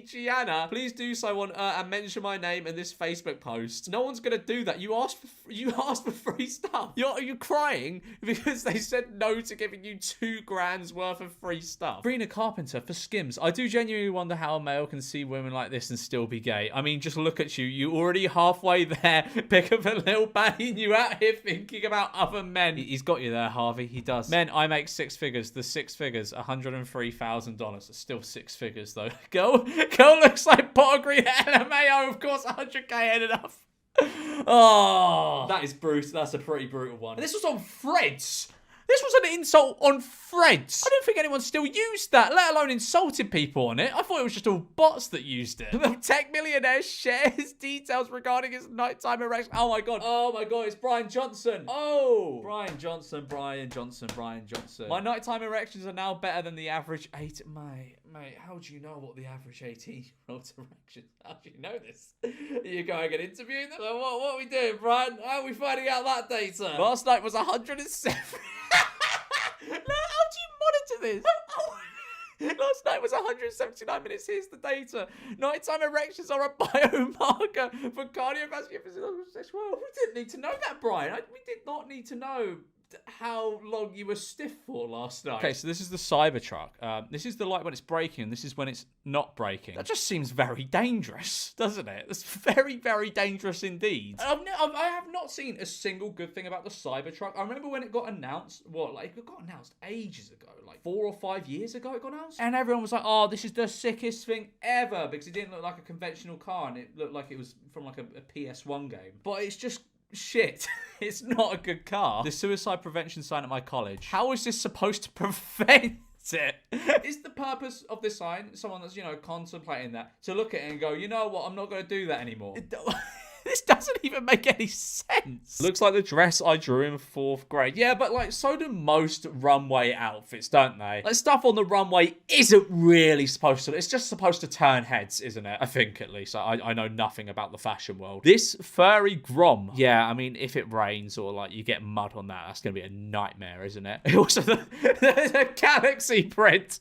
Gianna, please do so on and mention my name in this Facebook post. No one's gonna do that. You asked for free stuff. You're crying because they said no to giving you $2,000 worth of free stuff. Brina Carpenter for Skims. I do genuinely wonder how a male can see women like this and still be gay. I mean, just look at you. You already halfway there. Pick up a little bane. You out here thinking about other men. He's got you there, Harvey. He does. Men, I make 6 figures. The 6 figures, $103,000. It's still 6 figures though. Girl looks like pottery LMAO. Of course, 100k ain't enough. Oh, that is brutal. That's a pretty brutal one. And this was on Threads. This was an insult on Threads. I don't think anyone still used that, let alone insulted people on it. I thought it was just all bots that used it. The tech millionaire shares details regarding his nighttime erection. Oh my god, it's Brian Johnson. Oh, Brian Johnson. My nighttime erections are now better than the average 8. Mate, how do you know what the average 18-year-old's erections? How do you know this? Are you going and interviewing them? So what are we doing, Brian? How are we finding out that data? Last night was 107. How do you monitor this? Last night was 179 minutes. Here's the data. Nighttime erections are a biomarker for cardiovascular physiological. Well, we didn't need to know that, Brian. We did not need to know how long you were stiff for last night. Okay, so this is the Cybertruck. This is the light when it's braking, and this is when it's not braking. That just seems very dangerous, doesn't it? That's very, very dangerous indeed. I have not seen a single good thing about the Cybertruck. I remember when it got announced, it got announced ages ago, like 4 or 5 years ago it got announced. And everyone was like, oh, this is the sickest thing ever, because it didn't look like a conventional car, and it looked like it was from like a PS1 game. But it's just shit. It's not a good car. The suicide prevention sign at my college. How is this supposed to prevent it? Is the purpose of this sign, someone that's, contemplating that, to look at it and go, you know what, I'm not going to do that anymore? This doesn't even make any sense. Looks like the dress I drew in 4th grade. Yeah, but so do most runway outfits, don't they? Like, stuff on the runway isn't really supposed to... It's just supposed to turn heads, isn't it? I think, at least. I know nothing about the fashion world. This furry grom. Yeah, I mean, if it rains or, you get mud on that's going to be a nightmare, isn't it? Also, the galaxy print.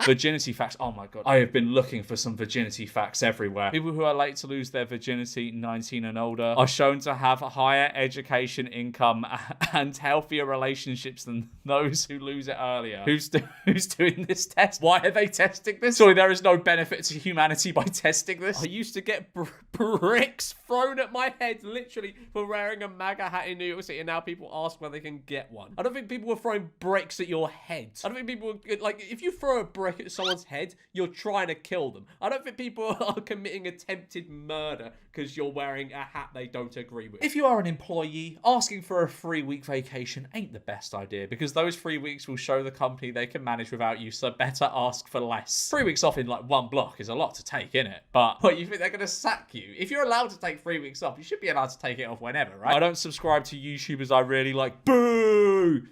Virginity facts. Oh my god. I have been looking for some virginity facts everywhere. People who are late to lose their virginity, 19 and older, are shown to have a higher education, income, and healthier relationships than those who lose it earlier. Who's doing this test? Why are they testing this? Sorry, there is no benefit to humanity by testing this. I used to get bricks thrown at my head, literally, for wearing a MAGA hat in New York City, and now people ask where they can get one. I don't think people were throwing bricks at your head. I don't think people were, if you throw a brick at someone's head, you're trying to kill them. I don't think people are committing attempted murder because you're wearing a hat they don't agree with. If you are an employee, asking for a 3-week vacation ain't the best idea, because those 3 weeks will show the company they can manage without you, so better ask for less. 3 weeks off in 1 block is a lot to take, innit? But what, you think they're gonna sack you? If you're allowed to take 3 weeks off, you should be allowed to take it off whenever, right? I don't subscribe to YouTubers I really like. Boo!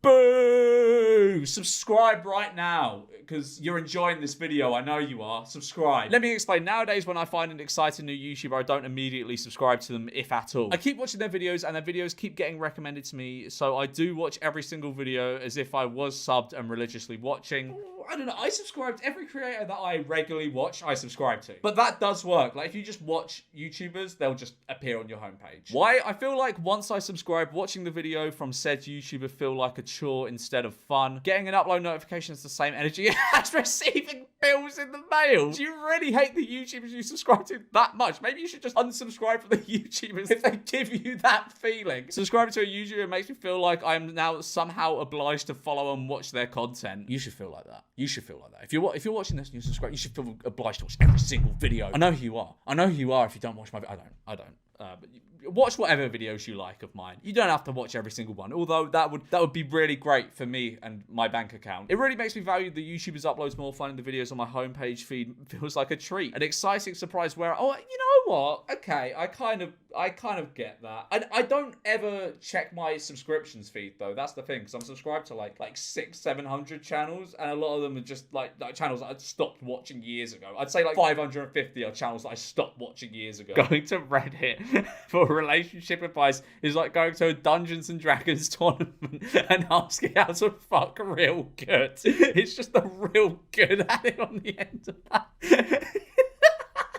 Boo! Subscribe right now, because you're enjoying this video. I know you are. Subscribe. Let me explain. Nowadays, when I find an exciting new YouTuber, I don't immediately subscribe to them, if at all. I keep watching their videos, and their videos keep getting recommended to me, so I do watch every single video as if I was subbed and religiously watching. I don't know. I subscribe to every creator that I regularly watch. I subscribe to. But that does work. If you just watch YouTubers, they'll just appear on your homepage. Why? I feel like once I subscribe, watching the video from said YouTuber feel like a chore instead of fun. Getting an upload notification is the same energy as receiving bills in the mail. Do you really hate the YouTubers you subscribe to that much? Maybe you should just unsubscribe from the YouTubers if they give you that feeling. Subscribing to a YouTuber makes me feel like I'm now somehow obliged to follow and watch their content. You should feel like that. You should feel like that. If you're watching this and you subscribe, you should feel obliged to watch every single video. I know who you are. I know who you are if you don't watch my video. I don't. But watch whatever videos you like of mine. You don't have to watch every single one, although that would be really great for me and my bank account. It really makes me value the YouTubers uploads more. Finding the videos on my homepage feed feels like a treat. An exciting surprise where, oh, you know what? Okay, I kind of get that. I don't ever check my subscriptions feed though. That's the thing, because I'm subscribed to like 600-700 channels, and a lot of them are just like channels that I stopped watching years ago. I'd say like 550 are channels that I stopped watching years ago. Going to Reddit for relationship advice is like going to a Dungeons and Dragons tournament and asking how to fuck real good. It's just a real good added on the end of that.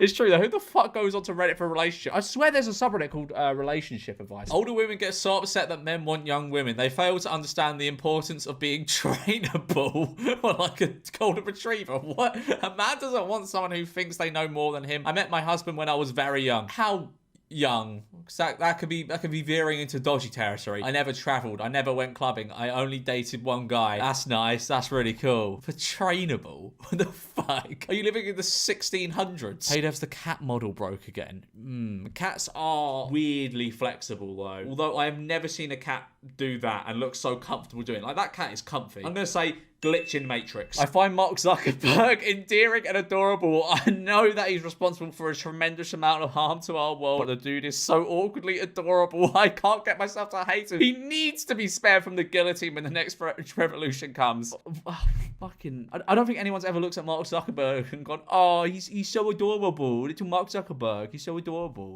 It's true though. Who the fuck goes onto Reddit for a relationship? I swear there's a subreddit called relationship advice. Older women get so upset that men want young women. They fail to understand the importance of being trainable. Or like a golden retriever. What? A man doesn't want someone who thinks they know more than him. I met my husband when I was very young. How young? That could be veering into dodgy territory. I never traveled. I never went clubbing. I only dated one guy. That's nice. That's really cool. For trainable? What the fuck? Are you living in the 1600s? Hey, there's the cat model broke again. Cats are weirdly flexible though. Although I have never seen a cat do that and look so comfortable doing it. Like, that cat is comfy. I'm gonna say glitch in Matrix. I find Mark Zuckerberg endearing and adorable. I know that he's responsible for a tremendous amount of harm to our world, but the dude is so awkwardly adorable. I can't get myself to hate him. He needs to be spared from the guillotine when the next revolution comes. I don't think anyone's ever looked at Mark Zuckerberg and gone, oh, he's so adorable. Little Mark Zuckerberg, he's so adorable.